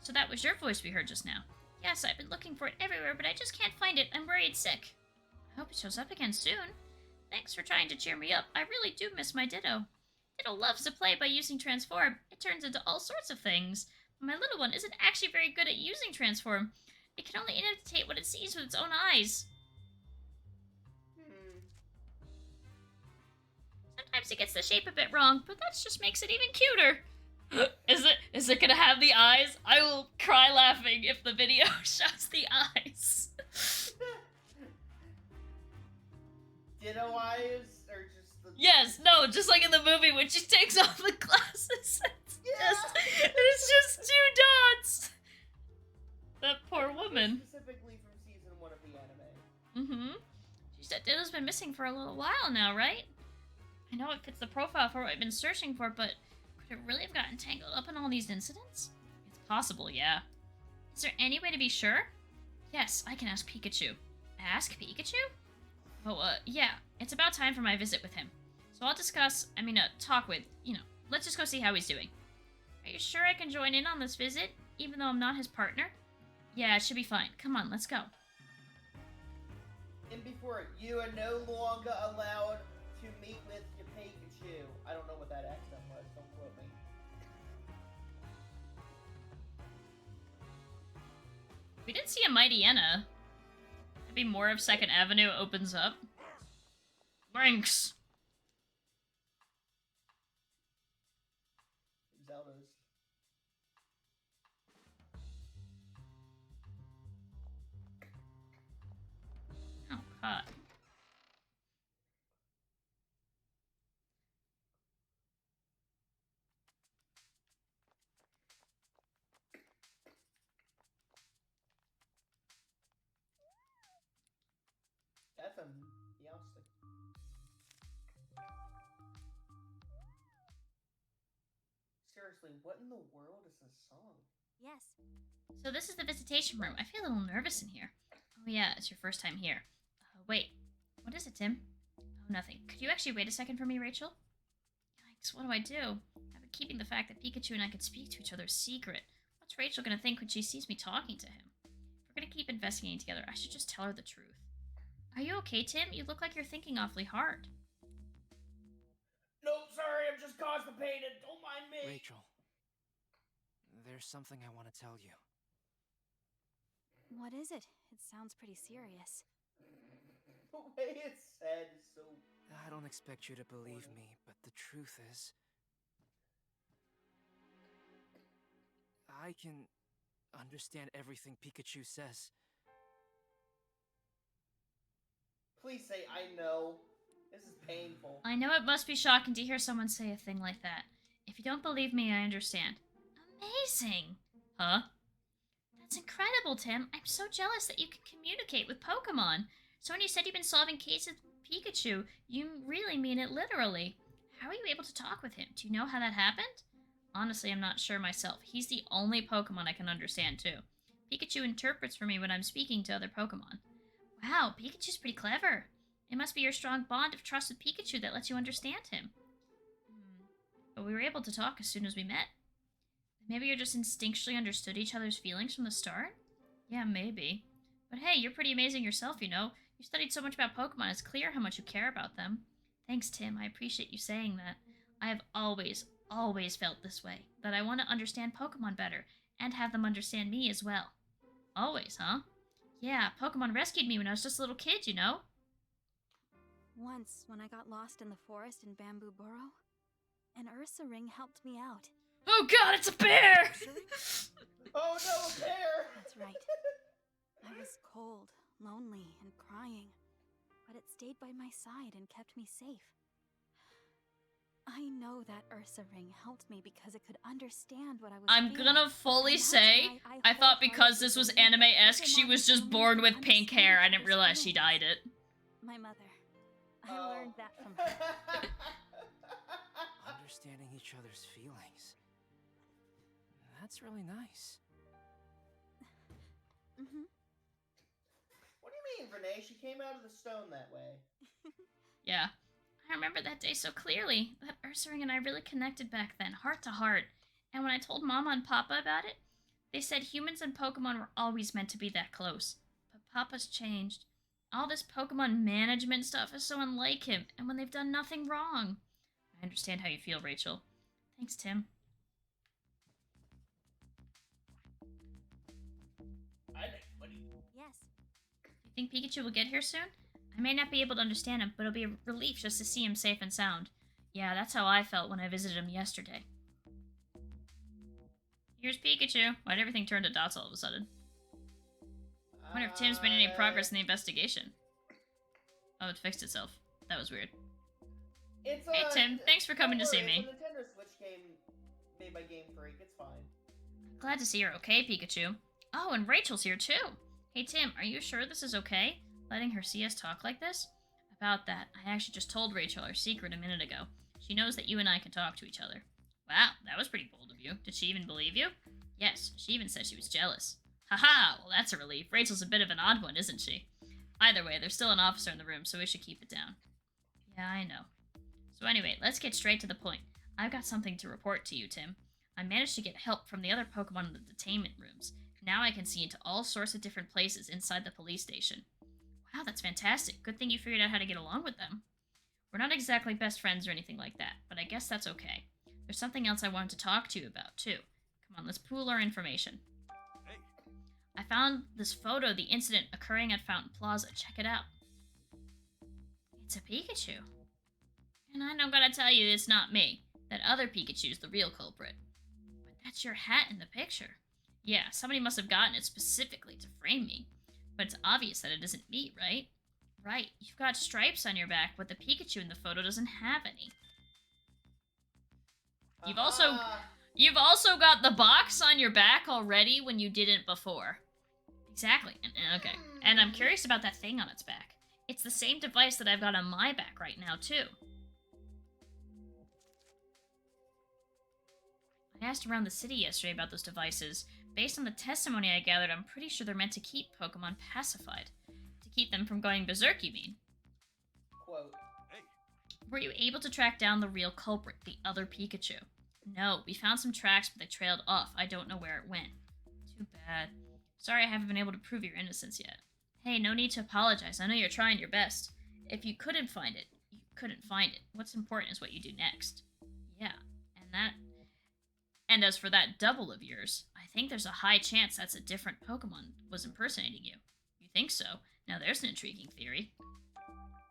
A: So that was your voice we heard just now. Yes, I've been looking for it everywhere, but I just can't find it. I'm worried sick. I hope it shows up again soon. Thanks for trying to cheer me up. I really do miss my Ditto. Ditto loves to play by using Transform. It turns into all sorts of things. But my little one isn't actually very good at using Transform. It can only imitate what it sees with its own eyes. Sometimes it gets the shape a bit wrong, but that just makes it even cuter. Is it gonna have the eyes? I will cry laughing if the video shows the eyes.
C: Ditto eyes, or just the...
A: Yes, no, just like in the movie when she takes off the glasses. It's just 2 dots. That poor woman.
C: Specifically from season 1 of the anime.
A: Mm-hmm. She said Ditto's been missing for a little while now, right? I know it fits the profile for what I've been searching for, but could it really have gotten tangled up in all these incidents? It's possible, yeah. Is there any way to be sure? Yes, I can ask Pikachu. Ask Pikachu? Oh, yeah. It's about time for my visit with him. So I'll talk with, let's just go see how he's doing. Are you sure I can join in on this visit, even though I'm not his partner? Yeah, it should be fine. Come on, let's go.
C: And before, you are no longer allowed to meet with your Pikachu. I don't know what that accent was, don't quote me.
A: We did see a Mightyena. Maybe more of 2nd Avenue opens up. Brinks!
C: Zelda's.
A: Oh, God.
C: That's a Meowstic. Seriously, what in the world is this song?
E: Yes.
A: So this is the visitation room. I feel a little nervous in here. Oh yeah, it's your first time here. Wait, what is it, Tim? Oh, nothing. Could you actually wait a second for me, Rachel? Yikes, what do I do? I've been keeping the fact that Pikachu and I could speak to each other a secret. What's Rachel gonna think when she sees me talking to him? If we're gonna keep investigating together, I should just tell her the truth. Are you okay, Tim? You look like you're thinking awfully hard.
C: Nope, sorry, I'm just constipated. Don't mind me.
B: Rachel, there's something I want to tell you.
E: What is it? It sounds pretty serious.
C: The way it's said is so...
B: I don't expect you to believe me, but the truth is, I can understand everything Pikachu says.
C: Please say I know. This is painful.
A: I know it must be shocking to hear someone say a thing like that. If you don't believe me, I understand. Amazing! Huh? That's incredible, Tim. I'm so jealous that you can communicate with Pokemon. So when you said you've been solving cases with Pikachu, you really mean it literally. How are you able to talk with him? Do you know how that happened? Honestly, I'm not sure myself. He's the only Pokemon I can understand, too. Pikachu interprets for me when I'm speaking to other Pokemon. Wow, Pikachu's pretty clever. It must be your strong bond of trust with Pikachu that lets you understand him. But we were able to talk as soon as we met. Maybe you just instinctually understood each other's feelings from the start? Yeah, maybe. But hey, you're pretty amazing yourself, you know. You studied so much about Pokemon, it's clear how much you care about them. Thanks, Tim. I appreciate you saying that. I have always felt this way. That I want to understand Pokemon better, and have them understand me as well. Always, huh? Yeah, Pokemon rescued me when I was just a little kid, you know?
E: Once, when I got lost in the forest in Bamboo Burrow, an Ursa ring helped me out.
A: Oh god, it's a bear!
C: Oh no, a bear!
E: That's right. I was cold, lonely, and crying, but it stayed by my side and kept me safe. I know that Ursa ring helped me because it could understand what I was
A: I'm
E: feeling.
A: gonna fully
E: And that's
A: say,
E: why
A: I thought
E: wholeheartedly
A: because this was
E: believe that
A: anime-esque, she
E: Pokemon
A: was just
E: humans
A: born
E: can
A: with pink
E: understand
A: hair. I
E: each
A: didn't
E: other's
A: realize she
E: feelings.
A: dyed it.
E: My mother. I
C: Oh.
E: learned that from her.
B: Understanding each other's feelings. That's really nice.
E: Mm-hmm.
C: What do you mean, Renee? She came out of the stone that way.
A: Yeah. I remember that day so clearly. That Ursa ring and I really connected back then, heart to heart. And when I told Mama and Papa about it, they said humans and Pokemon were always meant to be that close. But Papa's changed. All this Pokemon management stuff is so unlike him, and when they've done nothing wrong. I understand how you feel, Rachel. Thanks, Tim.
E: Yes.
A: You think Pikachu will get here soon? I may not be able to understand him, but it'll be a relief just to see him safe and sound. Yeah, that's how I felt when I visited him yesterday. Here's Pikachu. Why'd everything turn to dots all of a sudden? I wonder if Tim's made any progress in the investigation. Oh, it fixed itself. That was weird.
C: It's,
A: Hey, Tim, thanks for coming to
C: don't
A: see
C: worry,
A: me.
C: It's a Nintendo Switch game made by Game Freak. It's fine.
A: Glad to see you're okay, Pikachu. Oh, and Rachel's here too. Hey, Tim, are you sure this is okay? Letting her see us talk like this? About that, I actually just told Rachel our secret a minute ago. She knows that you and I can talk to each other. Wow, that was pretty bold of you. Did she even believe you? Yes, she even said she was jealous. Haha, well that's a relief. Rachel's a bit of an odd one, isn't she? Either way, there's still an officer in the room, so we should keep it down. Yeah, I know. So anyway, let's get straight to the point. I've got something to report to you, Tim. I managed to get help from the other Pokemon in the detainment rooms. Now I can see into all sorts of different places inside the police station. Wow, that's fantastic. Good thing you figured out how to get along with them. We're not exactly best friends or anything like that, but I guess that's okay. There's something else I wanted to talk to you about, too. Come on, let's pool our information.
D: Hey.
A: I found this photo of the incident occurring at Fountain Plaza. Check it out. It's a Pikachu. And I don't gotta tell you, it's not me. That other Pikachu's the real culprit. But that's your hat in the picture. Yeah, somebody must have gotten it specifically to frame me. But it's obvious that it isn't me, right? Right, you've got stripes on your back, but the Pikachu in the photo doesn't have any. You've also got the box on your back already when you didn't before. Exactly. Okay. And I'm curious about that thing on its back. It's the same device that I've got on my back right now, too. I asked around the city yesterday about those devices. Based on the testimony I gathered, I'm pretty sure they're meant to keep Pokemon pacified. To keep them from going berserk, you mean?
C: Quote.
D: Hey.
A: Were you able to track down the real culprit, the other Pikachu? No, we found some tracks, but they trailed off. I don't know where it went. Too bad. Sorry I haven't been able to prove your innocence yet. Hey, no need to apologize. I know you're trying your best. If you couldn't find it, you couldn't find it. What's important is what you do next. Yeah, and as for that double of yours, I think there's a high chance that's a different Pokemon was impersonating you. You think so? Now there's an intriguing theory.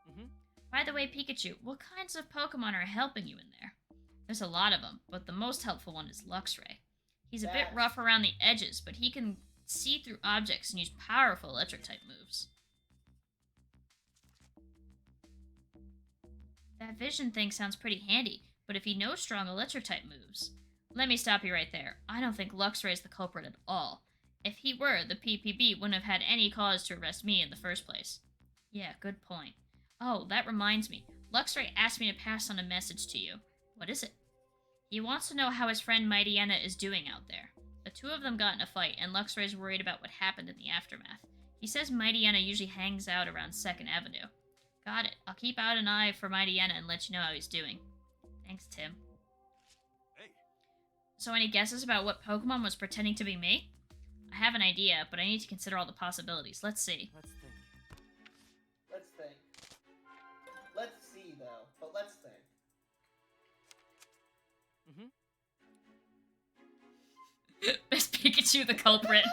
B: Mm-hmm.
A: By the way, Pikachu, what kinds of Pokemon are helping you in there? There's a lot of them, but the most helpful one is Luxray. He's a bit rough around the edges, but he can see through objects and use powerful electric-type moves. That vision thing sounds pretty handy, but if he knows strong electric-type moves... Let me stop you right there. I don't think Luxray's the culprit at all. If he were, the PPB wouldn't have had any cause to arrest me in the first place. Yeah, good point. Oh, that reminds me. Luxray asked me to pass on a message to you. What is it? He wants to know how his friend Mightyena is doing out there. The two of them got in a fight, and Luxray's worried about what happened in the aftermath. He says Mightyena usually hangs out around 2nd Avenue. Got it. I'll keep out an eye for Mightyena and let you know how he's doing. Thanks, Tim.
D: Hey.
A: So any guesses about what Pokemon was pretending to be me? I have an idea, but I need to consider all the possibilities. Let's see.
B: Let's think.
C: Let's think. Let's see, though. But let's think.
A: Is Pikachu the culprit?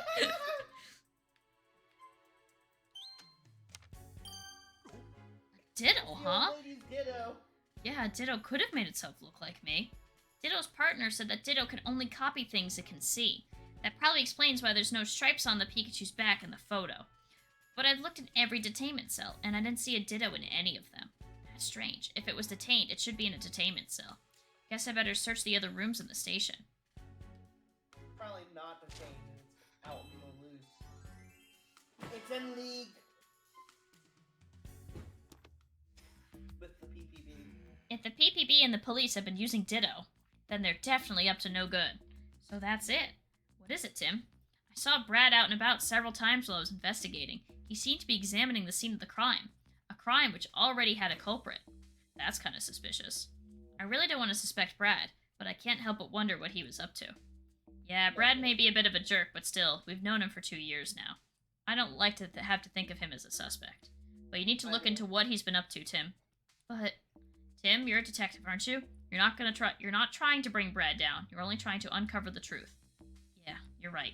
A: Ditto, huh?
C: Ladies Ditto.
A: Yeah, Ditto could have made itself look like me. Ditto's partner said that Ditto can only copy things it can see. That probably explains why there's no stripes on the Pikachu's back in the photo. But I've looked in every detainment cell, and I didn't see a Ditto in any of them. That's strange. If it was detained, it should be in a detainment cell. Guess I better search the other rooms in the station.
C: Probably not detained. It's out in the loose. It's in league with the PPB.
A: If the PPB and the police have been using Ditto, then they're definitely up to no good. So that's it. What is it, Tim? I saw Brad out and about several times while I was investigating. He seemed to be examining the scene of the crime. A crime which already had a culprit. That's kind of suspicious. I really don't want to suspect Brad, but I can't help but wonder what he was up to. Yeah, Brad may be a bit of a jerk, but still, we've known him for 2 years now. I don't like to have to think of him as a suspect. But you need to look into what he's been up to, Tim. But, Tim, you're a detective, aren't you? You're not trying to bring Brad down. You're only trying to uncover the truth. Yeah, you're right.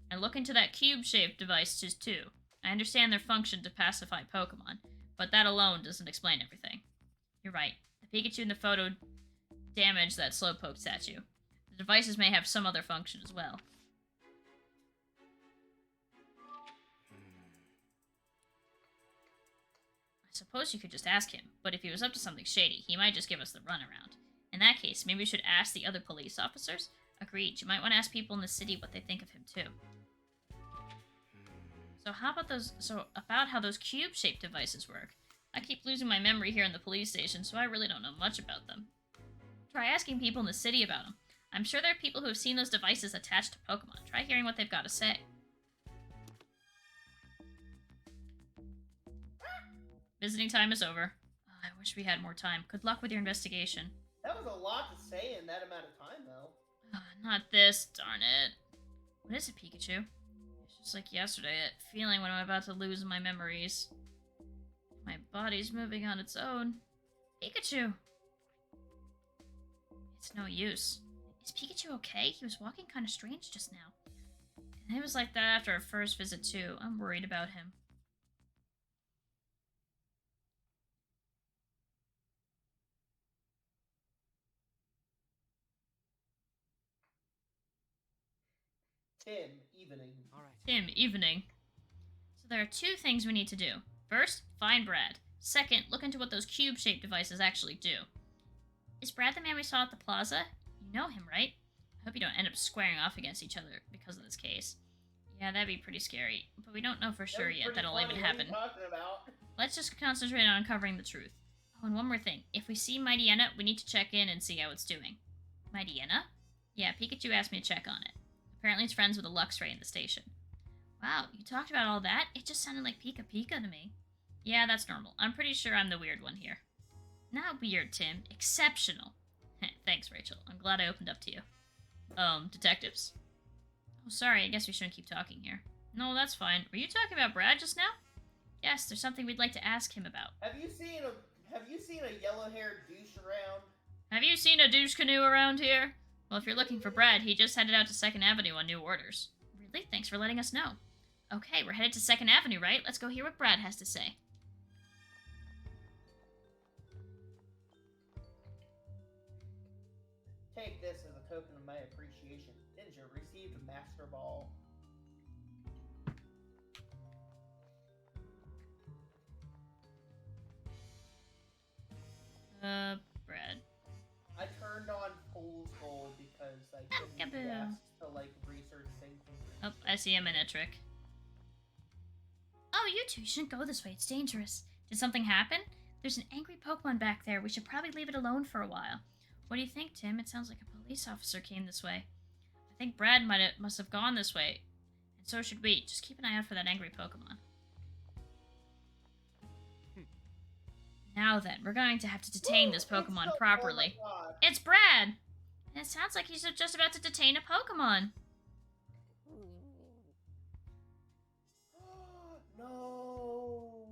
A: And look into that cube-shaped device too. I understand their function to pacify Pokemon, but that alone doesn't explain everything. You're right. The Pikachu in the photo damaged that Slowpoke statue. The devices may have some other function as well. I suppose you could just ask him, but if he was up to something shady, he might just give us the runaround. In that case, maybe we should ask the other police officers? Agreed. You might want to ask people in the city what they think of him, too. So about how those cube-shaped devices work. I keep losing my memory here in the police station, so I really don't know much about them. Try asking people in the city about them. I'm sure there are people who have seen those devices attached to Pokemon. Try hearing what they've got to say. Visiting time is over. Oh, I wish we had more time. Good luck with your investigation.
C: That was a lot to say in that amount of time, though.
A: Not this, darn it. What is it, Pikachu? It's just like yesterday, that feeling when I'm about to lose my memories. My body's moving on its own. Pikachu! It's no use. Is Pikachu okay? He was walking kind of strange just now. And he was like that after our first visit, too. I'm worried about him.
C: Tim, evening.
B: Alright.
A: Tim, evening. So there are 2 things we need to do. First, find Brad. Second, look into what those cube-shaped devices actually do. Is Brad the man we saw at the plaza? You know him, right? I hope you don't end up squaring off against each other because of this case. Yeah, that'd be pretty scary. But we don't know for sure yet that'll even happen.
C: What are you talking about?
A: Let's just concentrate on uncovering the truth. Oh, and one more thing. If we see Mightyena, we need to check in and see how it's doing. Mightyena? Yeah, Pikachu asked me to check on it. Apparently it's friends with a Luxray in the station. Wow, you talked about all that? It just sounded like Pika Pika to me. Yeah, that's normal. I'm pretty sure I'm the weird one here. Not weird, Tim. Exceptional. Thanks, Rachel. I'm glad I opened up to you. Detectives? Oh, sorry. I guess we shouldn't keep talking here. No, that's fine. Were you talking about Brad just now? Yes, there's something we'd like to ask him about.
C: Have you seen a yellow-haired douche around?
A: Have you seen a douche canoe around here? Well, if you're looking for Brad, he just headed out to 2nd Avenue on new orders. Really? Thanks for letting us know. Okay, we're headed to 2nd Avenue, right? Let's go hear what Brad has to say.
C: Tim, Take this as a token of my appreciation. Ninja received a Master Ball.
A: Brad.
C: I turned on Fool's Gold because I couldn't be
A: Peekaboo.
C: asked to, like, research things.
A: Oh, I see a Minitrick. Oh, you two, you shouldn't go this way. It's dangerous. Did something happen? There's an angry Pokemon back there. We should probably leave it alone for a while. What do you think, Tim? It sounds like a police officer came this way. I think Brad must have gone this way. And so should we. Just keep an eye out for that angry Pokemon. Now then, we're going to have to detain this Pokemon properly.
C: Oh my god.
A: It's Brad! And it sounds like he's just about to detain a Pokemon.
C: No.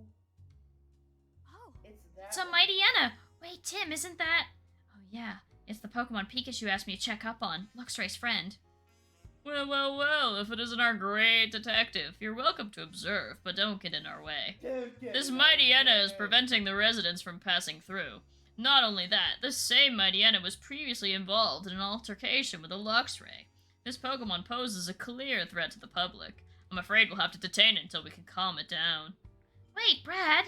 E: Oh,
C: It's that.
A: It's a Mightyena! Wait, Tim, isn't that... Oh, yeah. It's the Pokemon Pikachu asked me to check up on. Luxray's friend. Well, well, well, if it isn't our great detective, you're welcome to observe, but don't get in our way. This Mightyena is preventing the residents from passing through. Not only that, this same Mightyena was previously involved in an altercation with a Luxray. This Pokemon poses a clear threat to the public. I'm afraid we'll have to detain it until we can calm it down. Wait, Brad!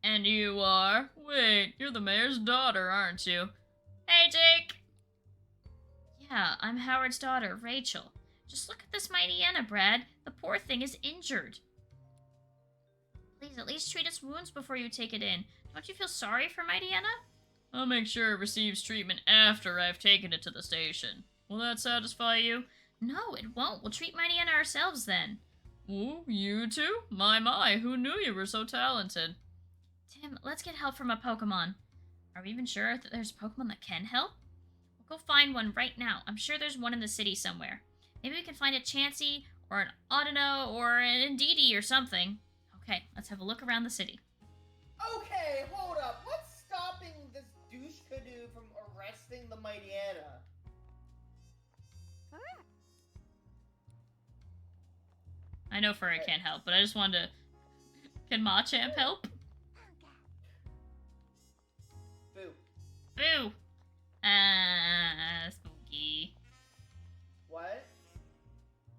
A: And you are? Wait, you're the mayor's daughter, aren't you? Hey, Jake! Yeah, I'm Howard's daughter, Rachel. Just look at this Mightyena, Brad. The poor thing is injured. Please, at least treat its wounds before you take it in. Don't you feel sorry for Mightyena? I'll make sure it receives treatment after I've taken it to the station. Will that satisfy you? No, it won't. We'll treat Mightyena ourselves then. Ooh, you two? My, who knew you were so talented? Tim, let's get help from a Pokemon. Are we even sure that there's a Pokemon that can help? We'll go find one right now. I'm sure there's one in the city somewhere. Maybe we can find a Chansey, or an Audino, or an Indeedee, or something. Okay, let's have a look around the city.
C: Okay, hold up. What's stopping this douche canoe from arresting the Mightyena?
A: I know Furry can't help, but I just wanted to... Can Machamp help?
C: Boo.
A: Boo! Spooky.
C: What?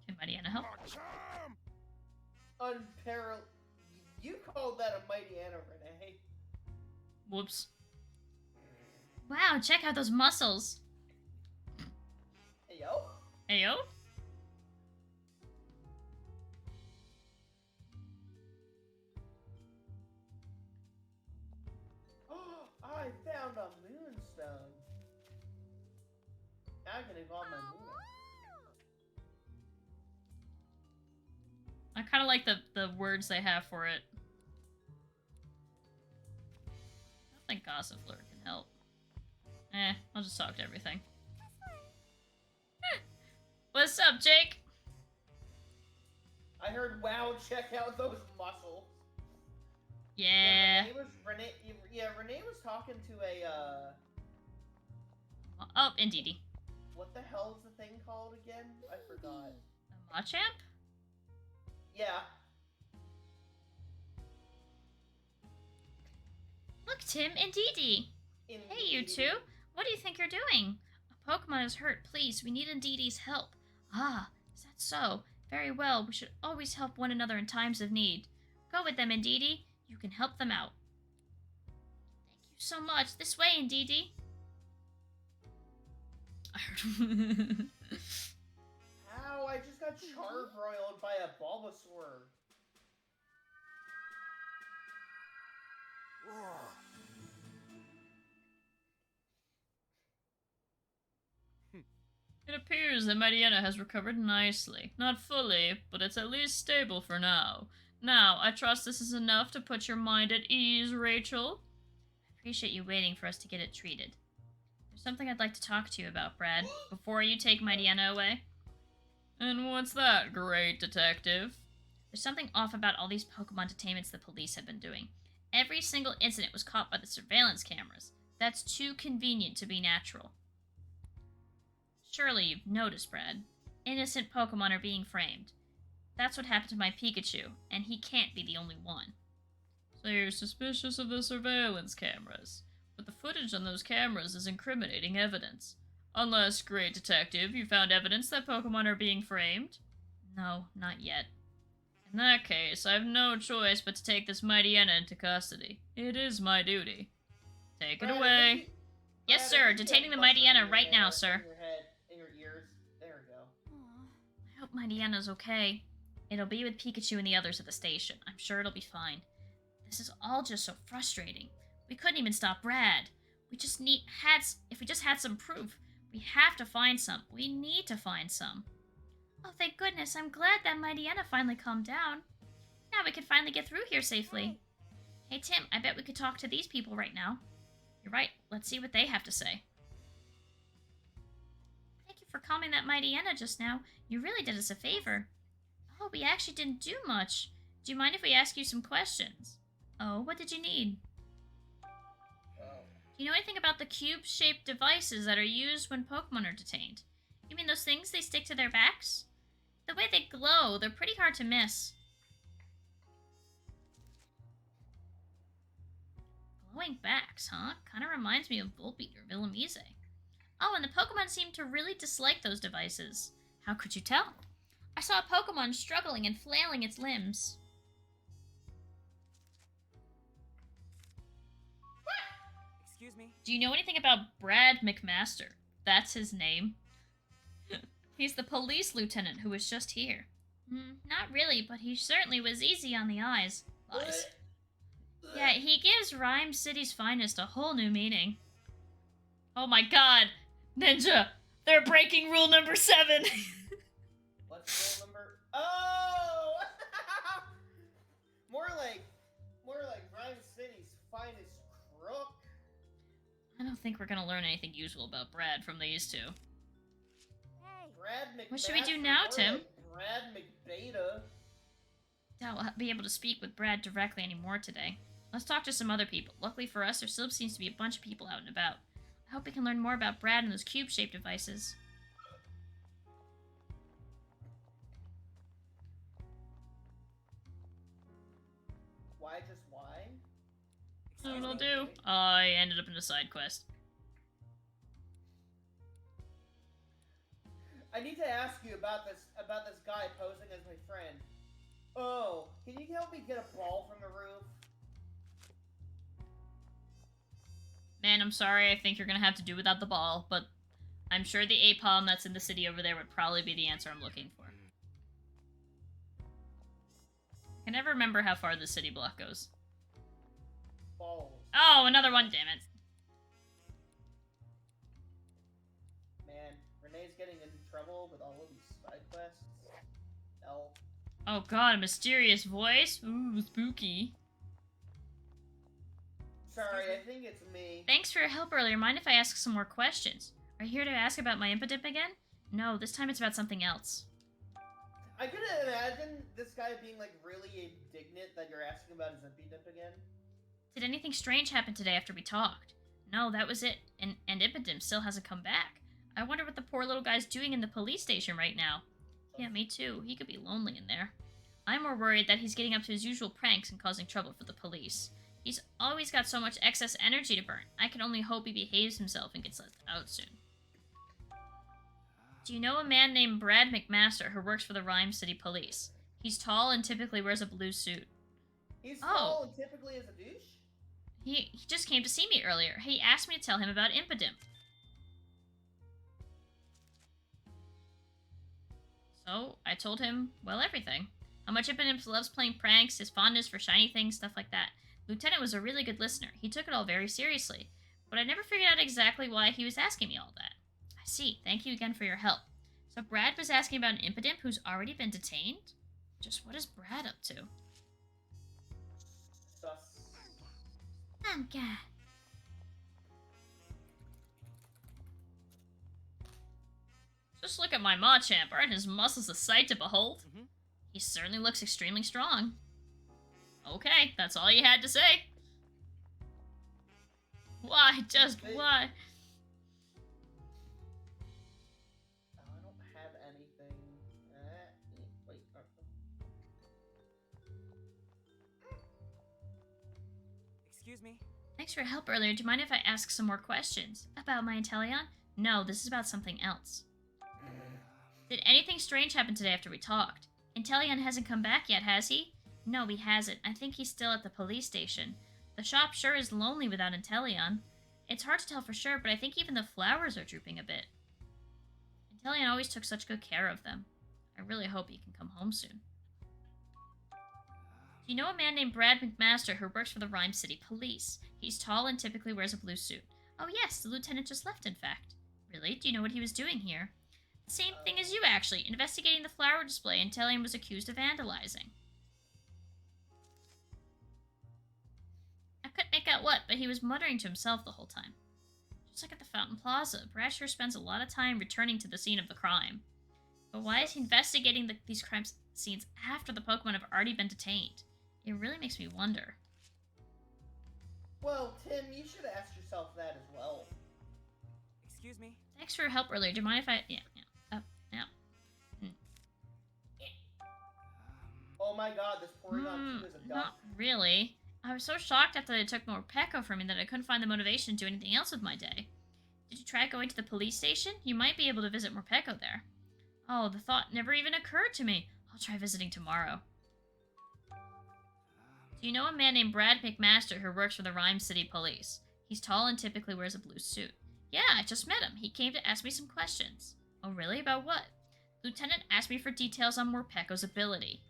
A: Can Mightyena help?
C: Unparalleled. You called that a Mightyena, Renee.
A: Whoops. Wow, check out those muscles.
C: Hey, yo.
A: Ayo?
C: I found a moonstone. Now I can evolve my moon.
A: I kind of like the words they have for it. I don't think Gossifleur can help. I'll just talk to everything. What's up, Jake?
C: I heard, wow, check out those muscles.
A: Yeah.
C: Renee was talking to a,
A: Oh, Indeedee.
C: what the hell is the thing called again? I forgot.
A: A Machamp?
C: Yeah.
A: Look, Tim, Indeedee. Hey, you two. What do you think you're doing? A Pokemon is hurt. Please, we need Indeedee's help. Ah, is that so? Very well. We should always help one another in times of need. Go with them, Indeedee. You can help them out. Thank you so much. This way, Indeedee.
C: Ow, I just got charbroiled by a Bulbasaur.
A: It appears that Mightyena has recovered nicely. Not fully, but it's at least stable for now. Now, I trust this is enough to put your mind at ease, Rachel. I appreciate you waiting for us to get it treated. There's something I'd like to talk to you about, Brad, before you take Mightyena away. And what's that, great detective? There's something off about all these Pokemon detainments the police have been doing. Every single incident was caught by the surveillance cameras. That's too convenient to be natural. Surely you've noticed, Brad. Innocent Pokemon are being framed. That's what happened to my Pikachu, and he can't be the only one. So you're suspicious of the surveillance cameras. But the footage on those cameras is incriminating evidence. Unless, great detective, you found evidence that Pokemon are being framed? No, not yet. In that case, I have no choice but to take this Mightyena into custody. It is my duty. Take it
C: Brad, I
A: away.
C: think you-
A: Yes,
C: Brad, I
A: sir.
C: think you
A: Detaining the
C: have mustard in
A: Mightyena
C: your
A: right now,
C: hair,
A: sir.
C: In your head, in your ears. There we go.
E: Aw.
A: I hope Mightyena's okay. It'll be with Pikachu and the others at the station. I'm sure it'll be fine. This is all just so frustrating. We couldn't even stop Brad. If we just had some proof. We have to find some. We need to find some. Oh, thank goodness. I'm glad that Mightyena finally calmed down. Now we can finally get through here safely. Hey, Tim, I bet we could talk to these people right now. You're right. Let's see what they have to say. Thank you for calming that Mightyena just now. You really did us a favor. Oh, we actually didn't do much. Do you mind if we ask you some questions? Oh, what did you need?
C: Oh.
A: Do you know anything about the cube-shaped devices that are used when Pokemon are detained? You mean those things they stick to their backs? The way they glow, they're pretty hard to miss. Glowing backs, huh? Kinda reminds me of Volbeat or Villamese. Oh, and the Pokemon seem to really dislike those devices. How could you tell? I saw a Pokemon struggling and flailing its limbs.
B: Excuse me?
A: Do you know anything about Brad McMaster? That's his name. He's the police lieutenant who was just here. Not really, but he certainly was easy on the eyes. Lies. Yeah, he gives Rhyme City's finest a whole new meaning. Oh my god! Ninja! They're breaking rule number 7!
C: What's rule number? Oh! more like Rhyme City's finest crook.
A: I don't think we're gonna learn anything useful about Brad from these two.
E: Hey.
C: Brad McMaster.
A: What should we do now,
C: more
A: Tim?
C: Like Brad McBeta.
A: Doubt we'll be able to speak with Brad directly anymore today. Let's talk to some other people. Luckily for us, there still seems to be a bunch of people out and about. I hope we can learn more about Brad and those cube-shaped devices.
C: Why just why?
A: I don't know what I'll do. I ended up in a side quest.
C: I need to ask you about this guy posing as my friend. Oh, can you help me get a ball from the roof?
A: Man, I'm sorry, I think you're gonna have to do without the ball, but I'm sure the Apom that's in the city over there would probably be the answer I'm looking for. I can never remember how far the city block goes.
C: Balls.
A: Oh, another one, damn it.
C: Man, Renee's getting into trouble with all of these side quests. L.
A: Oh god, a mysterious voice? Ooh, spooky.
C: Sorry, I think it's me.
A: Thanks for your help earlier. Mind if I ask some more questions? Are you here to ask about my Impidimp again? No, this time it's about something else.
C: I could imagine this guy being like really indignant that you're asking about his Impidimp again.
A: Did anything strange happen today after we talked? No, that was it. And Impidimp still hasn't come back. I wonder what the poor little guy's doing in the police station right now. Yeah, me too. He could be lonely in there. I'm more worried that he's getting up to his usual pranks and causing trouble for the police. He's always got so much excess energy to burn. I can only hope he behaves himself and gets let out soon. Do you know a man named Brad McMaster who works for the Rhyme City Police? He's tall and typically wears a blue suit.
C: He's
A: Oh.
C: tall and typically is a douche?
A: He just came to see me earlier. He asked me to tell him about Impidimp. So, I told him, well, everything. How much Impidimp loves playing pranks, his fondness for shiny things, stuff like that. Lieutenant was a really good listener. He took it all very seriously. But I never figured out exactly why he was asking me all that. I see. Thank you again for your help. So Brad was asking about an Impidimp who's already been detained? Just what is Brad up to?
C: Sus.
A: God. Just look at my Machamp. Aren't his muscles a sight to behold? He certainly looks extremely strong. Okay, that's all you had to say. Why? Just why?
C: I don't have anything. Wait.
B: Excuse me?
A: Thanks for your help earlier. Do you mind if I ask some more questions? About my Inteleon? No, this is about something else. Did anything strange happen today after we talked? Inteleon hasn't come back yet, has he? No, he hasn't. I think he's still at the police station. The shop sure is lonely without Inteleon. It's hard to tell for sure, but I think even the flowers are drooping a bit. Inteleon always took such good care of them. I really hope he can come home soon. Do you know a man named Brad McMaster who works for the Rhyme City Police? He's tall and typically wears a blue suit. Oh yes, the lieutenant just left, in fact. Really? Do you know what he was doing here? The same thing as you, actually. Investigating the flower display, and Inteleon was accused of vandalizing. I couldn't make out what, but he was muttering to himself the whole time. Just like at the Fountain Plaza, Brad sure spends a lot of time returning to the scene of the crime. But why is he investigating these crime scenes after the Pokemon have already been detained? It really makes me wonder.
C: Well, Tim, you should ask yourself that as well.
B: Excuse me?
A: Thanks for your help earlier. Do you mind if I... Yeah.
C: Oh my god, this Porygon 2 is a duck.
A: Not really. I was so shocked after they took Morpeko from me that I couldn't find the motivation to do anything else with my day. Did you try going to the police station? You might be able to visit Morpeko there. Oh, the thought never even occurred to me. I'll try visiting tomorrow. Do you know a man named Brad McMaster who works for the Rhyme City Police? He's tall and typically wears a blue suit. Yeah, I just met him. He came to ask me some questions. Oh, really? About what? Lieutenant asked me for details on Morpeko's ability.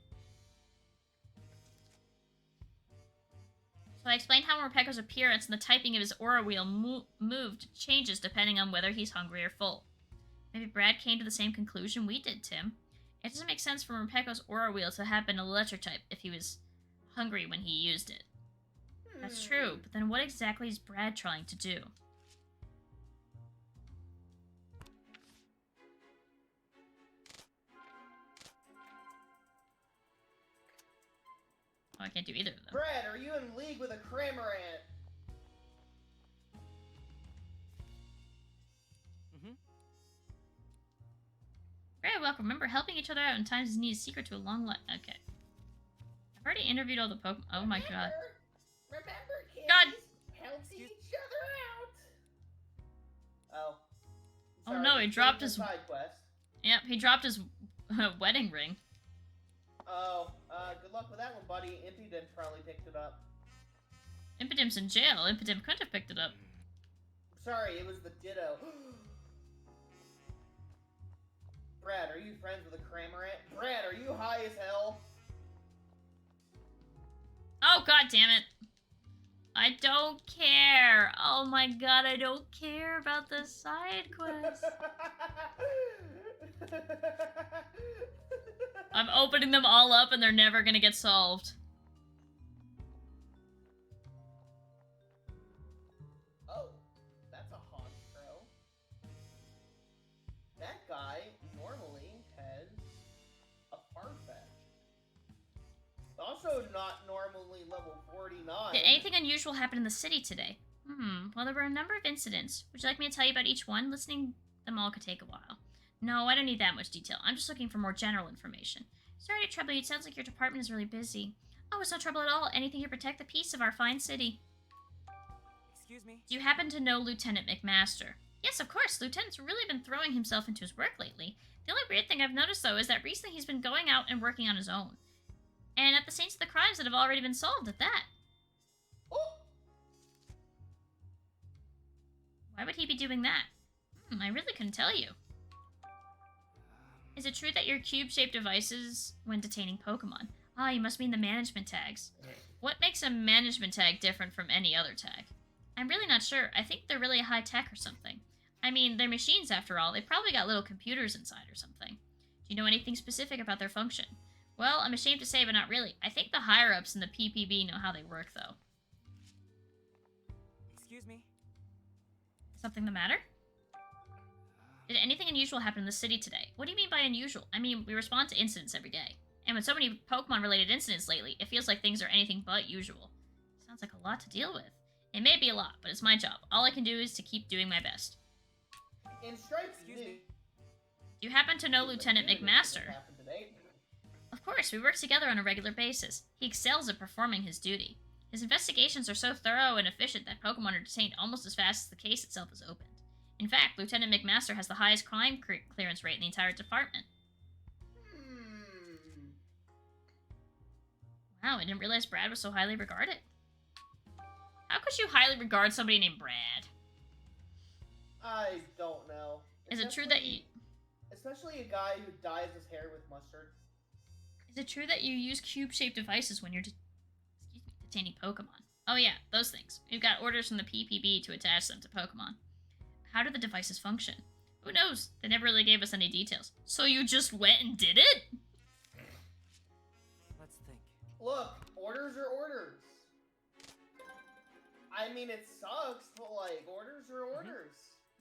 A: So I explained how Morpeko's appearance and the typing of his aura wheel moved changes depending on whether he's hungry or full. Maybe Brad came to the same conclusion we did, Tim. It doesn't make sense for Morpeko's aura wheel to have been electric type if he was hungry when he used it. That's true, but then what exactly is Brad trying to do? Oh, I can't do either of them.
C: Brad, are you in league with a Cramorant?
A: Very welcome. Remember, helping each other out in times of need is secret to a long life. Okay. I've already interviewed all the Pokemon. Oh my god.
C: Remember, kids,
A: God.
C: helping each other out. Oh.
A: Oh
C: Sorry,
A: no, he dropped his...
C: side quest.
A: Yep, he dropped his wedding ring.
C: Oh, good luck with that one, buddy. Impudent probably picked it up.
A: Impidim's in jail. Impidim couldn't have picked it up.
C: Sorry, it was the Ditto. Brad, are you friends with a Cramorant? Brad, are you high as hell?
A: Oh god damn it. I don't care. Oh my god, I don't care about the side quest. I'm opening them all up and they're never gonna get solved.
C: Oh, that's a Honchkrow. That guy normally has a Farfetch. Also not normally level 49.
A: Did anything unusual happen in the city today? Well, there were a number of incidents. Would you like me to tell you about each one? Listening them all could take a while. No, I don't need that much detail. I'm just looking for more general information. Sorry to trouble you. It sounds like your department is really busy. Oh, it's no trouble at all. Anything to protect the peace of our fine city.
B: Excuse me?
A: Do you happen to know Lieutenant McMaster? Yes, of course. Lieutenant's really been throwing himself into his work lately. The only weird thing I've noticed, though, is that recently he's been going out and working on his own. And at the scenes of the crimes that have already been solved at that.
C: Oh.
A: Why would he be doing that? I really couldn't tell you. Is it true that your cube-shaped devices when detaining Pokemon? Ah, you must mean the management tags. What makes a management tag different from any other tag? I'm really not sure. I think they're really high-tech or something. I mean, they're machines after all. They probably got little computers inside or something. Do you know anything specific about their function? Well, I'm ashamed to say, but not really. I think the higher-ups in the PPB know how they work, though.
B: Excuse me?
A: Something the matter? Did anything unusual happen in the city today? What do you mean by unusual? I mean, we respond to incidents every day. And with so many Pokemon-related incidents lately, it feels like things are anything but usual. Sounds like a lot to deal with. It may be a lot, but it's my job. All I can do is to keep doing my best.
C: In Stripes,
B: Excuse me?
A: Do you happen to know Lieutenant McMaster? Of course, we work together on a regular basis. He excels at performing his duty. His investigations are so thorough and efficient that Pokemon are detained almost as fast as the case itself is opened. In fact, Lieutenant McMaster has the highest crime clearance rate in the entire department. Wow, I didn't realize Brad was so highly regarded. How could you highly regard somebody named Brad?
C: I don't know.
A: Is it true that you...
C: Especially a guy who dyes his hair with mustard.
A: Is it true that you use cube-shaped devices when you're detaining Pokemon? Oh yeah, those things. We've got orders from the PPB to attach them to Pokemon. How do the devices function? Who knows? They never really gave us any details. So you just went and did it?
B: Let's think.
C: Look, orders are orders. I mean, it sucks, but like, orders are orders.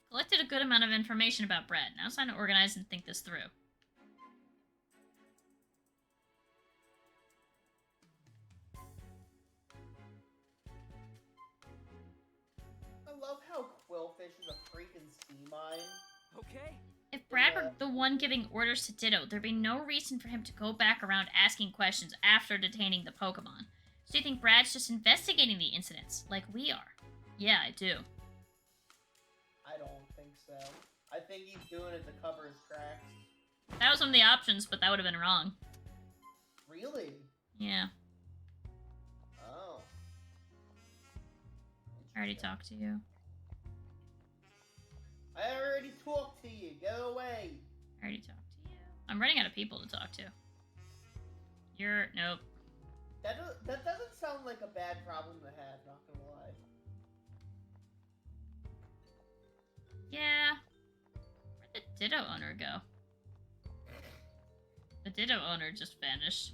A: Collected a good amount of information about Brad. Now it's time to organize and think this through.
C: I love how Quillfish is a freaking sea mine.
B: Okay.
A: If Brad were the one giving orders to Ditto, there'd be no reason for him to go back around asking questions after detaining the Pokemon. So do you think Brad's just investigating the incidents, like we are? Yeah, I do.
C: I don't think so. I think he's doing it to cover his tracks.
A: That was one of the options, but that would have been wrong.
C: Really?
A: Yeah.
C: Oh.
A: I already talked to you.
C: I already talked to you. Go away.
A: I already talked to you. I'm running out of people to talk to. You're... Nope.
C: That doesn't sound like a bad problem to have, not gonna lie.
A: Yeah. Where'd the Ditto owner go? The Ditto owner just vanished.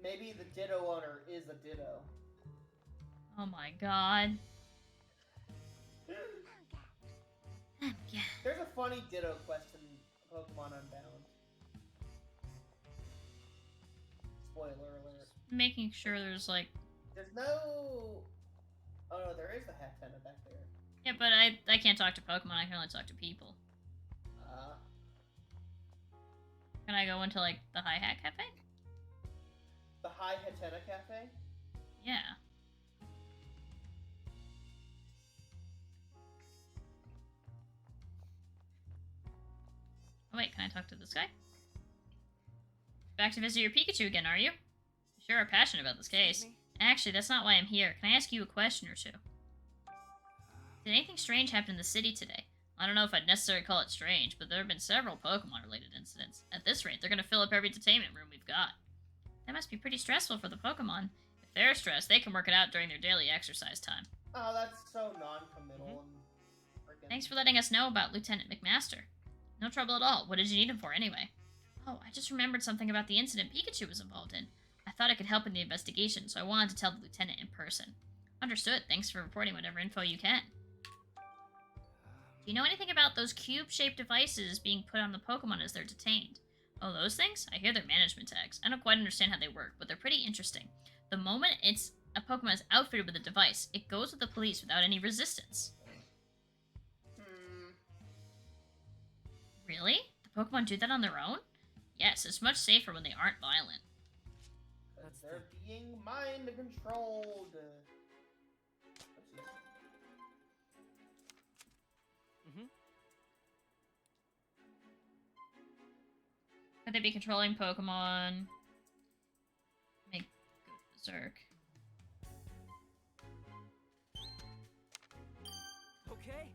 C: Maybe the Ditto owner is a Ditto.
A: Oh my god. Yeah.
C: There's a funny Ditto quest in Pokemon Unbound. Spoiler alert.
A: Making sure there's like...
C: There's no... Oh no, there is the Hatena back there.
A: Yeah, but I can't talk to Pokemon, I can only talk to people. Can I go into like the Hi Hat Cafe?
C: The High Hatena Cafe?
A: Yeah. Oh wait, can I talk to this guy? Back to visit your Pikachu again, are you? You sure are passionate about this case. Actually, that's not why I'm here. Can I ask you a question or two? Did anything strange happen in the city today? I don't know if I'd necessarily call it strange, but there have been several Pokemon-related incidents. At this rate, they're going to fill up every detainment room we've got. That must be pretty stressful for the Pokemon. If they're stressed, they can work it out during their daily exercise time.
C: Oh, that's so non-committal and freaking...
A: Thanks for letting us know about Lieutenant McMaster. No trouble at all. What did you need him for, anyway? Oh, I just remembered something about the incident Pikachu was involved in. I thought I could help in the investigation, so I wanted to tell the lieutenant in person. Understood. Thanks for reporting whatever info you can. Do you know anything about those cube-shaped devices being put on the Pokemon as they're detained? Oh, those things? I hear they're management tags. I don't quite understand how they work, but they're pretty interesting. The moment a Pokemon is outfitted with a device, it goes with the police without any resistance. Really? The Pokemon do that on their own? Yes, it's much safer when they aren't violent.
C: They're being mind-controlled.
A: Could they be controlling Pokemon? Make go berserk.
B: Okay.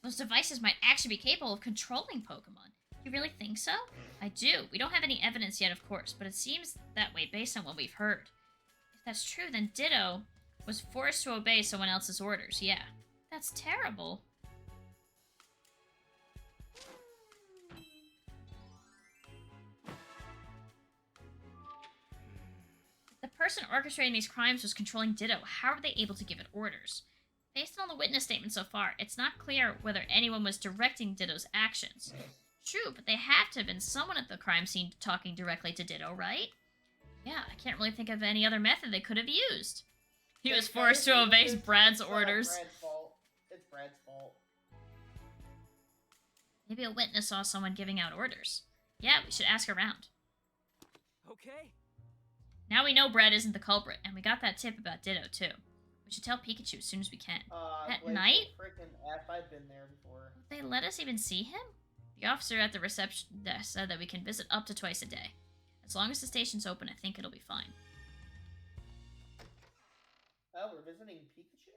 A: Those devices might actually be capable of controlling Pokemon. You really think so? I do. We don't have any evidence yet, of course, but it seems that way based on what we've heard. If that's true, then Ditto was forced to obey someone else's orders, yeah. That's terrible. If the person orchestrating these crimes was controlling Ditto, how were they able to give it orders? Based on the witness statement so far, it's not clear whether anyone was directing Ditto's actions. True, but they have to have been someone at the crime scene talking directly to Ditto, right? Yeah, I can't really think of any other method they could have used. He was forced to obey Brad's orders.
C: Brad's fault. It's Brad's fault.
A: Maybe a witness saw someone giving out orders. Yeah, we should ask around.
B: Okay.
A: Now we know Brad isn't the culprit, and we got that tip about Ditto, too. We should tell Pikachu as soon as we can. At
C: Glacial
A: night?
C: Frickin' F, I've been there before.
A: Would they let us even see him? The officer at the reception desk said that we can visit up to twice a day. As long as the station's open, I think it'll be fine.
C: Oh, we're visiting Pikachu?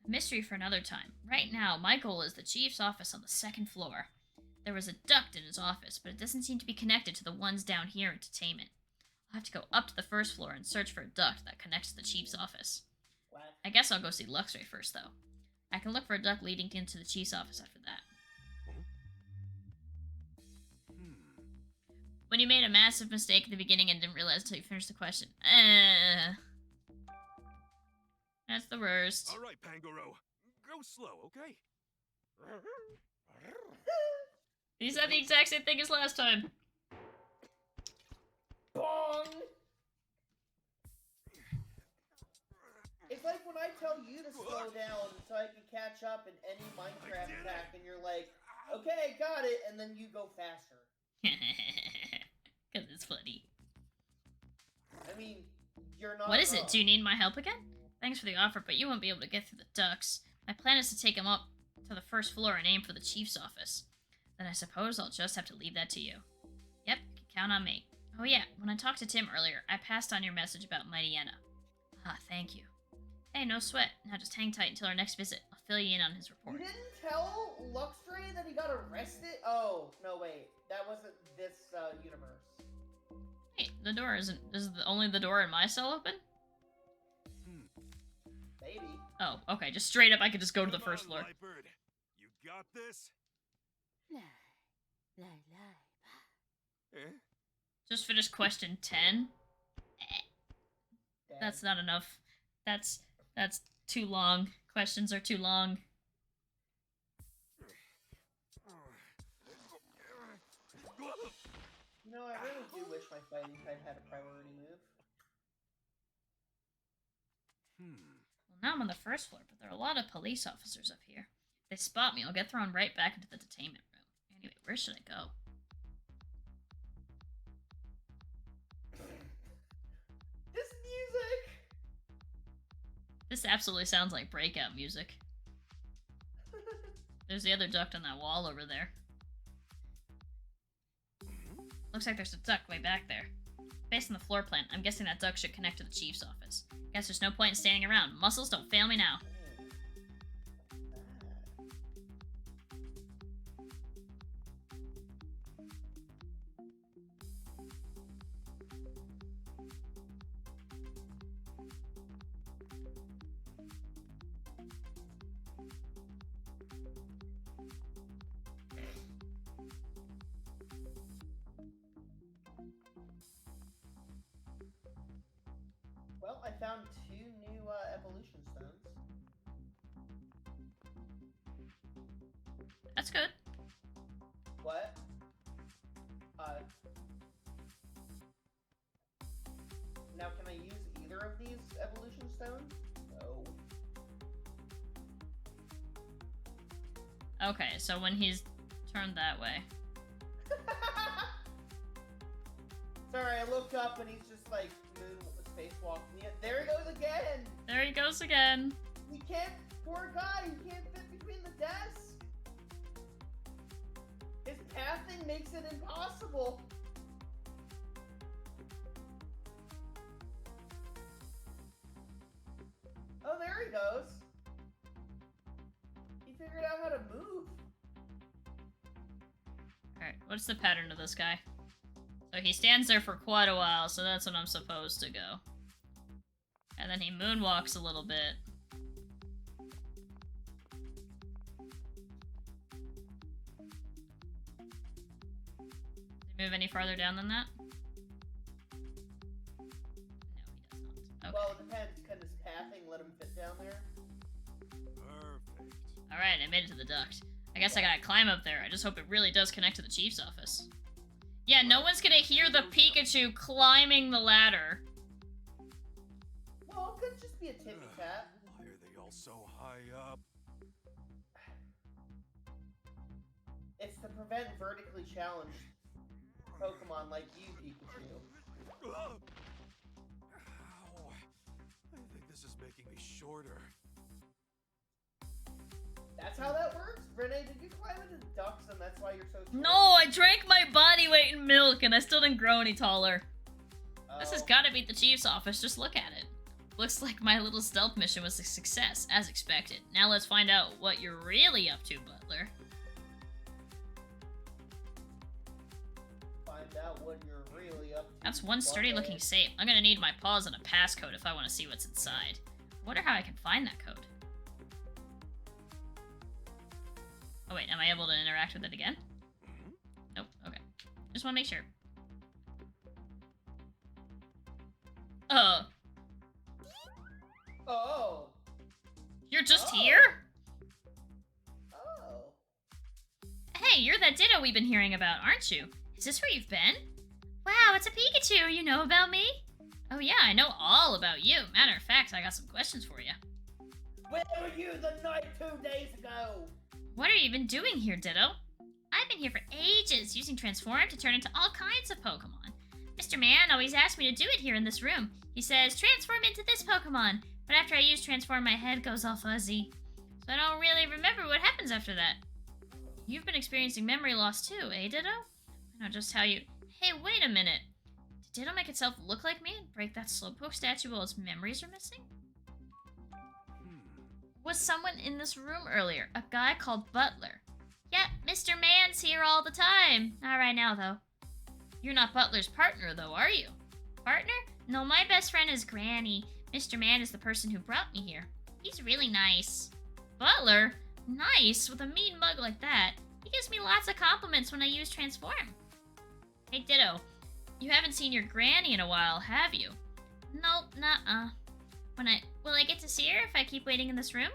A: A mystery for another time. Right now, my goal is the chief's office on the second floor. There was a duct in his office, but it doesn't seem to be connected to the ones down here in entertainment. I'll have to go up to the first floor and search for a duct that connects to the chief's office.
C: What?
A: I guess I'll go see Luxray first, though. I can look for a duct leading into the chief's office after that. When you made a massive mistake at the beginning and didn't realize until you finished the question. That's the worst.
D: All right, Pangoro. Go slow, okay?
A: He said the exact same thing as last time.
C: Bong! It's like when I tell you to slow down so I can catch up in any Minecraft pack, and you're like, okay, got it, and then you go faster.
A: Because it's funny.
C: I mean, you're not
A: What is
C: wrong.
A: it? Do you need my help again? Thanks for the offer, but you won't be able to get through the ducts. My plan is to take him up to the first floor and aim for the chief's office. Then I suppose I'll just have to leave that to you. Yep, you can count on me. Oh yeah, when I talked to Tim earlier, I passed on your message about Mighty Enna. Ah, thank you. Hey, no sweat. Now just hang tight until our next visit. I'll fill you in on his
C: You
A: report.
C: didn't tell Luxray that he got arrested? Oh, no, wait. That wasn't this universe.
A: Hey, the door isn't... Is only the door in my cell open?
C: Maybe.
A: Oh, okay. Just straight up, I could just go to the
D: Come
A: first
D: on,
A: floor.
D: Lightbird. You got this? Eh?
A: Just finished question 10.
C: Dad.
A: That's not enough. That's too long. Questions are too long.
C: You know, I really do wish my fighting type had a priority move.
A: Well, now I'm on the first floor, but there are a lot of police officers up here. If they spot me, I'll get thrown right back into the detainment room. Anyway, where should I go?
C: This music!
A: This absolutely sounds like breakout music. There's the other duct on that wall over there. Looks like there's a duct way back there. Based on the floor plan, I'm guessing that duct should connect to the chief's office. Guess there's no point in standing around. Muscles, don't fail me now.
C: Well, I found 2 new evolution stones.
A: That's good.
C: What? Now can I use either of these evolution stones? No.
A: Okay, so when he's turned that way.
C: Sorry, I looked up and he's just like spacewalking. Yeah, there he goes again!
A: There he goes again.
C: He can't, poor guy, he can't fit between the desks! His pathing makes it impossible! Oh, there he goes! He figured out how to move!
A: Alright, what's the pattern of this guy? So he stands there for quite a while, so that's when I'm supposed to go. And then he moonwalks a little bit. Does he move any farther down than that? No, he does not. Okay.
C: Well, it depends. Can his pathing let him fit down there?
D: Perfect.
A: Alright, I made it to the duct. I guess I gotta climb up there. I just hope it really does connect to the chief's office. Yeah, no one's gonna hear the Pikachu climbing the ladder.
C: Well, it could just be a tippy tap.
D: Why are they all so high up?
C: It's to prevent vertically challenged Pokemon like you, Pikachu.
D: Ow. I think this is making me shorter.
C: That's how that works? Renee, did you climb into ducks and that's why you're so short?
A: No, I drank my body weight in milk and I still didn't grow any taller. This has
C: Oh.
A: gotta be the chief's office, just look at it. Looks like my little stealth mission was a success, as expected. Now let's find out what you're really up to, Butler.
C: Find out what you're really up to.
A: That's one sturdy looking safe. I'm gonna need my paws and a passcode if I want to see what's inside. I wonder how I can find that code. Oh wait, am I able to interact with it again? Nope, okay. Just want to make sure.
C: Oh.
A: You're just
C: Oh.
A: here?
C: Oh.
A: Hey, you're that Ditto we've been hearing about, aren't you? Is this where you've been? Wow, it's a Pikachu. You know about me? Oh yeah, I know all about you. Matter of fact, I got some questions for you.
C: Where were you the night 2 days ago?
A: What are you even doing here, Ditto? I've been here for ages, using Transform to turn into all kinds of Pokemon. Mr. Man always asks me to do it here in this room. He says, transform into this Pokemon. But after I use Transform, my head goes all fuzzy. So I don't really remember what happens after that. You've been experiencing memory loss too, eh, Ditto? I know just how you... Hey, wait a minute. Did Ditto make itself look like me and break that Slowpoke statue while its memories are missing? Was someone in this room earlier? A guy called Butler. Yep, Mr. Man's here all the time. Not right now, though. You're not Butler's partner, though, are you? Partner? No, my best friend is Granny. Mr. Man is the person who brought me here. He's really nice. Butler? Nice? With a mean mug like that? He gives me lots of compliments when I use Transform. Hey, Ditto. You haven't seen your Granny in a while, have you? Nope, nuh-uh. Will I get to see her if I keep waiting in this room?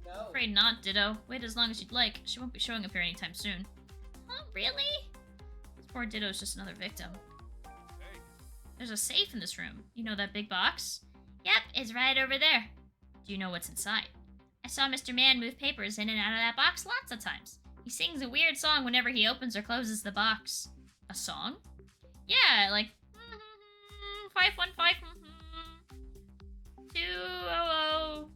C: No.
A: Afraid not, Ditto. Wait as long as you'd like. She won't be showing up here anytime soon. Oh, really? This poor Ditto's just another victim.
D: Hey,
A: There's a safe in this room. You know that big box? Yep, it's right over there. Do you know what's inside? I saw Mr. Man move papers in and out of that box lots of times. He sings a weird song whenever he opens or closes the box. A song? Yeah, like 515 200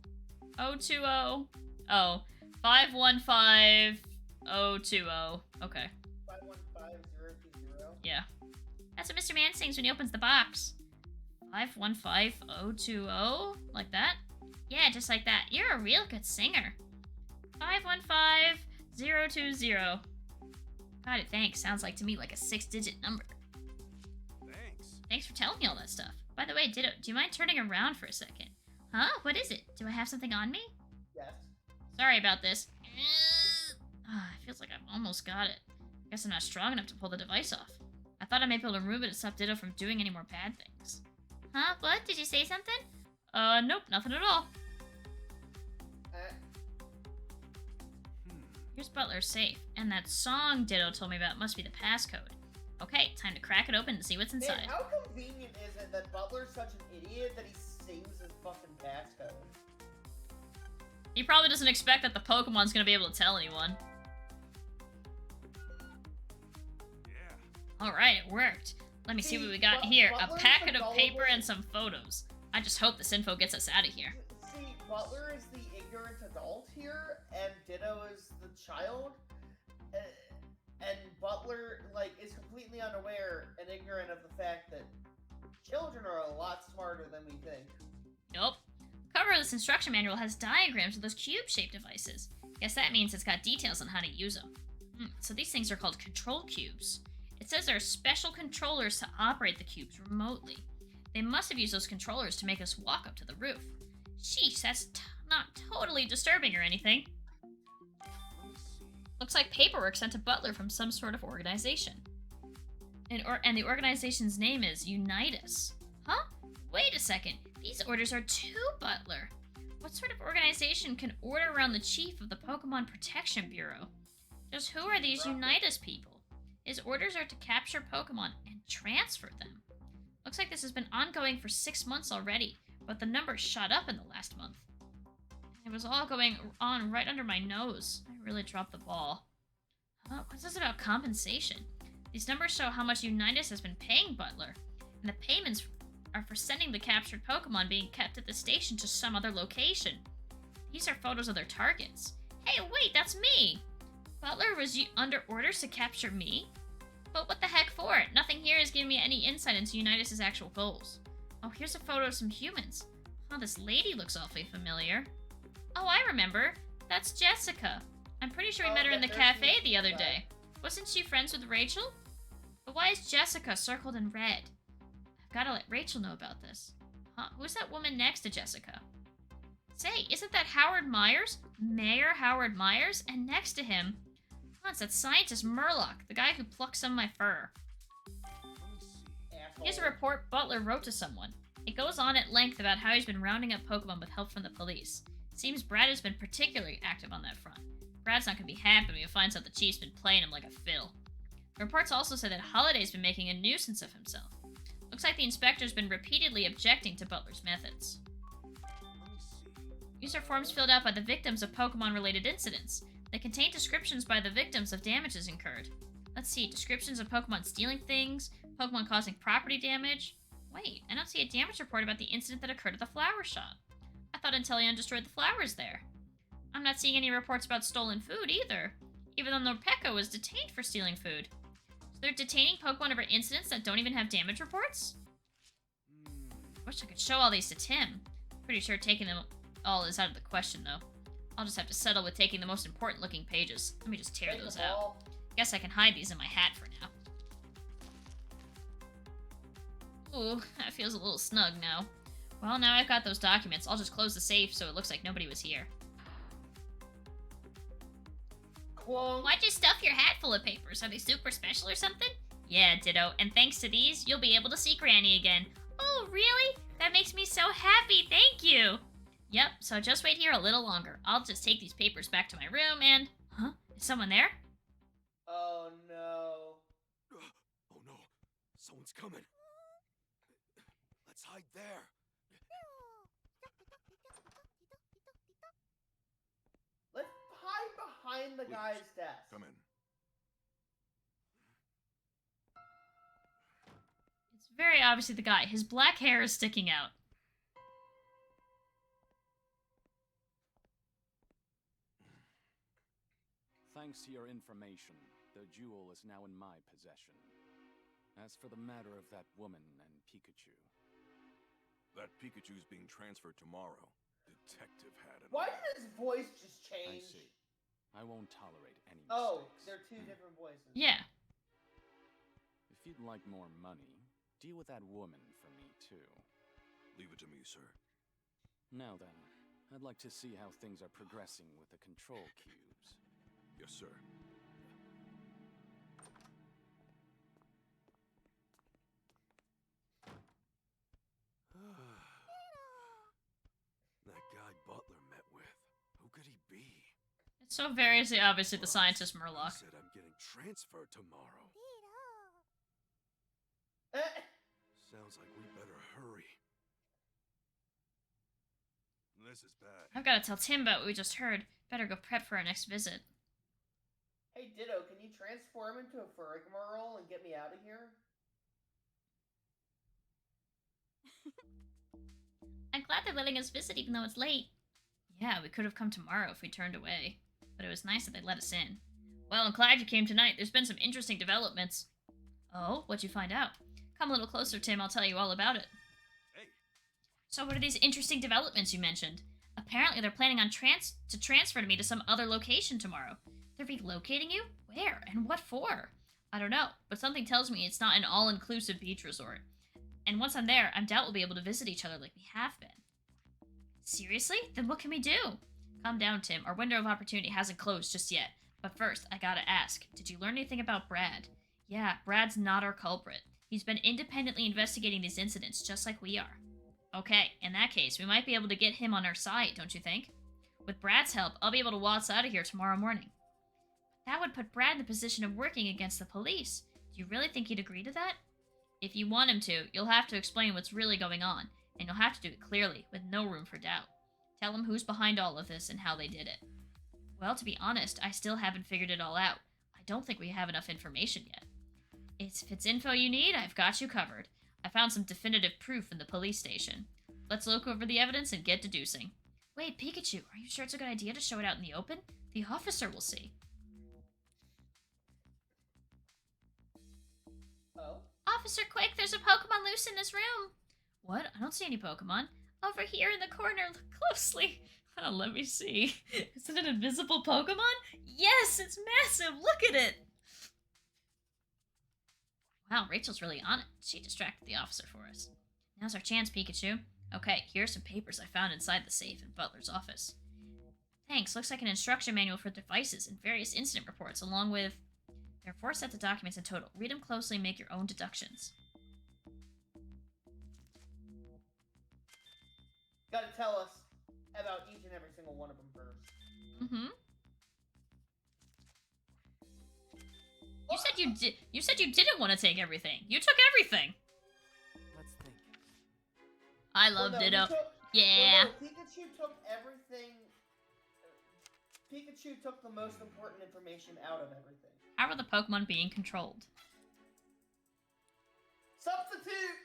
A: 020. Oh, 515 020. Okay.
C: 515020.
A: Yeah. That's what Mr. Man sings when he opens the box. 515 020? Like that? Yeah, just like that. You're a real good singer. 515 020. Got it, thanks. Sounds like to me like a 6-digit number.
D: thanks.
A: Thanks for telling me all that stuff. By the way, Ditto, do you mind turning around for a second? Huh? What is it? Do I have something on me?
C: Yes.
A: Sorry about this. It feels like I've almost got it. Guess I'm not strong enough to pull the device off. I thought I might be able to remove it to stop Ditto from doing any more bad things. Huh? What? Did you say something? Nope, nothing at all. Here's Butler's safe, and that song Ditto told me about must be the passcode. Okay, time to crack it open and see what's
C: Man,
A: inside.
C: how convenient is it that Butler's such an idiot that he sings his fucking passcode?
A: He probably doesn't expect that the Pokemon's gonna be able to tell anyone.
D: Yeah.
A: Alright, it worked. Let me see what we got
C: See,
A: here. A
C: Butler's
A: packet
C: the
A: of paper
C: gullible-
A: and some photos. I just hope this info gets us out of here.
C: See, Butler is the ignorant adult here, and Ditto is the child. And Butler, like, is completely unaware and ignorant of the fact that children are a lot smarter than we think.
A: Nope. Cover of this instruction manual has diagrams of those cube-shaped devices. Guess that means it's got details on how to use them. So these things are called control cubes. It says there are special controllers to operate the cubes remotely. They must have used those controllers to make us walk up to the roof. Sheesh, that's not totally disturbing or anything.
D: Let me see.
A: Looks like paperwork sent to Butler from some sort of organization. And the organization's name is Unitas. Huh? Wait a second. These orders are to Butler. What sort of organization can order around the chief of the Pokemon Protection Bureau? Just who are these Unitas people? His orders are to capture Pokemon and transfer them. Looks like this has been ongoing for 6 months already, but the numbers shot up in the last month. It was all going on right under my nose. I really dropped the ball. What's this about compensation? These numbers show how much Unitas has been paying Butler, and the payments are for sending the captured Pokemon being kept at the station to some other location. These are photos of their targets. Hey, wait, that's me! Butler was under orders to capture me? But what the heck for? Nothing here is giving me any insight into Unitas' actual goals. Oh, here's a photo of some humans. Oh, this lady looks awfully familiar. Oh, I remember. That's Jessica. I'm pretty sure we met her in the cafe the other day. Wasn't she friends with Rachel? But why is Jessica circled in red? I've got to let Rachel know about this. Huh? Who's that woman next to Jessica? Say, isn't that Howard Myers? Mayor Howard Myers? And next to him, it's that scientist Murloc, the guy who plucked some of my fur. Here's a report Butler wrote to someone. It goes on at length about how he's been rounding up Pokemon with help from the police. Seems Brad has been particularly active on that front. Brad's not gonna be happy when he finds out the chief's been playing him like a fiddle. The reports also say that Holiday's been making a nuisance of himself. Looks like the inspector's been repeatedly objecting to Butler's methods. User forms filled out by the victims of Pokemon-related incidents. They contain descriptions by the victims of damages incurred. Let's see, descriptions of Pokemon stealing things, Pokemon causing property damage. Wait, I don't see a damage report about the incident that occurred at the flower shop. I thought Inteleon destroyed the flowers there. I'm not seeing any reports about stolen food either, even though Norpeko was detained for stealing food. So they're detaining Pokemon over incidents that don't even have damage reports? Wish I could show all these to Tim. Pretty sure taking them all is out of the question, though. I'll just have to settle with taking the most important looking pages. Let me just tear those out. Guess I can hide these in my hat for now. Ooh, that feels a little snug now. Well, now I've got those documents. I'll just close the safe so it looks like nobody was here.
C: Clunk.
A: Why'd you stuff your hat full of papers? Are they super special or something? Yeah, Ditto. And thanks to these, you'll be able to see Granny again. Oh, really? That makes me so happy. Thank you. Yep, so just wait here a little longer. I'll just take these papers back to my room and... Huh? Is someone there?
C: Oh no.
D: Oh no, someone's coming. Let's hide there.
C: Let's hide behind the guy's desk.
D: Come in.
A: It's very obviously the guy. His black hair is sticking out.
F: Thanks to your information, the jewel is now in my possession. As for the matter of that woman and Pikachu...
D: That Pikachu's being transferred tomorrow. Detective had it.
C: Why did his voice just
F: I
C: change?
F: see. I won't tolerate any
C: Oh,
F: mistakes.
C: they're two different voices.
A: Yeah.
F: If you'd like more money, deal with that woman for me, too.
D: Leave it to me, sir.
F: Now then, I'd like to see how things are progressing with the control cubes.
D: Yes, sir. That guy Butler met with, who could he be?
A: It's so very obviously the scientist Murloc.
D: He said I'm getting transferred tomorrow. Sounds like we better hurry. This is bad.
A: I've got to tell Tim about what we just heard. Better go prep for our next visit.
C: Hey Ditto, can you transform into a Ferrigmarole and get me out of here?
A: I'm glad they're letting us visit even though it's late. Yeah, we could have come tomorrow if we turned away. But it was nice that they let us in. Well, I'm glad you came tonight. There's been some interesting developments. Oh, what'd you find out? Come a little closer, Tim. I'll tell you all about it.
D: Hey.
A: So what are these interesting developments you mentioned? Apparently they're planning on transfer me to some other location tomorrow. They're relocating you? Where? And what for? I don't know, but something tells me it's not an all-inclusive beach resort. And once I'm there, I doubt we'll be able to visit each other like we have been. Seriously? Then what can we do? Calm down, Tim. Our window of opportunity hasn't closed just yet. But first, I gotta ask, did you learn anything about Brad? Yeah, Brad's not our culprit. He's been independently investigating these incidents, just like we are. Okay, in that case, we might be able to get him on our side, don't you think? With Brad's help, I'll be able to waltz out of here tomorrow morning. That would put Brad in the position of working against the police. Do you really think he'd agree to that? If you want him to, you'll have to explain what's really going on, and you'll have to do it clearly, with no room for doubt. Tell him who's behind all of this and how they did it. Well, to be honest, I still haven't figured it all out. I don't think we have enough information yet. If it's info you need, I've got you covered. I found some definitive proof in the police station. Let's look over the evidence and get deducing. Wait, Pikachu, are you sure it's a good idea to show it out in the open? The officer will see.
C: Oh?
A: Officer, quick, there's a Pokemon loose in this room. What? I don't see any Pokemon. Over here in the corner, look closely. Oh, let me see. Is it an invisible Pokemon? Yes, it's massive. Look at it. Wow, Rachel's really on it. She distracted the officer for us. Now's our chance, Pikachu. Okay, here are some papers I found inside the safe in Butler's office. Thanks. Looks like an instruction manual for devices and various incident reports, along with... There are 4 sets of documents in total. Read them closely and make your own deductions.
C: Gotta tell us about each and every single one of them first.
A: Mm-hmm. You said you didn't want to take everything. You took everything.
B: Let's think.
A: I love
C: Well, no,
A: Ditto.
C: he took-
A: Yeah.
C: Well, no, Pikachu took everything. Pikachu took the most important information out of everything.
A: How are the Pokemon being controlled?
C: Substitute!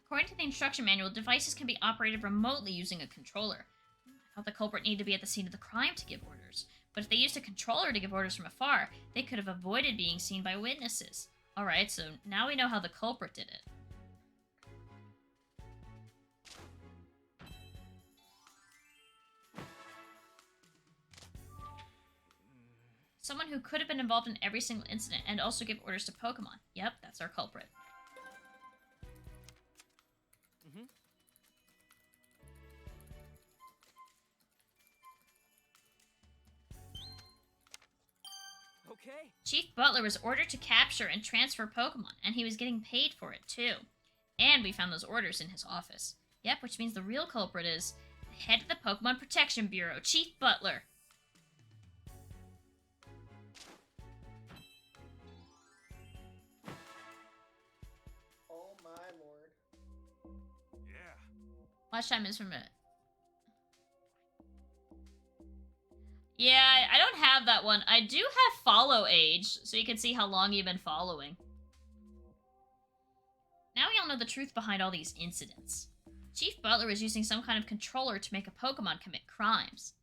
A: According to the instruction manual, devices can be operated remotely using a controller. I thought the culprit needed to be at the scene of the crime to give orders. But if they used a controller to give orders from afar, they could have avoided being seen by witnesses. Alright, so now we know how the culprit did it. Someone who could have been involved in every single incident and also give orders to Pokemon. Yep, that's our culprit.
B: Mm-hmm. Okay.
A: Chief Butler was ordered to capture and transfer Pokemon, and he was getting paid for it, too. And we found those orders in his office. Yep, which means the real culprit is the head of the Pokemon Protection Bureau, Chief Butler.
C: Oh my lord.
D: Yeah.
A: Watch time is from it. Yeah, I don't have that one. I do have follow age, so you can see how long you've been following. Now we all know the truth behind all these incidents. Chief Butler was using some kind of controller to make a Pokemon commit crimes.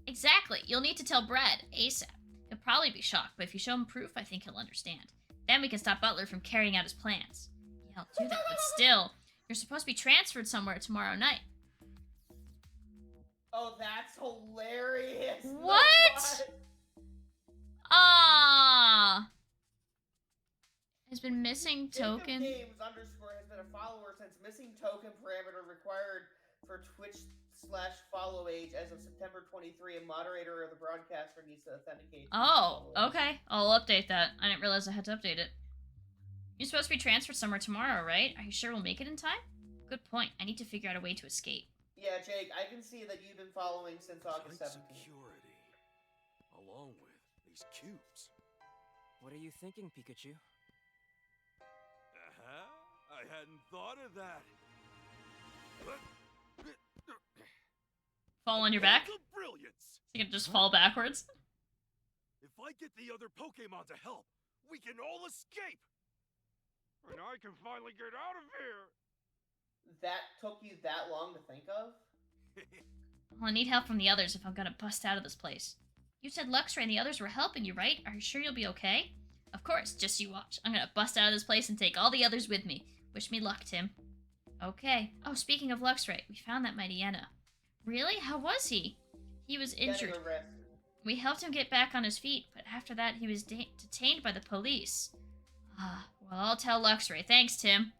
A: Exactly. You'll need to tell Brad ASAP. He'll probably be shocked, but if you show him proof, I think he'll understand. Then we can stop Butler from carrying out his plans. Yeah, I'll do that, but still, you're supposed to be transferred somewhere tomorrow night.
C: Oh, that's hilarious.
A: What? Ah. Has been missing token.
C: Games underscore has been a follower since missing token parameter required for Twitch/follow age as of September 23. A moderator or the broadcaster needs to authenticate.
A: Oh, okay. I'll update that. I didn't realize I had to update it. You're supposed to be transferred somewhere tomorrow, right? Are you sure we'll make it in time? Good point. I need to figure out a way to escape.
C: Yeah, Jake, I can see that you've been following since August
D: Tight
C: 17th.
D: security, along with these cubes.
B: What are you thinking, Pikachu?
D: I hadn't thought of that.
A: Fall on your back?
D: The brilliance.
A: You can just fall backwards.
D: If I get the other Pokemon to help, we can all escape. And I can finally get out of here.
C: That took you that long to think of?
A: Well, I need help from the others if I'm gonna bust out of this place. You said Luxray and the others were helping you, right? Are you sure you'll be okay? Of course, just you watch. I'm gonna bust out of this place and take all the others with me. Wish me luck, Tim. Okay. Oh, speaking of Luxray, we found that Mightyena. Really? How was he? He was injured.
C: Getting arrested.
A: We helped him get back on his feet, but after that he was detained by the police. Ah, well, I'll tell Luxray. Thanks, Tim.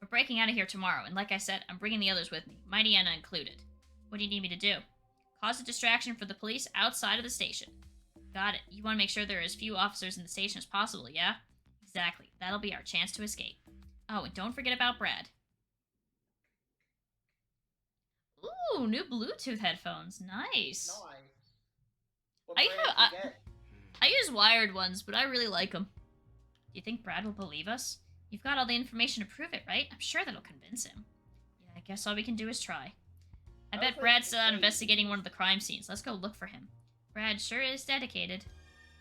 A: We're breaking out of here tomorrow, and like I said, I'm bringing the others with me, Mightyena included. What do you need me to do? Cause a distraction for the police outside of the station. Got it. You want to make sure there are as few officers in the station as possible, yeah? Exactly. That'll be our chance to escape. Oh, and don't forget about Brad. Ooh, new Bluetooth headphones. Nice.
C: Nice. What
A: I
C: brand
A: have-
C: did you get?
A: I use wired ones, but I really like them. Do you think Brad will believe us? You've got all the information to prove it, right? I'm sure that'll convince him. Yeah, I guess all we can do is try. I
C: I
A: bet
C: was like,
A: Brad's still out
C: wait.
A: investigating one of the crime scenes. Let's go look for him. Brad sure is dedicated.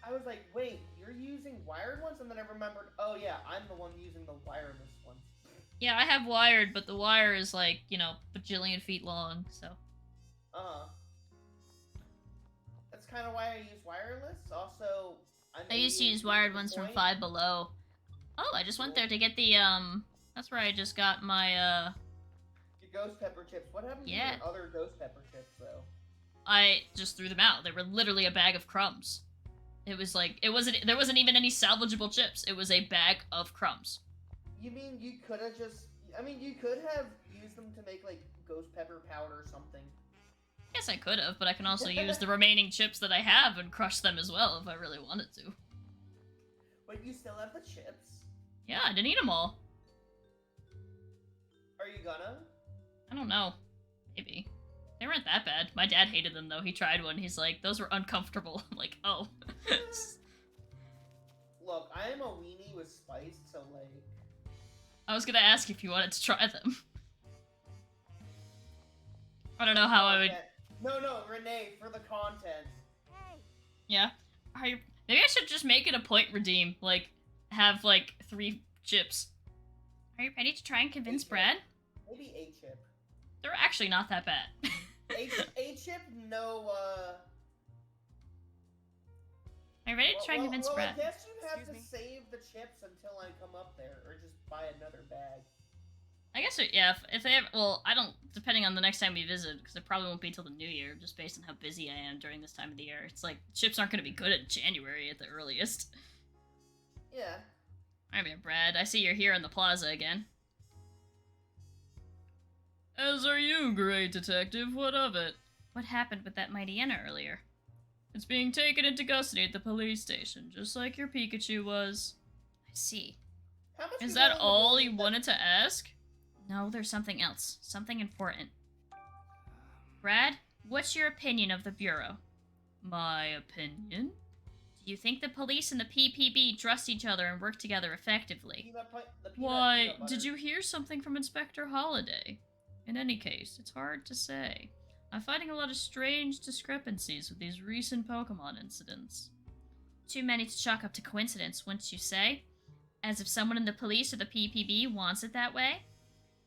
C: I was like, wait, you're using wired ones? And then I remembered, oh yeah, I'm the one using the wireless ones.
A: Yeah, I have wired, but the wire is like, you know, bajillion feet long, so.
C: That's kind of why I use wireless. Also,
A: I used to use wired ones from Five Below. Oh, I just went there to get the, that's where I just got my,
C: Your ghost pepper chips. What happened
A: Yeah.
C: to your other ghost pepper chips, though?
A: I just threw them out. They were literally a bag of crumbs. It was like, there wasn't even any salvageable chips. It was a bag of crumbs.
C: You mean you could have just... I mean, you could have used them to make, like, ghost pepper powder or something.
A: Yes, I could have, but I can also use the remaining chips that I have and crush them as well if I really wanted to.
C: But you still have the chips.
A: Yeah, I didn't eat them all.
C: Are you gonna?
A: I don't know. Maybe. They weren't that bad. My dad hated them, though. He tried one. He's like, those were uncomfortable. I'm like, oh.
C: Look, I am a weenie with spice, so, like...
A: I was gonna ask if you wanted to try them. I don't know how I would...
C: No, Renee, for the content.
A: Yeah. Maybe I should just make it a point redeem. Like, have, like, 3 chips. Are you ready to try and convince Brad?
C: Maybe a chip.
A: They're actually not that bad.
C: A chip, no,
A: Are you ready to try and convince
C: well,
A: Brad?
C: I guess you have
B: Excuse
C: to save the chips until I come up there, or just buy another bag.
A: I guess, yeah, if they have, well, I don't, depending on the next time we visit, because it probably won't be till the new year, just based on how busy I am during this time of the year. It's like, chips aren't going to be good in January at the earliest.
C: Yeah.
A: Alright, man, Brad, I see you're here in the plaza again. As are you, great detective. What of it? What happened with that mighty Enna earlier? It's being taken into custody at the police station, just like your Pikachu was. I see.
C: How much
A: Is
C: you
A: that
C: willing to
A: all
C: believe
A: you
C: that-
A: wanted to ask? No, there's something else. Something important. Brad, what's your opinion of the Bureau? My opinion? Do you think the police and the PPB trust each other and work together effectively?
C: the peanut
A: Why,
C: peanut butter.
A: did you hear something from Inspector Holliday? In any case, it's hard to say. I'm finding a lot of strange discrepancies with these recent Pokemon incidents. Too many to chalk up to coincidence, wouldn't you say? As if someone in the police or the PPB wants it that way?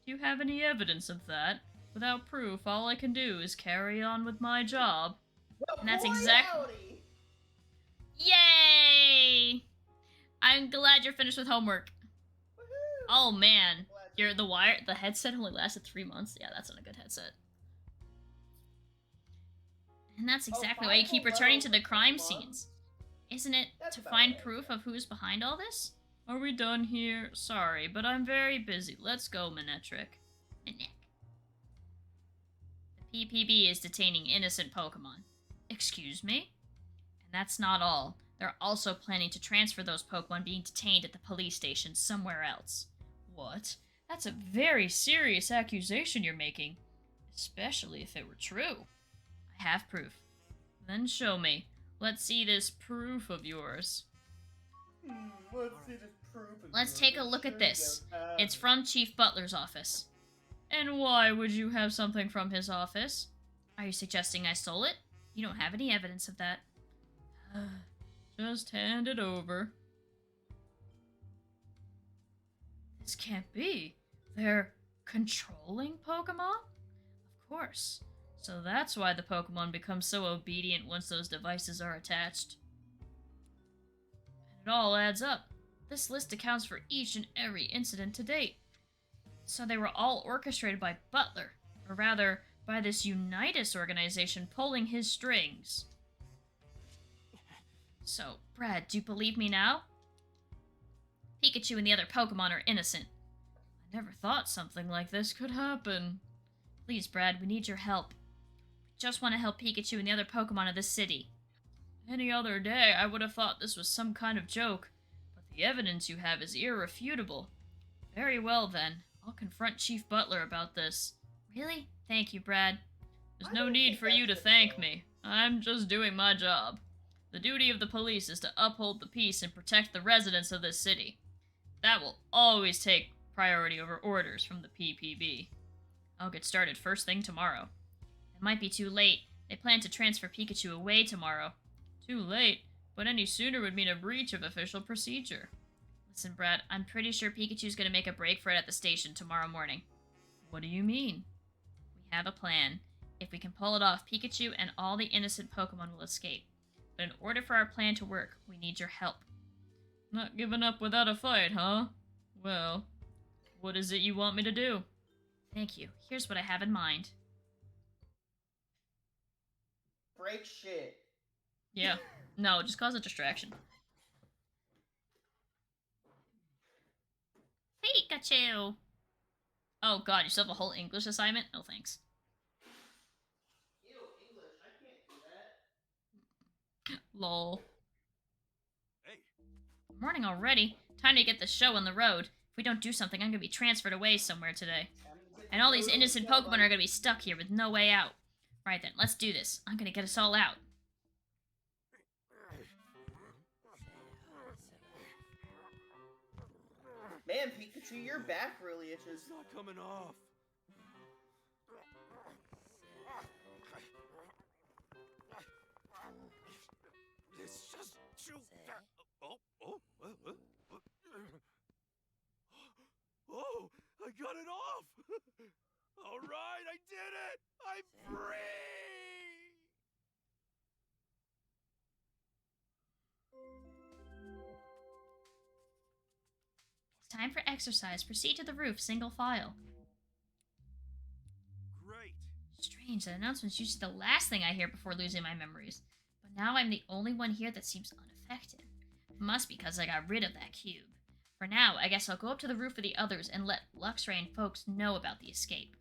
A: Do you have any evidence of that? Without proof, all I can do is carry on with my job.
C: Well,
A: And that's
C: boy,
A: exact-
C: howdy.
A: Yay! I'm glad you're finished with homework.
C: Woohoo.
A: Oh man,
C: Glad
A: the headset only lasted 3 months. Yeah, that's not a good headset. And that's exactly why you keep returning to the crime scenes. Isn't it
C: That's
A: to
C: about
A: find
C: right,
A: proof
C: yeah.
A: of who's behind all this? Are we done here? Sorry, but I'm very busy. Let's go, Manetric. Manek. The PPB is detaining innocent Pokemon. Excuse me? And that's not all. They're also planning to transfer those Pokemon being detained at the police station somewhere else. What? That's a very serious accusation you're making. Especially if it were true. I have proof. Then show me. Let's see this proof of yours.
C: Let's see this proof of
A: Let's
C: yours.
A: take a look
C: Sure
A: at this.
C: you have
A: It's
C: it.
A: from Chief Butler's office. And why would you have something from his office? Are you suggesting I stole it? You don't have any evidence of that. Just hand it over. This can't be. They're controlling Pokemon? Of course. So that's why the Pokemon become so obedient once those devices are attached. And it all adds up. This list accounts for each and every incident to date. So they were all orchestrated by Butler, or rather, by this Unitas organization pulling his strings. So, Brad, do you believe me now? Pikachu and the other Pokemon are innocent. I never thought something like this could happen. Please, Brad, we need your help. We just want to help Pikachu and the other Pokemon of this city. Any other day, I would have thought this was some kind of joke, but the evidence you have is irrefutable. Very well, then. I'll confront Chief Butler about this. Really? Thank you, Brad. There's
C: I
A: no
C: don't
A: need
C: think
A: for you to
C: that's
A: thank
C: good,
A: me. I'm just doing my job. The duty of the police is to uphold the peace and protect the residents of this city. That will always take priority over orders from the PPB. I'll get started first thing tomorrow. It might be too late. They plan to transfer Pikachu away tomorrow. Too late? But any sooner would mean a breach of official procedure. Listen, Brad, I'm pretty sure Pikachu's gonna make a break for it at the station tomorrow morning. What do you mean? We have a plan. If we can pull it off, Pikachu and all the innocent Pokemon will escape. But in order for our plan to work, we need your help. Not giving up without a fight, huh? Well, what is it you want me to do? Thank you. Here's what I have in mind.
C: Break shit.
A: Yeah. No, just cause a distraction. Pikachu! Oh god, you still have a whole English assignment? No thanks.
C: Ew, English. I can't do that.
A: Lol.
D: Hey,
A: Morning already. Time to get the show on the road. If we don't do something, I'm gonna be transferred away somewhere today. And all these innocent Pokemon are gonna be stuck here with no way out. Right then, let's do this. I'm gonna get us all out.
C: Man, Pikachu, your back really itches.
D: it's not coming off. It's just too. Oh, I got it off! All right, I did it! I'm free!
A: It's time for exercise. Proceed to the roof, single file.
D: Great.
A: Strange, that announcement's usually the last thing I hear before losing my memories. But now I'm the only one here that seems unaffected. Must be because I got rid of that cube. For now, I guess I'll go up to the roof with the others and let Luxray and folks know about the escape.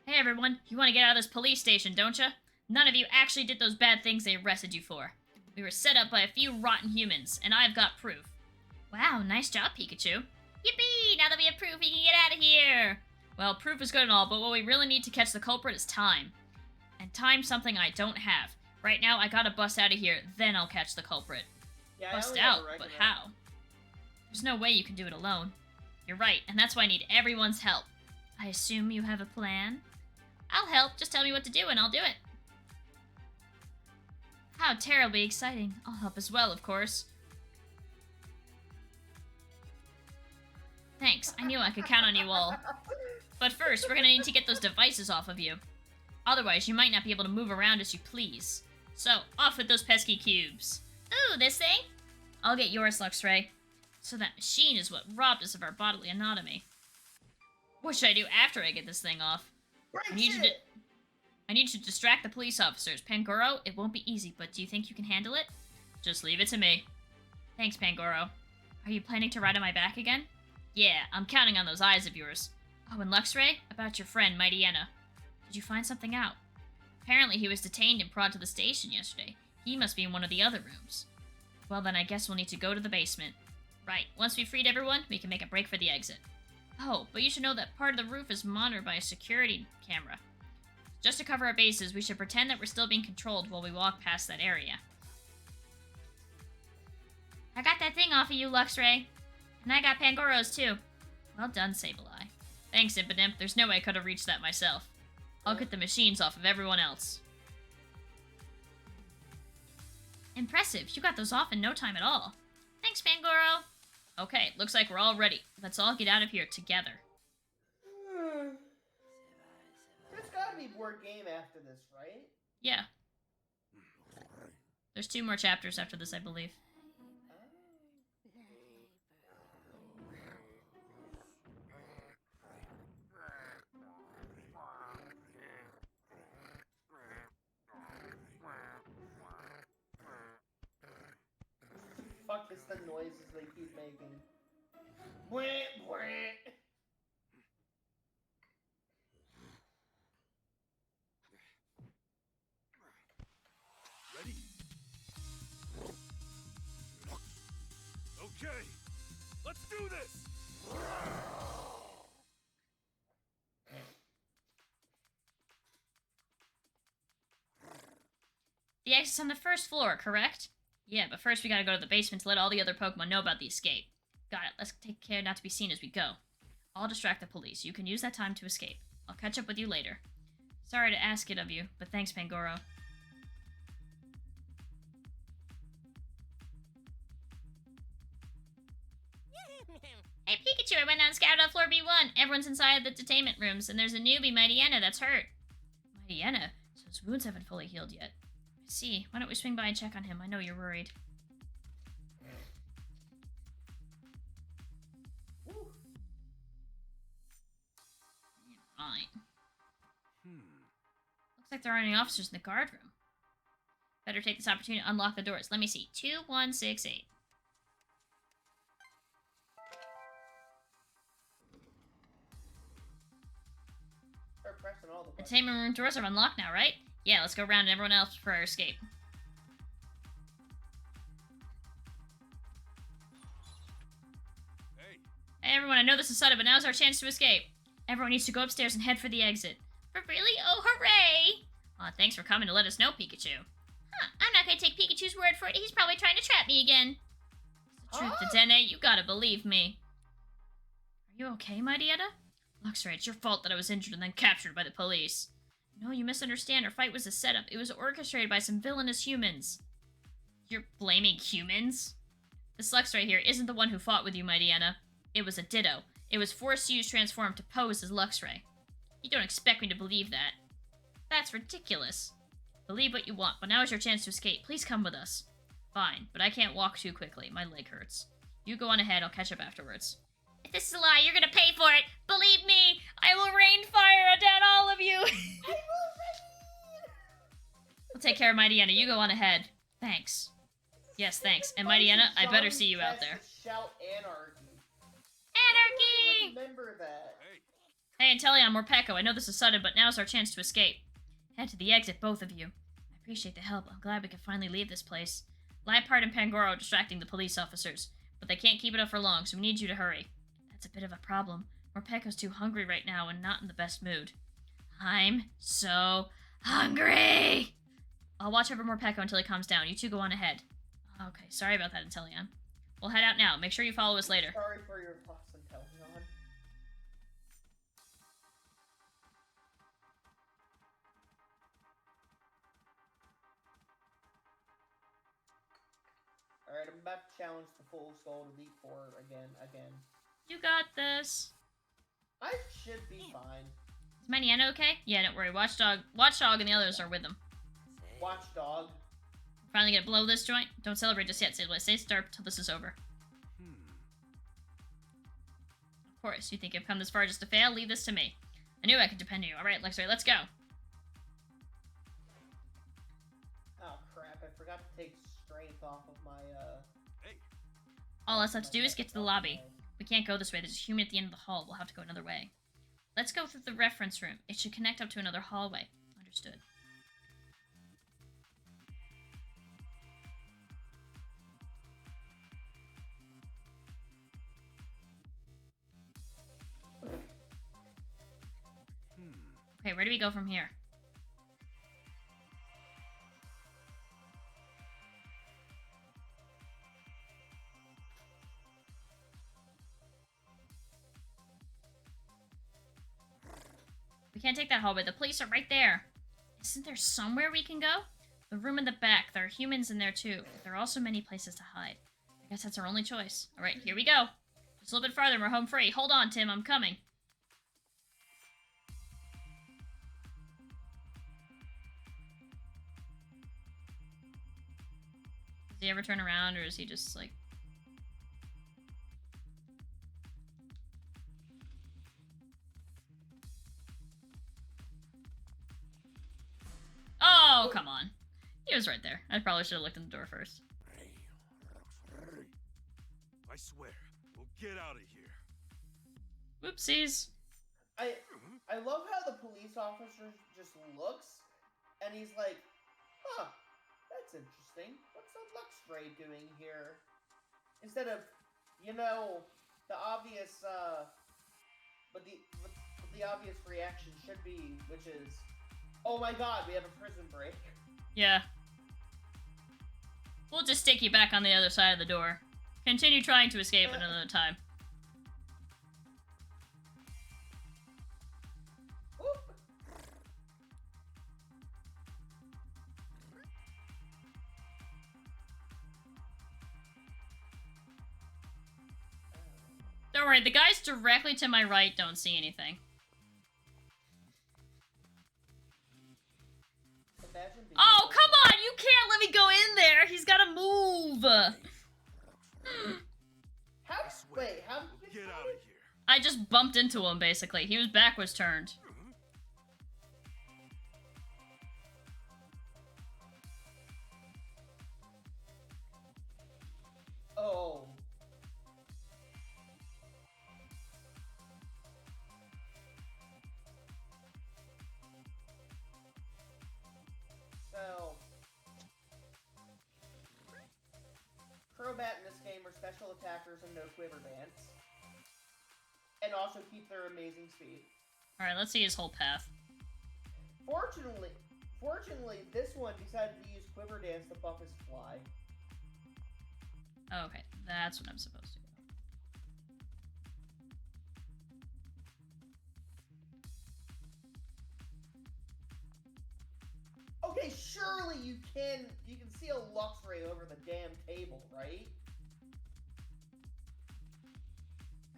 D: Hey,
A: Hey everyone, you want to get out of this police station, don't ya? None of you actually did those bad things they arrested you for. We were set up by a few rotten humans, and I've got proof. Wow, nice job, Pikachu. Yippee! Now that we have proof, we can get out of here! Well, proof is good and all, but what we really need to catch the culprit is time. And time's something I don't have. Right now, I gotta bust out of here, then I'll catch the culprit.
C: Yeah, I
A: Bust
C: only have
A: out,
C: a
A: but
C: regular.
A: how? There's no way you can do it alone. You're right, and that's why I need everyone's help. I assume you have a plan? I'll help, just tell me what to do and I'll do it. How terribly exciting. I'll help as well, of course. Thanks, I knew I could count on you all. But first, we're gonna need to get those devices off of you. Otherwise, you might not be able to move around as you please. So, off with those pesky cubes. Ooh, this thing? I'll get yours, Luxray. So that machine is what robbed us of our bodily anatomy. What should I do after I get this thing off?
C: Break
A: I need you to...
C: shit!
A: I need you to distract the police officers. Pangoro, it won't be easy, but do you think you can handle it? Just leave it to me. Thanks, Pangoro. Are you planning to ride on my back again? Yeah, I'm counting on those eyes of yours. Oh, and Luxray, about your friend, Mightyena. Did you find something out? Apparently he was detained and brought to the station yesterday. He must be in one of the other rooms. Well then, I guess we'll need to go to the basement. Right, once we've freed everyone, we can make a break for the exit. Oh, but you should know that part of the roof is monitored by a security camera. Just to cover our bases, we should pretend that we're still being controlled while we walk past that area. I got that thing off of you, Luxray. And I got Pangoro's too. Well done, Sableye. Thanks, Impidimp. There's no way I could have reached that myself. I'll get the machines off of everyone else. Impressive. You got those off in no time at all. Thanks, Pangoro. Okay, looks like we're all ready. Let's all get out of here together.
C: There's gotta be more game after this, right?
A: Yeah. There's 2 more chapters after this, I believe.
C: Fuck is the noises they keep making. Bwah, 'Bwah.
A: The exit's on the first floor, correct? Yeah, but first we gotta go to the basement to let all the other Pokemon know about the escape. Got it. Let's take care not to be seen as we go. I'll distract the police. You can use that time to escape. I'll catch up with you later. Sorry to ask it of you, but thanks, Pangoro. Hey, Pikachu, I went down and scouted out floor B1. Everyone's inside the detainment rooms, and there's a newbie, Mightyena, that's hurt. Mightyena? So his wounds haven't fully healed yet. I see. Why don't we swing by and check on him? I know you're worried. Right. Looks like there aren't any officers in the guard room. Better take this opportunity to unlock the doors. Let me see. 2168.
C: Start pressing all the
A: The
C: buttons.
A: detainment room doors are unlocked now, right? Yeah, let's go around and everyone else for our escape. Hey everyone, I know this is sudden, but now's our chance to escape. Everyone needs to go upstairs and head for the exit. For really? Oh, hooray! Aw, thanks for coming to let us know, Pikachu. Huh, I'm not gonna take Pikachu's word for it. He's probably trying to trap me again. It's the truth, Dedenne. You gotta believe me. Are you okay, Mightyena? Luxray, it's your fault that I was injured and then captured by the police. No, you misunderstand. Our fight was a setup. It was orchestrated by some villainous humans. You're blaming humans? This Luxray here isn't the one who fought with you, Mightyena. It was a Ditto. It was Force Used transformed to pose as Luxray. You don't expect me to believe that. That's ridiculous. Believe what you want, but now is your chance to escape. Please come with us. Fine, but I can't walk too quickly. My leg hurts. You go on ahead. I'll catch up afterwards. If this is a lie, you're gonna pay for it. Believe me, I will rain fire down all of you. We'll take care of Mightyena. You go on ahead. Thanks. Yes, thanks. And Mightyena, I better see you out there.
C: Shout anarchy.
A: Anarchy!
C: Remember that.
A: Hey, Inteleon, Morpeko, I know this is sudden, but now's our chance to escape. Head to the exit, both of you. I appreciate the help. I'm glad we can finally leave this place. Liepard and Pangoro are distracting the police officers, but they can't keep it up for long, so we need you to hurry. That's a bit of a problem. Morpeko's too hungry right now and not in the best mood. I'm so hungry! I'll watch over Morpeko until he calms down. You two go on ahead. Okay, sorry about that, Inteleon. We'll head out now. Make sure you follow us later.
C: Sorry for your loss, Inteleon. Alright, I'm about to challenge the Full Skull Elite Four again.
A: You got this.
C: I should be fine.
A: Is Mightyena okay? Yeah, don't worry. Watchdog and the others are with him.
C: Watchdog.
A: Finally gonna blow this joint? Don't celebrate just yet. Stay starved till this is over. Of course, you think I've come this far just to fail? Leave this to me. I knew I could depend on you. Alright, Luxray, let's go.
C: Oh crap, I forgot to take strength off of my,
A: All us have to do is get to the lobby. We can't go this way. There's a human at the end of the hall. We'll have to go another way. Let's go through the reference room. It should connect up to another hallway. Understood. Okay, where do we go from here? We can't take that hallway. The police are right there. Isn't there somewhere we can go? The room in the back. There are humans in there too. But there are also many places to hide. I guess that's our only choice. Alright, here we go. Just a little bit farther and we're home free. Hold on, Tim. I'm coming. Does he ever turn around or is he just like... Oh, come on. He was right there. I probably should have looked in the door first.
D: I swear, we'll get out of here.
A: Whoopsies.
C: I love how the police officer just looks, and he's like, huh, that's interesting. What's a Luxray doing here? Instead of, you know, the obvious, but the obvious reaction should be, which is, oh my god, we have a prison break.
A: Yeah. We'll just stick you back on the other side of the door. Continue trying to escape another time.
C: Whoop.
A: Don't worry, the guys directly to my right don't see anything.
C: Imagine being
A: Oh, come on! You can't let me go in there! He's gotta move!
C: How? Wait, how did you
D: Get out of here.
A: I just bumped into him, basically. He was backwards turned.
C: Oh. So, Crobat in this game are special attackers and no quiver dance. And also keep their amazing speed.
A: Alright, let's see his whole path.
C: Fortunately, this one decided to use quiver dance to buff his fly.
A: Okay, that's what I'm supposed to do.
C: Okay, surely you can see a Luxray over the damn table, right?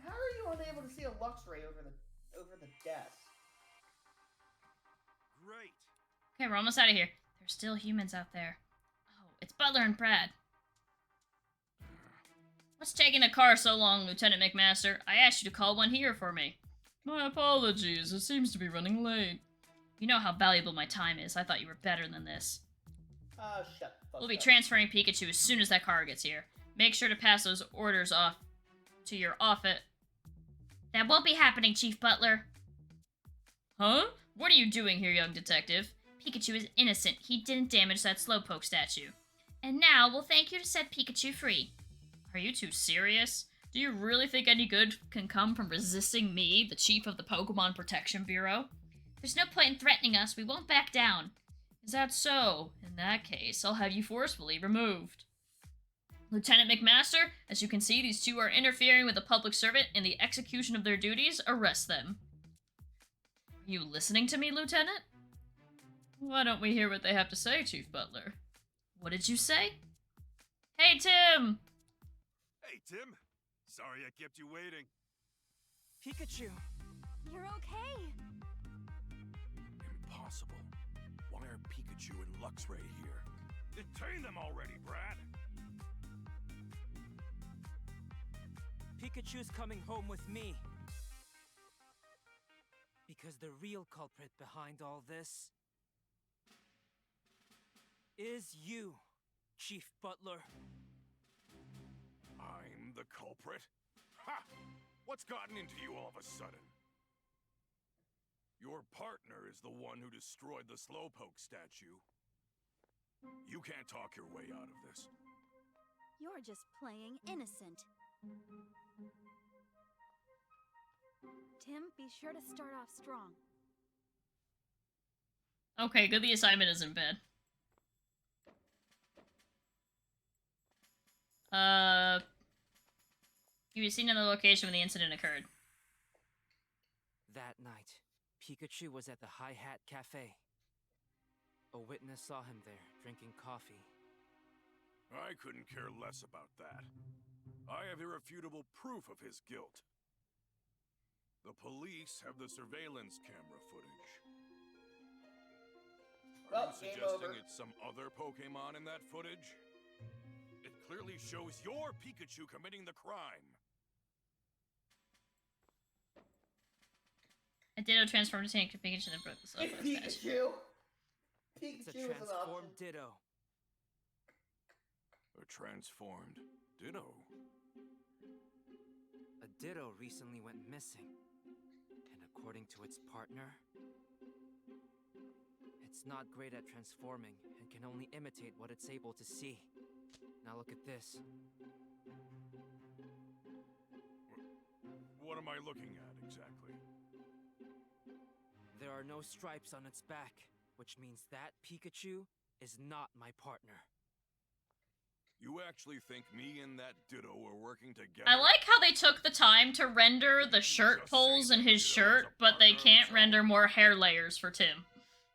C: How are you unable to see a Luxray over the desk?
D: Great.
A: Okay, we're almost out of here. There's still humans out there. Oh, it's Butler and Brad. What's taking the car so long, Lieutenant McMaster? I asked you to call one here for me. My apologies. It seems to be running late. You know how valuable my time is. I thought you were better than this.
C: Shut the fuck
A: We'll be
C: up.
A: transferring Pikachu as soon as that car gets here. Make sure to pass those orders off to your office. That won't be happening, Chief Butler. Huh? What are you doing here, young detective? Pikachu is innocent. He didn't damage that Slowpoke statue. And now, we'll thank you to set Pikachu free. Are you two serious? Do you really think any good can come from resisting me, the chief of the Pokemon Protection Bureau? There's no point in threatening us. We won't back down. Is that so? In that case, I'll have you forcefully removed. Lieutenant McMaster, as you can see, these two are interfering with a public servant in the execution of their duties. Arrest them. Are you listening to me, Lieutenant? Why don't we hear what they have to say, Chief Butler? What did you say? Hey, Tim!
D: Hey, Tim. Sorry I kept you waiting.
B: Pikachu!
E: You're okay.
D: Impossible. Why are Pikachu and Luxray here? Detain them already, Brad!
B: Pikachu's coming home with me. Because the real culprit behind all this is you, Chief Butler.
D: I'm the culprit? Ha! What's gotten into you all of a sudden? Your partner is the one who destroyed the Slowpoke statue. You can't talk your way out of this.
E: You're just playing innocent. Tim, be sure to start off strong.
A: Okay, good the assignment isn't bad. You were seen in the location when the incident occurred.
B: That night, Pikachu was at the High Hat Cafe. A witness saw him there, drinking coffee.
D: I couldn't care less about that. I have irrefutable proof of his guilt. The police have the surveillance camera footage. Are
C: Well,
D: you
C: game
D: suggesting
C: over.
D: it's some other Pokemon in that footage? It clearly shows your Pikachu committing the crime.
A: A Ditto transformed to tank Pikachu and broke the Slowpoke statue.
C: Pikachu!
B: It's a
C: Pikachu is an option.
B: transformed Ditto.
D: A transformed Ditto.
B: A Ditto recently went missing. And according to its partner, it's not great at transforming and can only imitate what it's able to see. Now look at this.
D: What am I looking at exactly?
B: There are no stripes on its back, which means that Pikachu is not my partner.
D: You actually think me and that Ditto are working together?
A: I like how they took the time to render the shirt pulls in his shirt, but they can't render more hair layers for Tim.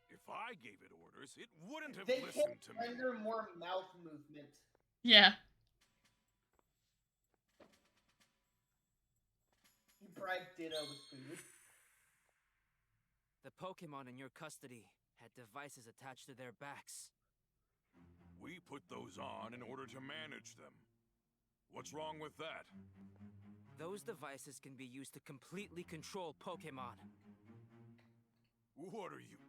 D: If I gave it orders, it wouldn't have
C: They
D: listened
C: can't
D: to me.
C: render more mouth movement.
A: Yeah.
C: He bribed Ditto with food.
B: The Pokemon in your custody had devices attached to their backs.
D: We put those on in order to manage them. What's wrong with that?
B: Those devices can be used to completely control Pokemon.
D: What are you?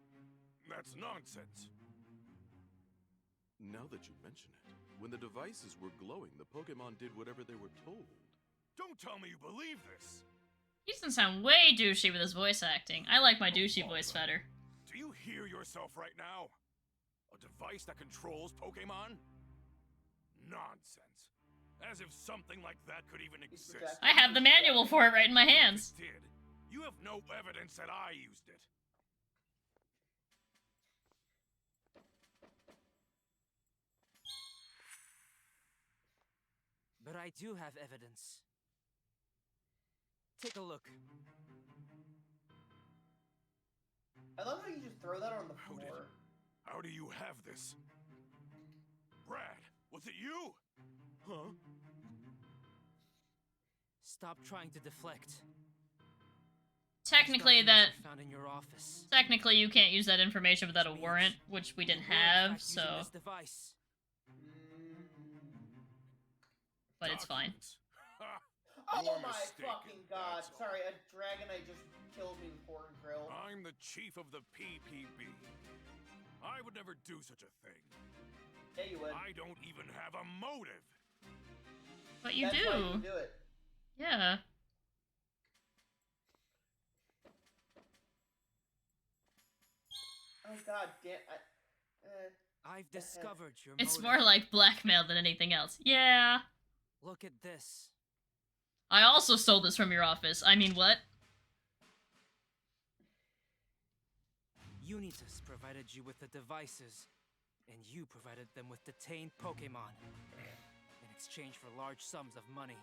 D: That's nonsense.
G: Now that you mention it, when the devices were glowing, the Pokemon did whatever they were told.
D: Don't tell me you believe this.
A: He doesn't sound way douchey with his voice acting. I like my douchey voice better.
D: Do you hear yourself right now? A device that controls Pokemon? Nonsense. As if something like that could even exist.
A: I have the manual for it right in my hands.
D: If it did, you have no evidence that I used it.
B: But I do have evidence. Take a look.
C: I love how you just throw that on the floor.
D: How do you have this? Brad, was it you?
G: Huh?
B: Stop trying to deflect.
A: Technically,
B: These documents
A: that
B: were found in your office.
A: technically you can't use that information without a
B: Which
A: warrant,
B: means
A: which we
B: you
A: didn't
B: were, in
A: have.
B: fact, using
A: So,
B: this device.
A: but it's fine.
D: Documents. Ha!
C: Oh
D: You're
C: my
D: mistaken,
C: fucking god!
D: that's all.
C: Sorry, a Dragonite just killed me with Horn Grill.
D: I'm the chief of the PPB. I would never do such a thing.
C: Yeah, you would.
D: I don't even have a motive.
A: But you
C: That's why you
A: do.
C: do it.
A: Yeah.
C: Oh god damn.
B: I've discovered your
A: It's
B: motive.
A: more like blackmail than anything else. Yeah.
B: Look at this.
A: I also stole this from your office. I mean, what?
B: Unitas provided you with the devices, and you provided them with detained Pokemon in exchange for large sums of money.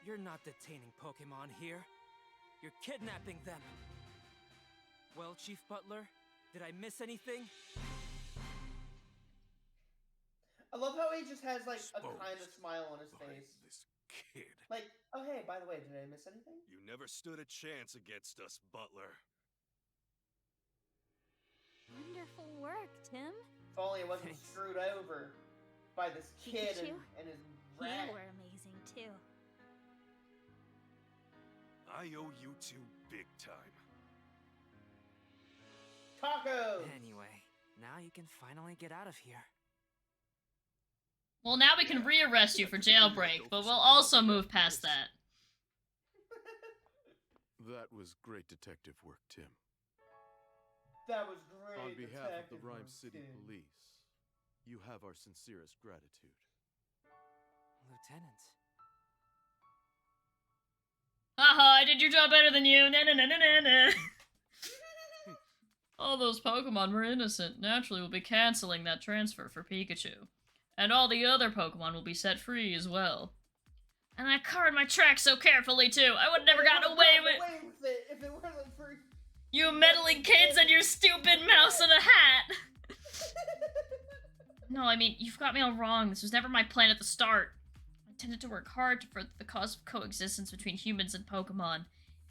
B: You're not detaining Pokemon here. You're kidnapping them. Well, Chief Butler, did I miss anything?
C: I love how he just has like a
D: Exposed
C: kind of smile on his
D: by
C: face.
D: this kid.
C: Like, oh hey, by the way, did I miss anything?
D: You never stood a chance against us, Butler.
E: Wonderful work, Tim.
C: If only it wasn't
B: Thanks.
C: screwed over by this kid
E: Pikachu?
C: and his
E: You
C: rat.
E: were amazing too.
D: I owe you two big time.
C: Tacos!
B: Anyway, now you can finally get out of here.
A: Well, now we can rearrest you for jailbreak, but we'll also move past that.
G: That was great detective work, Tim.
C: That was great.
G: On behalf of the
C: detective
G: Rhyme
C: work,
G: City
C: Tim.
G: Police, you have our sincerest gratitude.
B: Lieutenant.
A: Haha, I did your job better than you. Na na na na na na. All those Pokemon were innocent. Naturally, we'll be canceling that transfer for Pikachu. And all the other Pokemon will be set free as well. And I covered my tracks so carefully, too. I would have never gotten away with
C: it if it wasn't for.
A: you meddling kids and your stupid mouse in a hat. No, I mean, you've got me all wrong. This was never my plan at the start. I intended to work hard for the cause of coexistence between humans and Pokemon.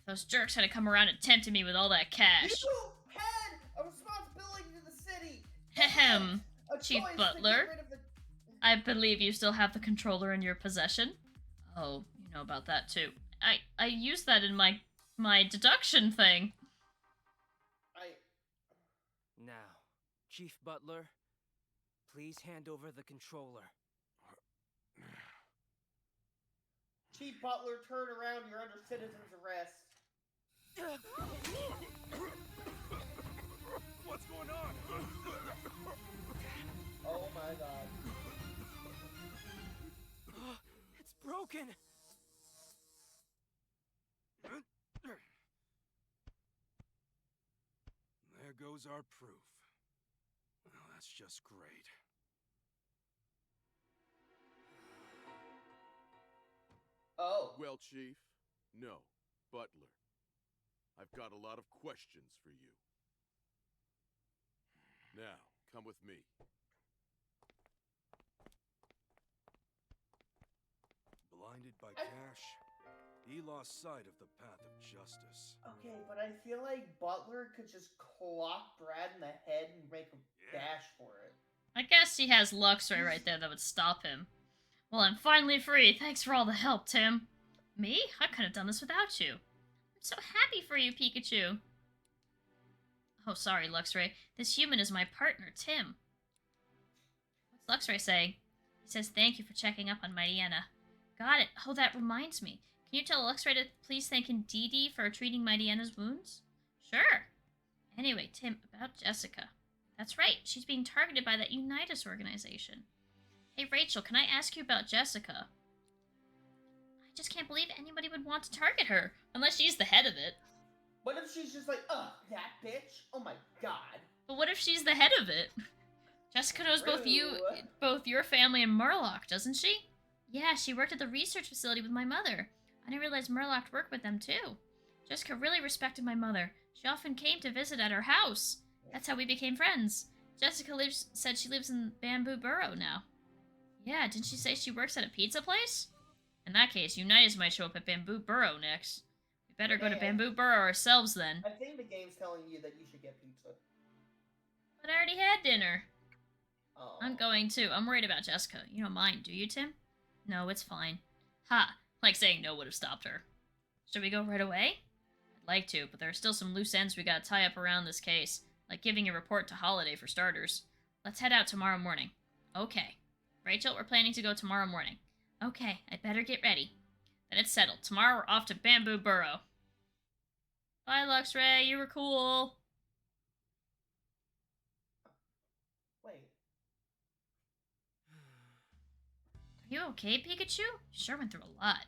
A: If those jerks had to come around and tempted me with all that cash.
C: You had a responsibility to the city.
A: Ahem.
C: A
A: Chief
C: choice to
A: Butler?
C: get rid of the-
A: I believe you still have the controller in your possession. Oh, you know about that too. I used that in my deduction thing.
B: Now, Chief Butler, please hand over the controller.
C: Chief Butler, turn around. You're under citizen's arrest.
D: What's going on?
C: Oh my god.
B: It's broken!
D: goes our proof. Well, that's just great.
C: Oh.
G: Well, Chief, no, Butler. I've got a lot of questions for you. Now, come with me.
D: Blinded by cash, he lost sight of the path of justice.
C: Okay, but I feel like Butler could just clock Brad in the head and make a dash for it.
A: I guess he has Luxray right there that would stop him. Well, I'm finally free. Thanks for all the help, Tim. Me? I could have done this without you. I'm so happy for you, Pikachu. Oh, sorry, Luxray. This human is my partner, Tim. What's Luxray saying? He says thank you for checking up on Mighty Anna. Got it. Oh, that reminds me. Can you tell Luxray to please thank Indeedee for treating Mighty Anna's wounds? Sure. Anyway, Tim, about Jessica. That's right. She's being targeted by that Unitas organization. Hey, Rachel, can I ask you about Jessica? I just can't believe anybody would want to target her, unless she's the head of it.
C: What if she's just like, ugh, that bitch? Oh my god.
A: But what if she's the head of it? Jessica knows both your family and Murloc, doesn't she? Yeah, she worked at the research facility with my mother. I didn't realize Murloc worked with them too. Jessica really respected my mother. She often came to visit at her house. That's how we became friends. Jessica said she lives in Bamboo Burrow now. Yeah, didn't she say she works at a pizza place? In that case, Unitas might show up at Bamboo Burrow next. We better go to Bamboo Burrow ourselves then.
C: I think the game's telling you that you should get pizza.
A: But I already had dinner.
C: Oh.
A: I'm going too. I'm worried about Jessica. You don't mind, do you, Tim? No, it's fine. Ha! Like saying no would have stopped her. Should we go right away? I'd like to, but there are still some loose ends we gotta tie up around this case. Like giving a report to Holiday for starters. Let's head out tomorrow morning. Okay. Rachel, we're planning to go tomorrow morning. Okay, I'd better get ready. Then it's settled. Tomorrow we're off to Bamboo Burrow. Bye, Luxray. You were cool.
C: Wait.
A: Are you okay, Pikachu? You sure went through a lot.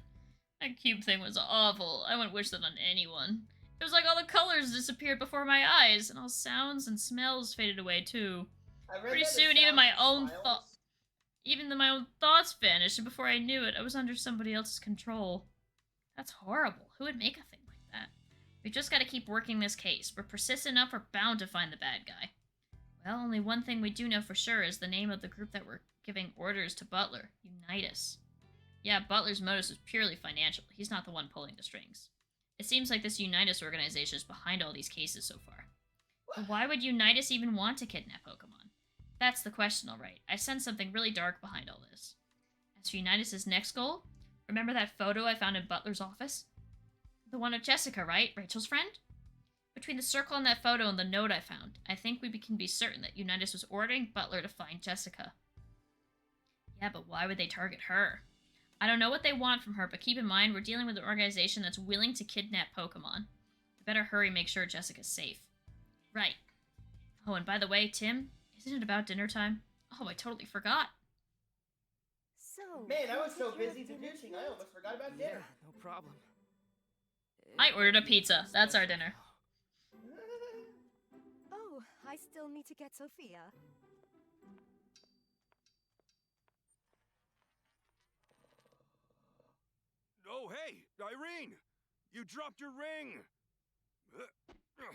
A: That cube thing was awful. I wouldn't wish that on anyone. It was like all the colors disappeared before my eyes, and all sounds and smells faded away too. Pretty soon, even my own thoughts vanished, and before I knew it, I was under somebody else's control. That's horrible. Who would make a thing like that? We just gotta keep working this case. We're persistent enough, we're bound to find the bad guy. Well, only one thing we do know for sure is the name of the group that were giving orders to Butler. Unitas. Yeah, Butler's motive was purely financial. He's not the one pulling the strings. It seems like this Unitas organization is behind all these cases so far. But why would Unitas even want to kidnap Pokemon? That's the question, alright. I sense something really dark behind all this. As for Unitas' next goal, remember that photo I found in Butler's office? The one of Jessica, right? Rachel's friend? Between the circle on that photo and the note I found, I think we can be certain that Unitas was ordering Butler to find Jessica. Yeah, but why would they target her? I don't know what they want from her, but keep in mind we're dealing with an organization that's willing to kidnap Pokemon. We better hurry and make sure Jessica's safe. Right. Oh, and by the way, Tim, isn't it about dinner time? Oh, I totally forgot.
E: So,
C: Man, I was so
E: take care of
C: busy
E: dinner
C: deducing, I
E: tonight?
C: almost forgot about
B: Yeah,
C: dinner.
B: no problem.
A: I ordered a pizza. That's our dinner.
E: Oh, I still need to get Sophia.
D: Oh, hey, Irene! You dropped your ring!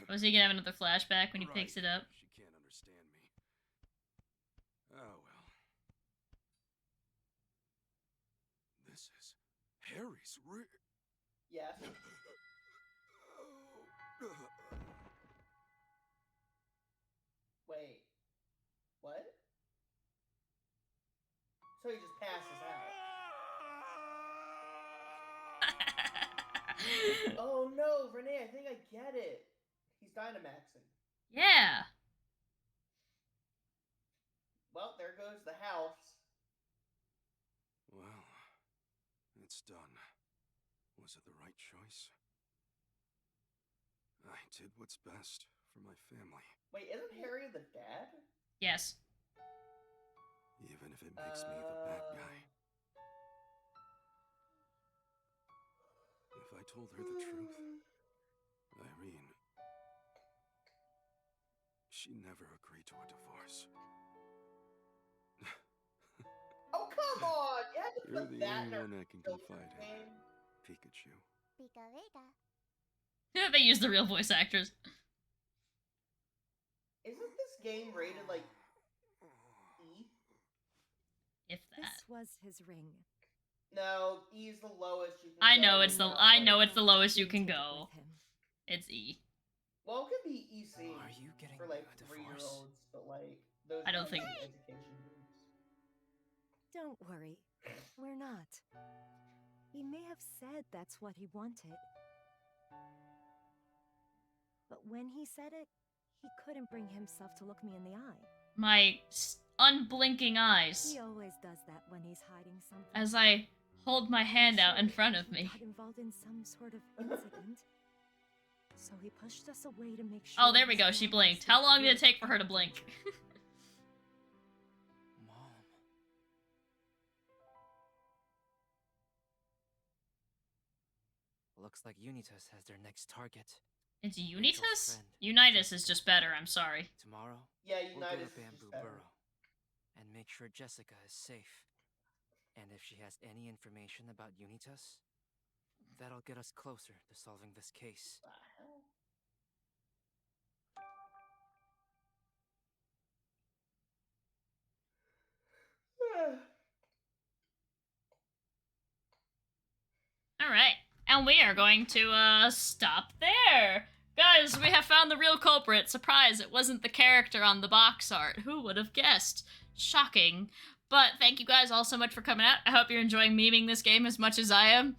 A: Was he gonna have another flashback when he picks it up?
D: She can't understand me. Oh, well. This is Harry's ring.
C: Yes. Wait. What? So he just passes out. Oh no, Renee, I think I get it. He's Dynamaxing.
A: Yeah.
C: Well, there goes the house.
D: Well, it's done. Was it the right choice? I did what's best for my family,
C: Wait, isn't Harry the dad?
A: Yes.
D: even if it makes me the bad guy. If I told her the truth, Irene She never agreed to a divorce.
C: Oh, come on! You had to
D: You're
C: put
D: the
C: that
D: only
C: in a
D: one I can
C: real
D: confide in,
C: game.
D: Pikachu.
E: Pika Vega.
A: Yeah, they use the real voice actors.
C: Isn't this game rated like E?
A: If
H: This
A: that.
H: was his ring.
C: No, E is the lowest you can
A: I
C: go.
A: know
C: You
A: it's the
C: cannot
A: I
C: play
A: know
C: it.
A: it's the lowest you can
H: Didn't take it
A: go.
H: with him.
A: It's E.
C: Well, it could be EC
B: Are you getting
C: for like
B: a divorce?
C: 3-year-olds, but like those
A: I don't
C: are
A: think-
C: like education groups.
H: Don't worry, we're not. He may have said that's what he wanted. But when he said it, he couldn't bring himself to look me in the eye.
A: My unblinking eyes
H: He always does that when he's hiding something.
A: as I hold my hand out in
H: Sure,
A: front of
H: he
A: me.
H: got involved in some sort of incident. So he pushed us away to make sure.
A: Oh, there we
H: his
A: go. She
H: mom
A: blinked.
H: stayed
A: How long did it
H: clear
A: take for her to blink?
B: Mom. Looks like Unitas has their next target.
A: It's
B: Angel's
A: Unitas?
B: friend,
A: Unitas is
B: Jessica.
A: just better, I'm sorry.
B: Tomorrow,
C: Yeah,
B: we'll go
C: United
B: to Bamboo Burrow and make sure Jessica is safe. And if she has any information about Unitas, that'll get us closer to solving this case.
A: Alright. And we are going to, stop there. Guys, we have found the real culprit. Surprise, it wasn't the character on the box art. Who would have guessed? Shocking. But thank you guys all so much for coming out. I hope you're enjoying memeing this game as much as I am.